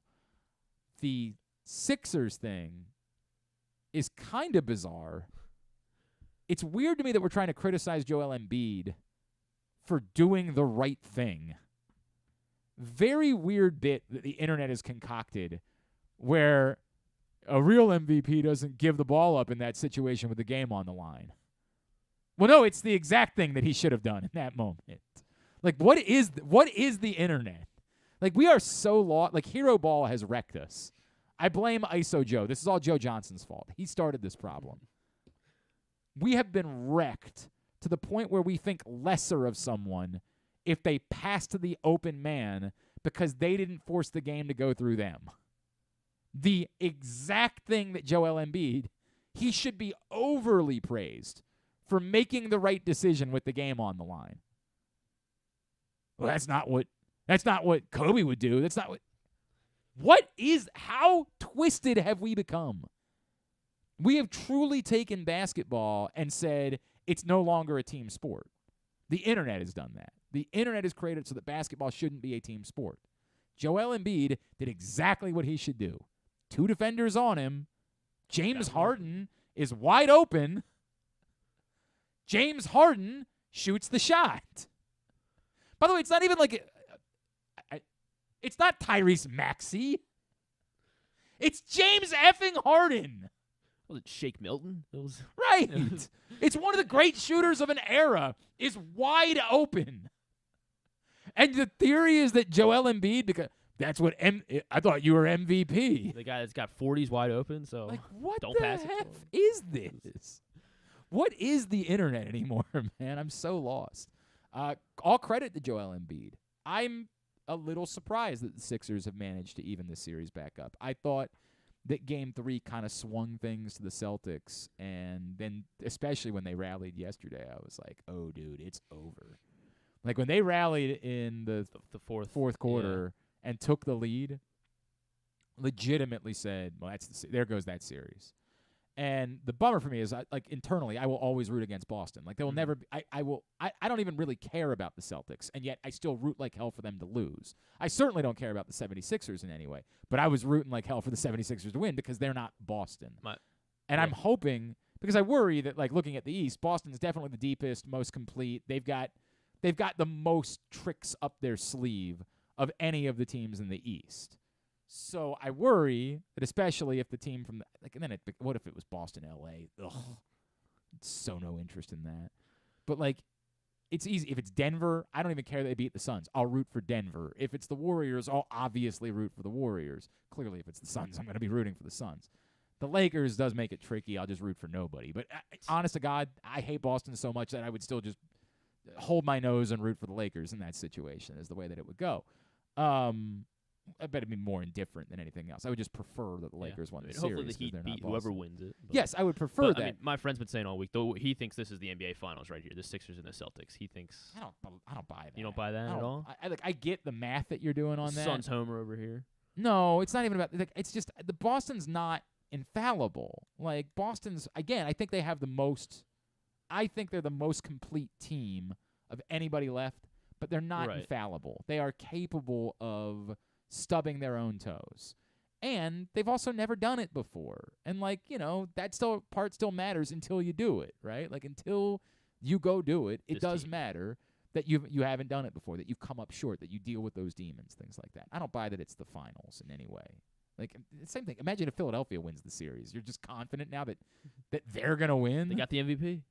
The Sixers thing is kind of bizarre. It's weird to me that we're trying to criticize Joel Embiid for doing the right thing. Very weird bit that the internet has concocted where a real MVP doesn't give the ball up in that situation with the game on the line. Well, no, it's the exact thing that he should have done in that moment. Like, what is the internet? Like, we are so lost. Like, Hero Ball has wrecked us. I blame ISO Joe. This is all Joe Johnson's fault. He started this problem. We have been wrecked to the point where we think lesser of someone if they pass to the open man because they didn't force the game to go through them. The exact thing that Joel Embiid, he should be overly praised for making the right decision with the game on the line. Well, that's not what Kobe would do. That's not how twisted have we become? We have truly taken basketball and said it's no longer a team sport. The internet has done that. The internet has created so that basketball shouldn't be a team sport. Joel Embiid did exactly what he should do. 2 defenders on him. James Harden is wide open. James Harden shoots the shot. By the way, it's not even like it's not Tyrese Maxey. It's James effing Harden. Was it Shake Milton? Right. It's one of the great shooters of an era is wide open. And the theory is that Joel Embiid, because that's what I thought you were MVP. The guy that's got 40s wide open, so like, what don't the pass heck it to him. is this? What is the internet anymore, man? I'm so lost. All credit to Joel Embiid. I'm a little surprised that the Sixers have managed to even this series back up. I thought that Game 3 kind of swung things to the Celtics, and then especially when they rallied yesterday, I was like, oh, dude, it's over. Like, when they rallied in the fourth quarter and took the lead, legitimately said, well, there goes that series. And the bummer for me is, internally, I will always root against Boston. Like, they will never be, I don't even really care about the Celtics, and yet I still root like hell for them to lose. I certainly don't care about the 76ers in any way, but I was rooting like hell for the 76ers to win because they're not Boston. I'm hoping, because I worry that, like, looking at the East, Boston's definitely the deepest, most complete. They've got the most tricks up their sleeve of any of the teams in the East. So I worry that especially if the team from what if it was Boston, LA? Ugh, so no interest in that. But like, it's easy. If it's Denver, I don't even care that they beat the Suns. I'll root for Denver. If it's the Warriors, I'll obviously root for the Warriors. Clearly, if it's the Suns, I'm going to be rooting for the Suns. The Lakers does make it tricky. I'll just root for nobody. But honest to God, I hate Boston so much that I would still just hold my nose and root for the Lakers in that situation is the way that it would go. I bet it'd be more indifferent than anything else. I would just prefer that the Lakers won the series. Hopefully the Heat beat whoever wins it. Yes, I would prefer that. I mean, my friend's been saying all week, though, he thinks this is the NBA Finals right here, the Sixers and the Celtics. He thinks... I don't buy that. You don't buy that at all? I get the math that you're doing on that. Suns homer over here. No, it's not even about... it's just... The Boston's not infallible. Like, Boston's... Again, I think they have the most I think they're the most complete team of anybody left, but they're not infallible. They are capable of stubbing their own toes. And they've also never done it before. And, like, you know, that part still matters until you do it, right? Like, until you go do it, it does matter that you haven't done it before, that you've come up short, that you deal with those demons, things like that. I don't buy that it's the finals in any way. Like, same thing. Imagine if Philadelphia wins the series. You're just confident now that they're going to win. They got the MVP.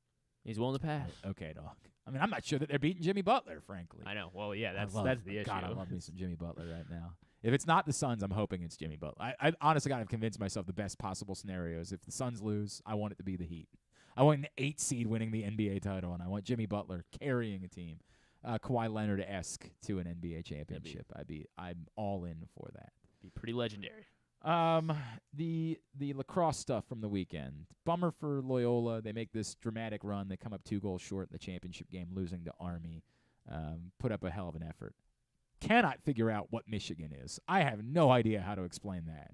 He's willing to pass. Okay, dog. I mean, I'm not sure that they're beating Jimmy Butler, frankly. I know. Well, yeah, that's the issue. God, I love me some Jimmy Butler right now. If it's not the Suns, I'm hoping it's Jimmy Butler. I honestly got to convince myself the best possible scenario is if the Suns lose, I want it to be the Heat. I want an 8 seed winning the NBA title, and I want Jimmy Butler carrying a team. Kawhi Leonard-esque to an NBA championship. I'm all in for that. Be pretty legendary. The lacrosse stuff from the weekend. Bummer for Loyola. They make this dramatic run. They come up 2 goals short in the championship game, losing to Army. Put up a hell of an effort. Cannot figure out what Michigan is. I have no idea how to explain that.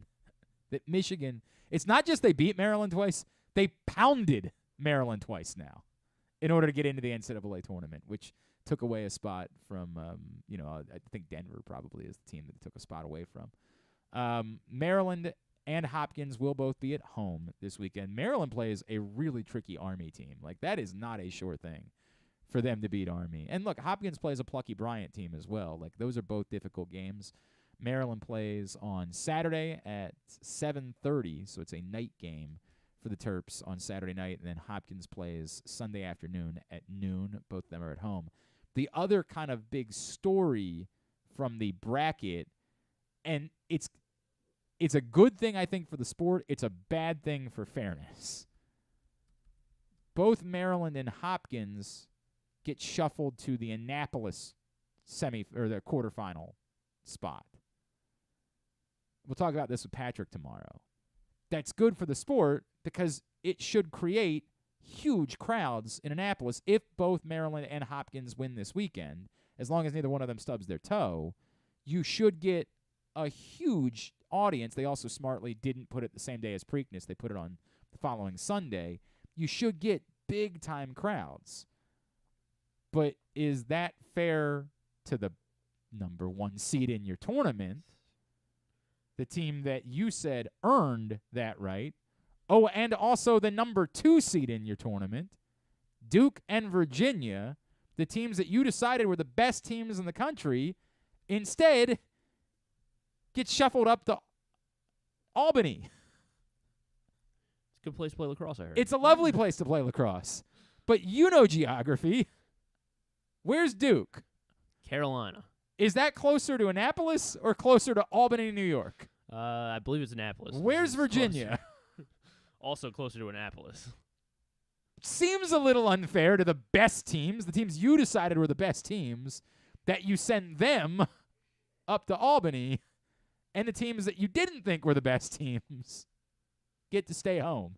That Michigan, it's not just they beat Maryland twice, they pounded Maryland twice now in order to get into the NCAA tournament, which took away a spot from, I think Denver probably is the team that took a spot away from. Maryland and Hopkins will both be at home this weekend. Maryland plays a really tricky Army team. Like, that is not a sure thing for them to beat Army. And look, Hopkins plays a plucky Bryant team as well. Like, those are both difficult games. Maryland plays on Saturday at 7:30, so it's a night game for the Terps on Saturday night, and then Hopkins plays Sunday afternoon at noon. Both of them are at home. The other kind of big story from the bracket, and it's a good thing, I think, for the sport. It's a bad thing for fairness. Both Maryland and Hopkins get shuffled to the Annapolis the quarterfinal spot. We'll talk about this with Patrick tomorrow. That's good for the sport because it should create huge crowds in Annapolis if both Maryland and Hopkins win this weekend. As long as neither one of them stubs their toe, you should get a huge audience. They also smartly didn't put it the same day as Preakness. They put it on the following Sunday. You should get big-time crowds. But is that fair to the number 1 seed in your tournament, the team that you said earned that right? Oh, and also the number 2 seed in your tournament, Duke and Virginia, the teams that you decided were the best teams in the country, instead get shuffled up to Albany. It's a good place to play lacrosse, I heard. It's a lovely place to play lacrosse. But you know geography. Where's Duke? Carolina. Is that closer to Annapolis or closer to Albany, New York? I believe it's Annapolis. Where's Virginia? Also closer to Annapolis. Seems a little unfair to the best teams, the teams you decided were the best teams, that you send them up to Albany, and the teams that you didn't think were the best teams get to stay home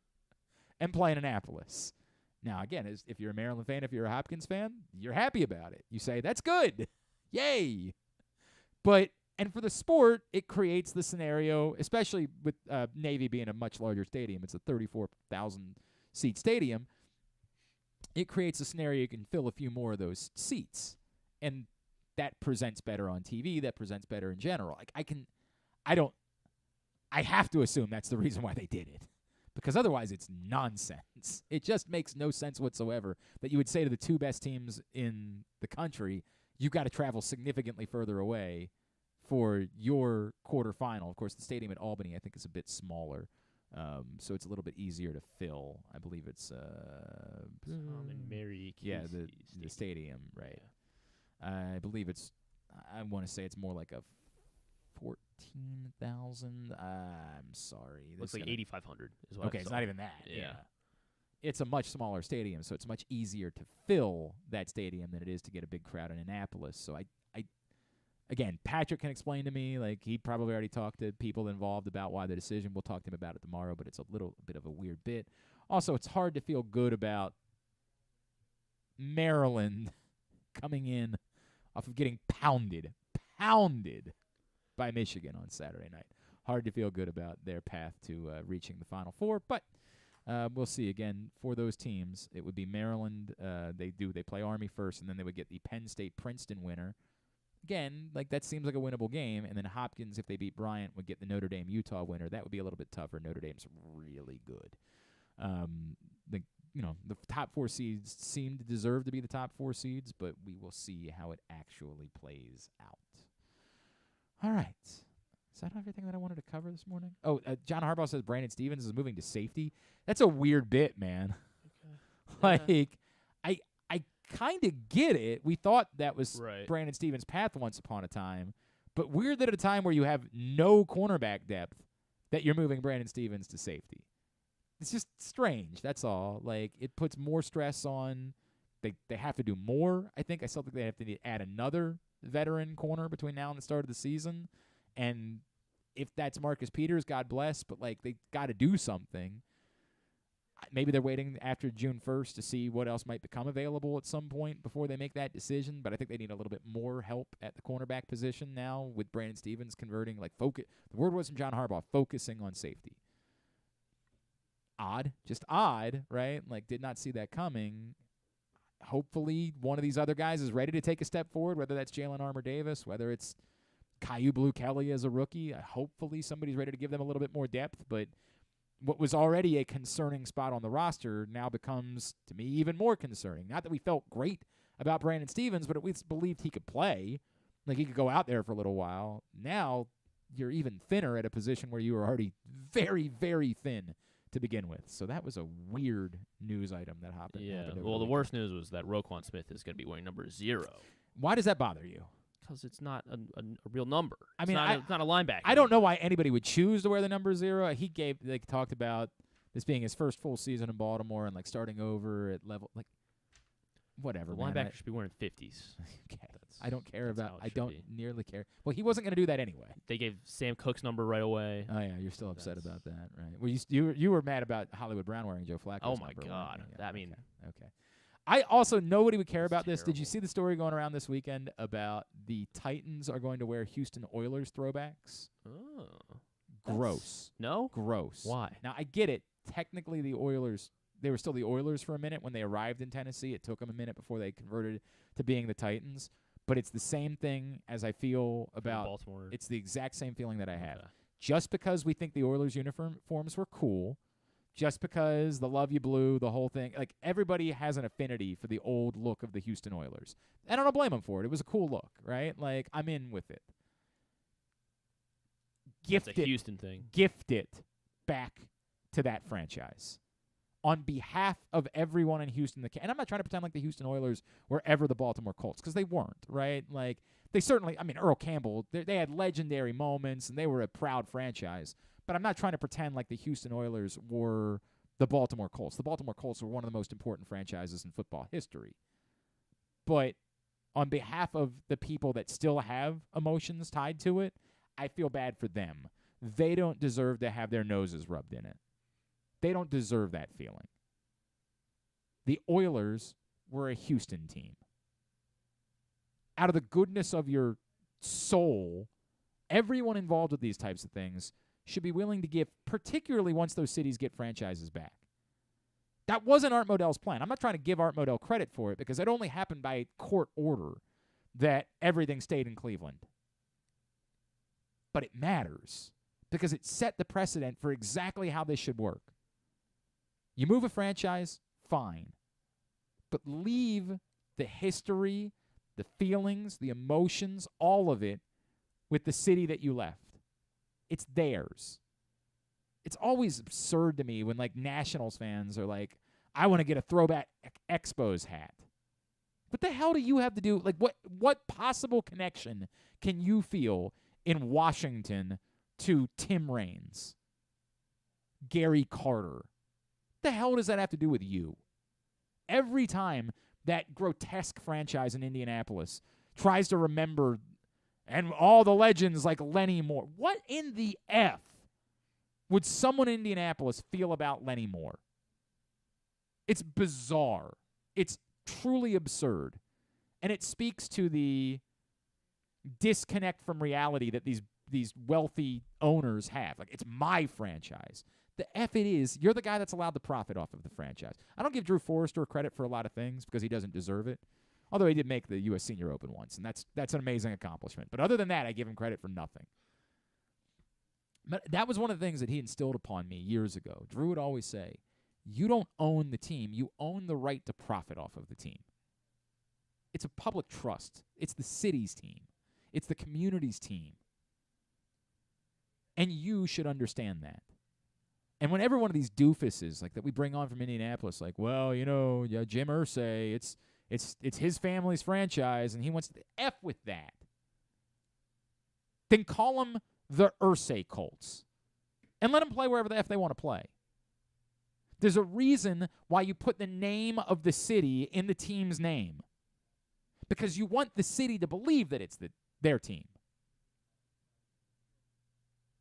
and play in Annapolis. Now, again, if you're a Maryland fan, if you're a Hopkins fan, you're happy about it. You say, that's good. Yay. And for the sport, it creates the scenario, especially with Navy being a much larger stadium. It's a 34,000-seat stadium. It creates a scenario you can fill a few more of those seats. And that presents better on TV. That presents better in general. I have to assume that's the reason why they did it. Because otherwise it's nonsense. It just makes no sense whatsoever that you would say to the 2 best teams in the country, you've got to travel significantly further away for your quarterfinal. Of course, the stadium at Albany, I think, is a bit smaller, so it's a little bit easier to fill. I believe it's Tom and Mary Casey the stadium, right. Yeah. I believe I want to say it's more like a 14,000. I'm sorry. Looks like 8,500 is what I saw. It's not even that. Yeah. It's a much smaller stadium, so it's much easier to fill that stadium than it is to get a big crowd in Annapolis. So again, Patrick can explain to me, like, he probably already talked to people involved about why the decision. We'll talk to him about it tomorrow, but it's a little bit of a weird bit. Also, it's hard to feel good about Maryland coming in off of getting pounded by Michigan on Saturday night. Hard to feel good about their path to reaching the Final Four, but We'll see. Again, for those teams, it would be Maryland. They play Army first, and then they would get the Penn State-Princeton winner. Again, like that seems like a winnable game. And then Hopkins, if they beat Bryant, would get the Notre Dame-Utah winner. That would be a little bit tougher. Notre Dame's really good. The top 4 seeds seem to deserve to be the top 4 seeds, but we will see how it actually plays out. All right. Is that everything that I wanted to cover this morning? Oh, John Harbaugh says Brandon Stevens is moving to safety. That's a weird bit, man. Okay. I kind of get it. We thought that was Brandon Stevens' path once upon a time, but weird that at a time where you have no cornerback depth that you're moving Brandon Stevens to safety. It's just strange. That's all. Like, it puts more stress on. They have to do more. I still think they have to add another veteran corner between now and the start of the season. And if that's Marcus Peters, God bless, but, like, they got to do something. Maybe they're waiting after June 1st to see what else might become available at some point before they make that decision. But I think they need a little bit more help at the cornerback position now with Brandon Stevens converting. Like, focus. The word was from John Harbaugh, focusing on safety. Just odd, right? Like, did not see that coming. Hopefully one of these other guys is ready to take a step forward, whether that's Jalen Armour-Davis, whether it's Caillou Blue-Kelly as a rookie. Hopefully somebody's ready to give them a little bit more depth, but what was already a concerning spot on the roster now becomes, to me, even more concerning. Not that we felt great about Brandon Stevens, but at least believed he could play. Like, he could go out there for a little while. Now you're even thinner at a position where you were already very, very thin to begin with. So that was a weird news item that happened. Yeah, well, the worst news was that Roquan Smith is going to be wearing number 0. Why does that bother you? Because it's not a real number. I mean, it's not a linebacker. I don't know why anybody would choose to wear the number 0. They talked about this being his first full season in Baltimore and, like, starting over at level, like, whatever. The linebacker should be wearing 50s. Okay. I don't care about. I don't nearly care. Well, he wasn't going to do that anyway. They gave Sam Cook's number right away. Oh yeah, you're still upset about that, right? Well, you were mad about Hollywood Brown wearing Joe Flacco's Oh my number, God! Yeah, Okay. I also, nobody would care about this. Did you see the story going around this weekend about the Titans are going to wear Houston Oilers throwbacks? Oh, gross. No, gross. Why? Now I get it. Technically, the Oilers. They were still the Oilers for a minute when they arrived in Tennessee. It took them a minute before they converted to being the Titans. But it's the same thing as I feel about Baltimore. It's the exact same feeling that I have. Okay. Just because we think the Oilers uniforms were cool, just because the Love You Blue, the whole thing, like everybody has an affinity for the old look of the Houston Oilers. And I don't blame them for it. It was a cool look, right? Like, I'm in with it. It's a Houston thing. Gift it back to that franchise. On behalf of everyone in Houston, and I'm not trying to pretend like the Houston Oilers were ever the Baltimore Colts, because they weren't, right? Like, they certainly, I mean, Earl Campbell, they had legendary moments, and they were a proud franchise. But I'm not trying to pretend like the Houston Oilers were the Baltimore Colts. The Baltimore Colts were one of the most important franchises in football history. But on behalf of the people that still have emotions tied to it, I feel bad for them. They don't deserve to have their noses rubbed in it. They don't deserve that feeling. The Oilers were a Houston team. Out of the goodness of your soul, everyone involved with these types of things should be willing to give, particularly once those cities get franchises back. That wasn't Art Modell's plan. I'm not trying to give Art Modell credit for it, because it only happened by court order that everything stayed in Cleveland. But it matters, because it set the precedent for exactly how this should work. You move a franchise, fine. But leave the history, the feelings, the emotions, all of it with the city that you left. It's theirs. It's always absurd to me when, like, Nationals fans are like, I want to get a throwback Expos hat. What the hell do you have to do? Like, what possible connection can you feel in Washington to Tim Raines, Gary Carter? What the hell does that have to do with you? Every time that grotesque franchise in Indianapolis tries to remember and all the legends like Lenny Moore, what in the F would someone in Indianapolis feel about Lenny Moore? It's bizarre. It's truly absurd. And it speaks to the disconnect from reality that these wealthy owners have. Like, it's my franchise. the F it is, you're the guy that's allowed to profit off of the franchise. I don't give Drew Forrester credit for a lot of things because he doesn't deserve it. Although he did make the U.S. Senior Open once, and that's an amazing accomplishment. But other than that, I give him credit for nothing. But that was one of the things that he instilled upon me years ago. Drew would always say, you don't own the team. You own the right to profit off of the team. It's a public trust. It's the city's team. It's the community's team. And you should understand that. And whenever one of these doofuses like that we bring on from Indianapolis, like, well, Jim Irsay, it's his family's franchise, and he wants to F with that. Then call them the Irsay Colts. And let them play wherever the F they want to play. There's a reason why you put the name of the city in the team's name. Because you want the city to believe that it's their team.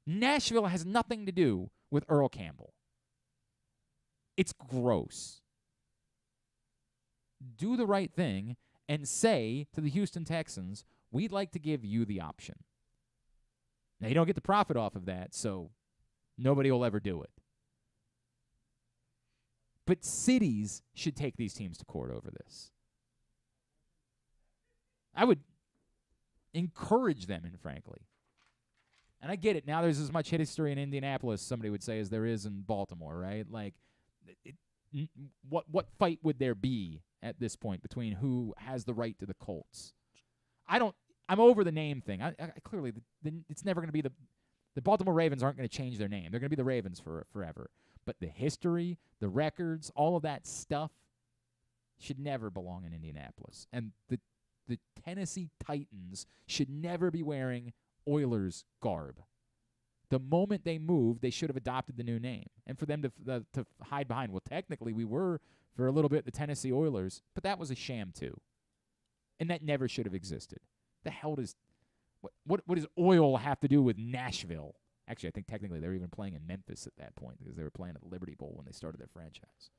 Nashville has nothing to do with Earl Campbell. It's gross. Do the right thing and say to the Houston Texans, we'd like to give you the option. Now, you don't get the profit off of that, so nobody will ever do it. But cities should take these teams to court over this. I would encourage them, and frankly. And I get it. Now there's as much history in Indianapolis, somebody would say, as there is in Baltimore, right? Like, what fight would there be at this point between who has the right to the Colts? I'm over the name thing. I clearly, it's never going to be the Baltimore Ravens aren't going to change their name. They're going to be the Ravens forever. But the history, the records, all of that stuff should never belong in Indianapolis. And the Tennessee Titans should never be wearing Oilers garb. The moment they moved, they should have adopted the new name. And for them to hide behind, well, technically we were for a little bit the Tennessee Oilers, but that was a sham too. And that never should have existed. The hell does what does oil have to do with Nashville? Actually, I think technically they were even playing in Memphis at that point because they were playing at the Liberty Bowl when they started their franchise.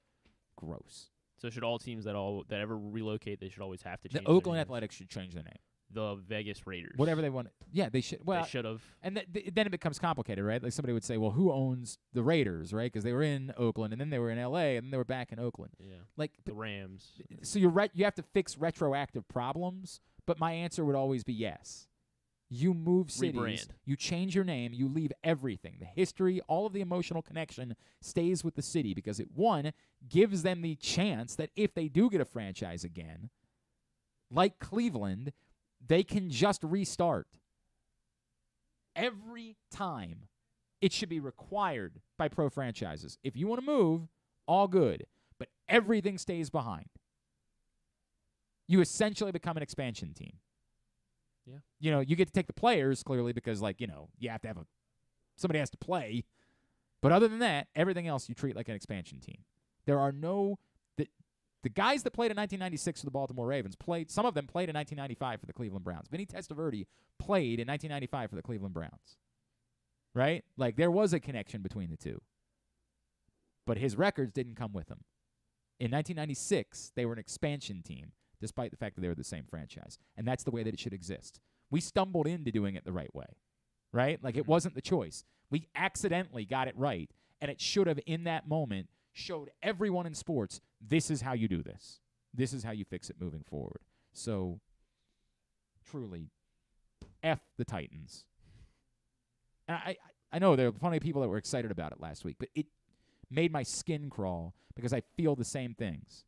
Gross. So should all teams that ever relocate, they should always have to change the Oakland their Athletics should change their name. The Vegas Raiders. Whatever they want. Yeah, they should. Well, they should have. And then it becomes complicated, right? Like somebody would say, well, who owns the Raiders, right? Because they were in Oakland, and then they were in L.A., and then they were back in Oakland. Yeah. Like the Rams. So you have to fix retroactive problems, but my answer would always be yes. You move cities, rebrand. You change your name, you leave everything. The history, all of the emotional connection stays with the city because it, one, gives them the chance that if they do get a franchise again, like Cleveland, they can just restart. Every time, it should be required by pro franchises. If you want to move, all good, but everything stays behind. You essentially become an expansion team. Yeah. You get to take the players, clearly, because, you have to have somebody has to play. But other than that, everything else you treat like an expansion team. There are the guys that played in 1996 for the Baltimore Ravens some of them played in 1995 for the Cleveland Browns. Vinny Testaverde played in 1995 for the Cleveland Browns. Right? Like, there was a connection between the two. But his records didn't come with him. In 1996, they were an expansion team, despite the fact that they were the same franchise. And that's the way that it should exist. We stumbled into doing it the right way, right? Like, it wasn't the choice. We accidentally got it right, and it should have, in that moment, showed everyone in sports, this is how you do this. This is how you fix it moving forward. So, truly, F the Titans. And I know there are plenty of people that were excited about it last week, but it made my skin crawl because I feel the same things.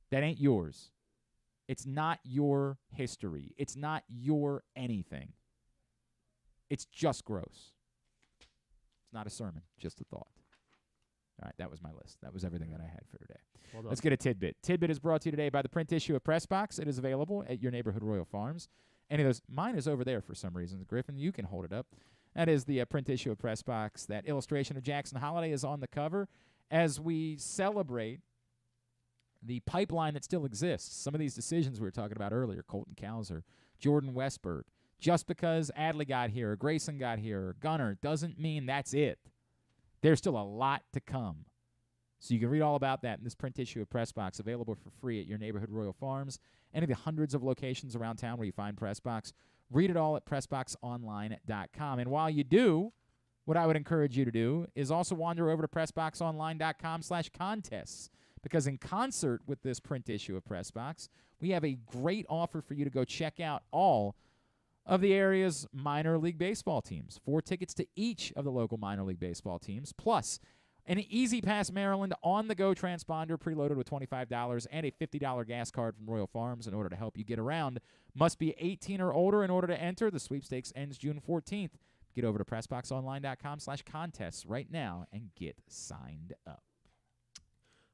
That ain't yours. It's not your history. It's not your anything. It's just gross. It's not a sermon, just a thought. All right, that was my list. That was everything that I had for today. Well done. Let's get a tidbit. Tidbit is brought to you today by the print issue of Pressbox. It is available at your neighborhood Royal Farms. Any of those? Mine is over there for some reason. Griffin, you can hold it up. That is the print issue of Pressbox. That illustration of Jackson Holiday is on the cover as we celebrate the pipeline that still exists. Some of these decisions we were talking about earlier, Colton Cowser, Jordan Westberg. Just because Adley got here or Grayson got here or Gunner doesn't mean that's it. There's still a lot to come. So you can read all about that in this print issue of Pressbox, available for free at your neighborhood Royal Farms, any of the hundreds of locations around town where you find Pressbox. Read it all at PressBoxOnline.com. And while you do, what I would encourage you to do is also wander over to PressBoxOnline.com/contests, because in concert with this print issue of PressBox, we have a great offer for you to go check out all of the area's minor league baseball teams. 4 tickets to each of the local minor league baseball teams, plus an Easy Pass Maryland on-the-go transponder preloaded with $25 and a $50 gas card from Royal Farms in order to help you get around. Must be 18 or older in order to enter. The sweepstakes ends June 14th. Get over to PressBoxOnline.com/contests right now and get signed up.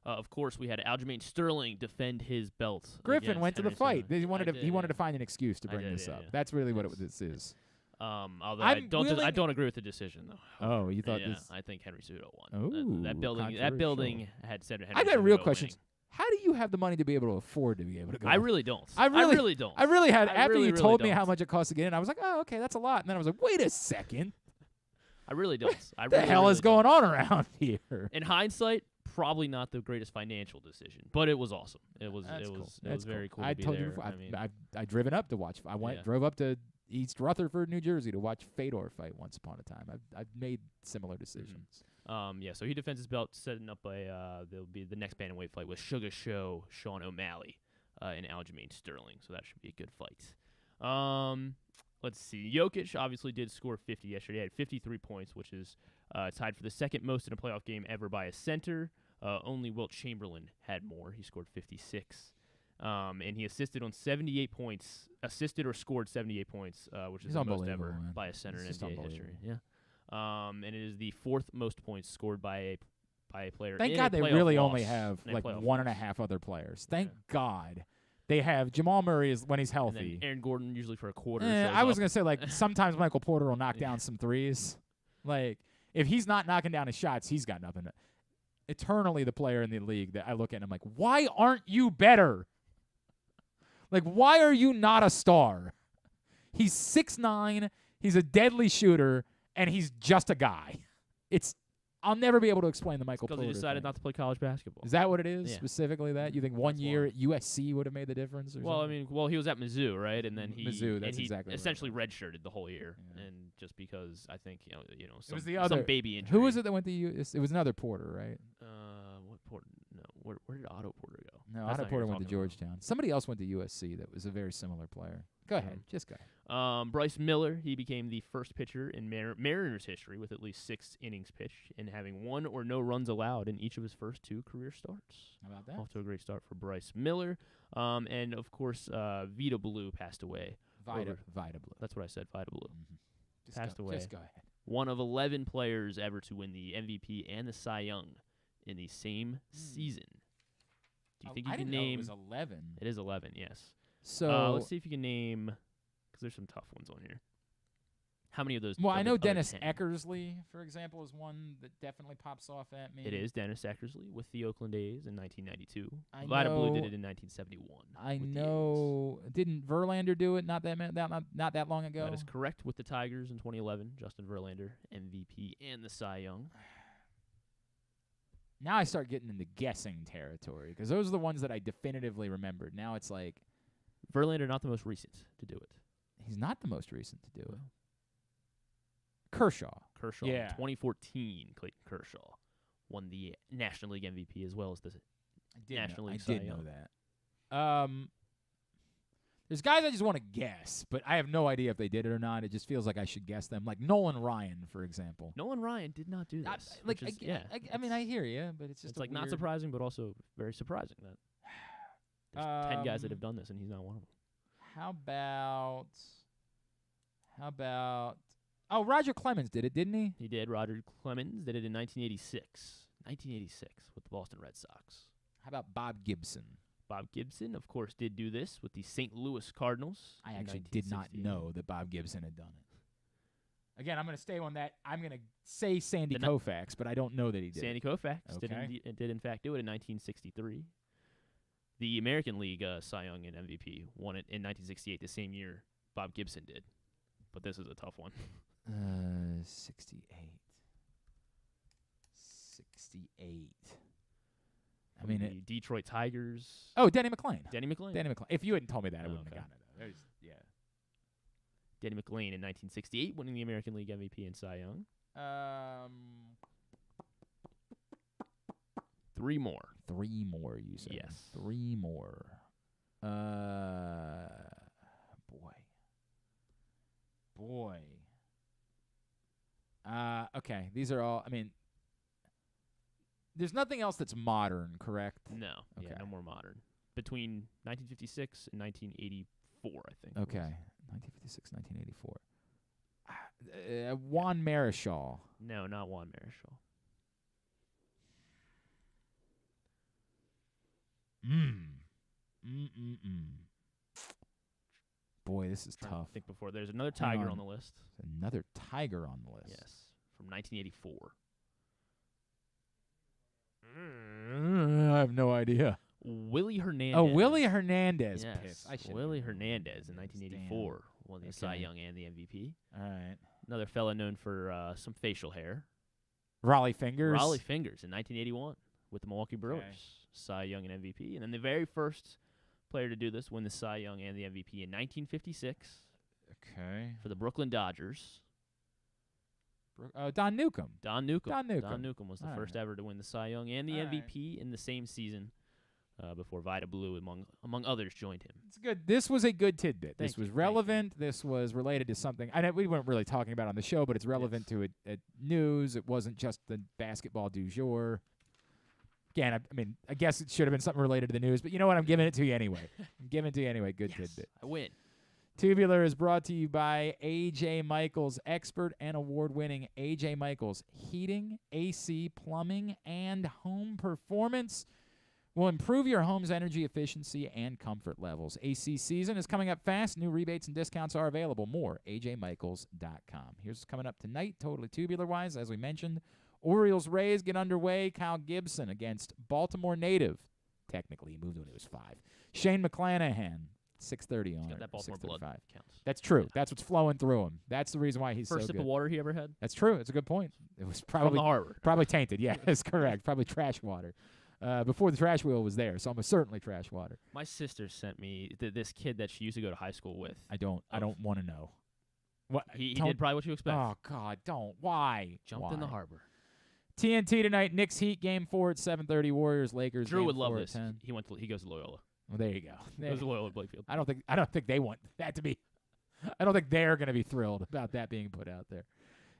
Of course, we had Aljamain Sterling defend his belt. Griffin went to the Henry fight. Silva. He wanted to find an excuse to bring this up. Yeah. That's really what this is. Although I don't agree with the decision though. Oh, you thought this? I think Henry Cejudo won. Oh, that building had said Henry I've got Cejudo real questions. winning. How do you have the money to be able to afford to be able to go? I really don't. I really don't. I really had. After really, you really told me don't. how much it costs to get in, I was like, oh, okay, that's a lot. And then I was like, wait a second. I really don't. What the hell is going on around here? In hindsight, probably not the greatest financial decision, but it was awesome. It was very cool. I to be told you there. before. I've driven up to watch. Drove up to East Rutherford, New Jersey, to watch Fedor fight once upon a time. I've made similar decisions. So he defends his belt, setting up there'll be the next bantamweight fight with Sugar Show Sean O'Malley and Aljamain Sterling. So that should be a good fight. Let's see. Jokic obviously did score 50 yesterday. He had 53 points, which is tied for the second most in a playoff game ever by a center. Only Wilt Chamberlain had more. He scored 56. And he assisted on 78 points. Assisted or scored 78 points, which is the most ever by a center in NBA history. Yeah. And it is the 4th most points scored by a player. Thank God they really only have like 1.5 other players. Thank God. They have Jamal Murray when he's healthy. And Aaron Gordon usually for a quarter. I was going to say, like, sometimes Michael Porter will knock down some threes. Like, if he's not knocking down his shots, he's got nothing. Eternally the player in the league that I look at and I'm like, why aren't you better? Like, why are you not a star? He's 6'9", he's a deadly shooter, and he's just a guy. I'll never be able to explain the Michael Porter because he decided not to play college basketball. Is that what it is, Yeah. specifically that? You think one year at USC would have made the difference? Or something? He was at Mizzou, right? And then he exactly essentially redshirted the whole year, and just because I think it was the other some baby injury. Who was it that went to USC? It was another Porter, right? What Porter? No, where did Otto Porter go? No, That's Otto not who Porter you're went to talking about. Georgetown. Somebody else went to USC that was a very similar player. Go ahead, just go ahead. Bryce Miller, he became the first pitcher in Mariners history with at least 6 innings pitched and having 1 or no runs allowed in each of his first 2 career starts. How about that? Off to a great start for Bryce Miller. And of course, Vita Blue passed away. Vita Blue. That's what I said, Vita Blue. Mm-hmm. Passed away. Just go ahead. One of 11 players ever to win the MVP and the Cy Young in the same season. Do you think you can name? It was 11. It is 11, yes. So let's see if you can name, because there's some tough ones on here. How many of those? Well, I know other Dennis 10? Eckersley, for example, is one that definitely pops off at me. It is Dennis Eckersley with the Oakland A's in 1992. I Vita Blue know- did it in 1971. I with the know. Didn't Verlander do it not that long A's. ago? That is correct with the Tigers in 2011. Justin Verlander, MVP and the Cy Young. Now I start getting into guessing territory because those are the ones that I definitively remembered. Now it's like Verlander, not the most recent to do it. he's not the most recent to do it. Kershaw. Yeah. 2014, Clayton Kershaw won the National League MVP as well as the National League Cy I did know Young. that. There's guys I just want to guess, but I have no idea if they did it or not. It just feels like I should guess them. Like Nolan Ryan, for example. Nolan Ryan did not do this. I mean, I hear you, but it's just like not weird- surprising, but also very surprising that there's 10 guys that have done this, and he's not one of them. How about? Oh, Roger Clemens did it, didn't he? He did. Roger Clemens did it in 1986. 1986 with the Boston Red Sox. How about Bob Gibson? Bob Gibson, of course, did do this with the St. Louis Cardinals. I in actually did not 1968. know that Bob Gibson had done it. Again, I'm going to stay on that. I'm going to say Sandy Koufax, but I don't know that he did. Sandy Koufax Okay. did in fact do it in 1963. The American League Cy Young and MVP won it in 1968, the same year Bob Gibson did. But this is a tough one. 68. I mean, the Detroit Tigers. Oh, Denny McLain. Denny McLain. If you hadn't told me that, I wouldn't okay. have gotten it. Yeah. Denny McLain in 1968, winning the American League MVP and Cy Young. Three more. 3 more, you said. Yes. 3 more. Boy. Okay. These are all, I mean, there's nothing else that's modern, correct? No. Okay. Yeah, no more modern. Between 1956 and 1984, I think. Okay. 1956, 1984. Juan Marichal. No, not Juan Marichal. Boy, this is tough. I think before there's another Tiger on the list. Another Tiger on the list. Yes, from 1984. I have no idea. Willie Hernandez. Oh, Willie Hernandez. Yes, Piss. I should Willie Hernandez in 1984 won the Cy Young and the MVP. All right. Another fella known for some facial hair. Raleigh Fingers. Raleigh Fingers in 1981 with the Milwaukee Brewers. Okay. Cy Young and MVP. And then the very first player to do this, win the Cy Young and the MVP in 1956. Okay. For the Brooklyn Dodgers. Don Newcomb. Don Newcomb. Don Newcomb. Don Newcomb was the first ever to win the Cy Young and the MVP in the same season before Vida Blue, among others, joined him. It's good. This was a good tidbit. Thank This was you. relevant. This was related to something. I know we weren't really talking about on the show, but it's relevant to a news. It wasn't just the basketball du jour. Again, I mean, I guess it should have been something related to the news, but you know what? I'm giving it to you anyway. I'm giving it to you anyway. Good tidbit. I win. Tubular is brought to you by A.J. Michaels, expert and award-winning A.J. Michaels Heating, AC, Plumbing, and Home Performance will improve your home's energy efficiency and comfort levels. AC season is coming up fast. New rebates and discounts are available. More, ajmichaels.com. Here's what's coming up tonight, totally tubular-wise, as we mentioned. Orioles Rays get underway. Kyle Gibson against Baltimore native. Technically, he moved when he was 5. Shane McClanahan. 6:30 on. Got that Baltimore blood counts. That's true. That's what's flowing through him. That's the reason why he's First so sip good. of water he ever had? That's true. It's a good point. It was probably From the harbor. Probably tainted. Yeah, that's correct. Probably trash water. Before the trash wheel was there, so almost certainly trash water. My sister sent me this kid that she used to go to high school with. I don't want to know. What he did probably what you expect. Oh God, don't. Why? Jumped in the harbor. TNT tonight. Knicks Heat game 4 at 7:30. Warriors Lakers. Drew game would love 4 this. At 10. He goes to Loyola. Well, there you go. He goes to Loyola at Blakefield. I don't think they want that to be. I don't think they're going to be thrilled about that being put out there.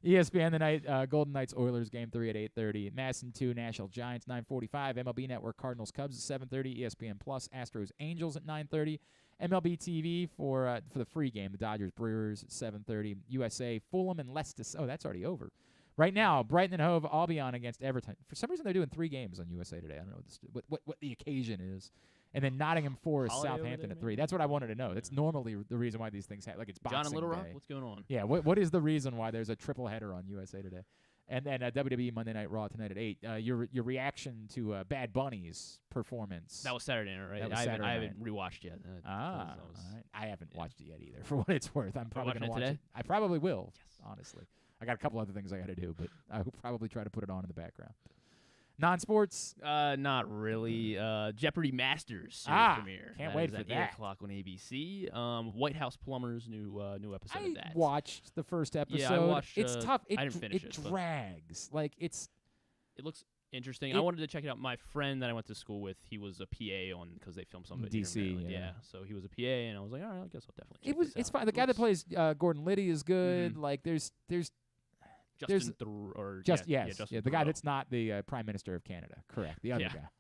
ESPN tonight, Golden Knights Oilers game 3 at 8:30. Masson 2, National Giants 9:45. MLB Network Cardinals Cubs at 7:30. ESPN Plus Astros Angels at 9:30. MLB TV for the free game, the Dodgers Brewers at 7:30. USA Fulham and Leicester. Oh, that's already over. Right now, Brighton and Hove Albion against Everton. For some reason, they're doing 3 games on USA Today. I don't know what the occasion is. And then Nottingham Forest, Southampton at 3. That's what I wanted to know. That's normally the reason why these things happen. Like it's Boxing John and Little Rock, Day. what's going on? Yeah, what is the reason why there's a triple header on USA Today? And then WWE Monday Night Raw tonight at 8. Your reaction to Bad Bunny's performance. That was Saturday night, right? That was I Saturday haven't rewatched yet. All right. I haven't watched it yet either, for what it's worth. I'm probably going to watch today? it. I probably will, honestly. I got a couple other things I got to do, but I will probably try to put it on in the background. Non-sports? Not really. Jeopardy Masters series premiere. Can't wait for at that. 8 o'clock on ABC. White House Plumbers new episode of that. I watched the first episode. Yeah, I watched. It's tough. I didn't finish it. It drags. Like it looks interesting. I wanted to check it out. My friend that I went to school with, he was a PA on because they filmed something in DC. Yeah, so he was a PA, and I was like, all right, I guess I'll definitely. It's fine. The guy that plays Gordon Liddy is good. Mm-hmm. Like there's Justin the guy that's not the Prime Minister of Canada. Correct. The other guy.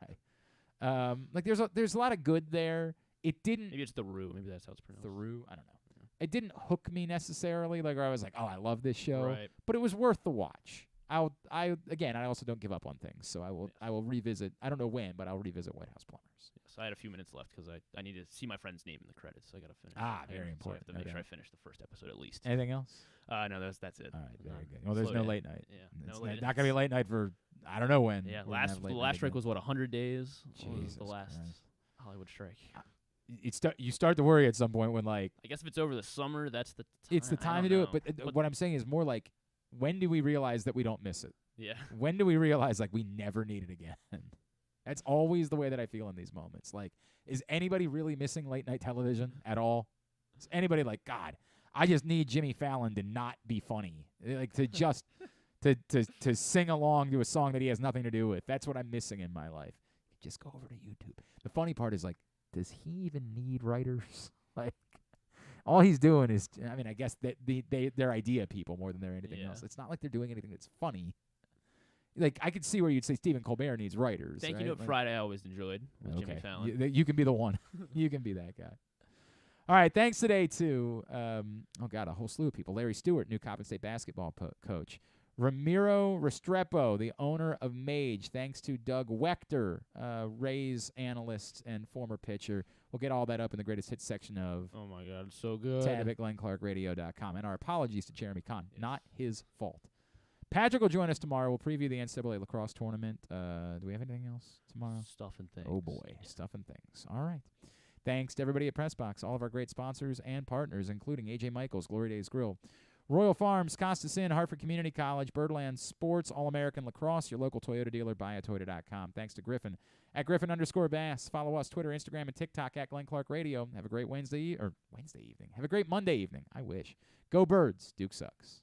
Like there's a lot of good there. It didn't. Maybe it's Theroux. Maybe that's how it's pronounced. Theroux. I don't know. It didn't hook me necessarily. Like where I was like, oh, I love this show. Right. But it was worth the watch. I also don't give up on things, so I will revisit. I don't know when, but I'll revisit White House Plumbers. Yes, I had a few minutes left because I need to see my friend's name in the credits. So I got to finish. Very important. So I have to make sure I finish the first episode at least. Anything else? No, that's it. All right, very good. Well, there's no late night. Yeah, it's not gonna be late night for I don't know when. Yeah, the last strike was 100 days. Jesus the last Christ. Hollywood strike. You start to worry at some point when like. I guess if it's over the summer, that's the. It's the time to do it. But what I'm saying is more like, when do we realize that we don't miss it? Yeah. When do we realize like we never need it again? That's always the way that I feel in these moments. Like, is anybody really missing late night television at all? Is anybody like, God, I just need Jimmy Fallon to not be funny, like to just to sing along to a song that he has nothing to do with. That's what I'm missing in my life. Just go over to YouTube. The funny part is, like, does he even need writers? Like, all he's doing is, I mean, I guess that they're idea people more than they're anything else. It's not like they're doing anything that's funny. Like, I could see where you'd say Stephen Colbert needs writers. Thank right? you note Friday I always enjoyed with Jimmy Fallon. You can be the one. You can be that guy. All right, thanks today to, a whole slew of people. Larry Stewart, new Coppin State basketball coach. Ramiro Restrepo, the owner of Mage. Thanks to Doug Waechter, Rays analyst and former pitcher. We'll get all that up in the greatest hits section of Oh, my God, it's so good. tad@glennclarkradio.com. And our apologies to Jeremy Conn. Yes. Not his fault. Patrick will join us tomorrow. We'll preview the NCAA Lacrosse tournament. Do we have anything else tomorrow? Stuff and things. Oh, boy. Yeah. Stuff and things. All right. Thanks to everybody at PressBox, all of our great sponsors and partners, including A.J. Michaels, Glory Days Grill, Royal Farms, Costas Inn, Hartford Community College, Birdland Sports, All-American Lacrosse, your local Toyota dealer, buyatoyota.com. Thanks to Griffin, at Griffin_Bass. Follow us, Twitter, Instagram, and TikTok, at Glenn Clark Radio. Have a great Wednesday evening. Have a great Monday evening. I wish. Go Birds. Duke sucks.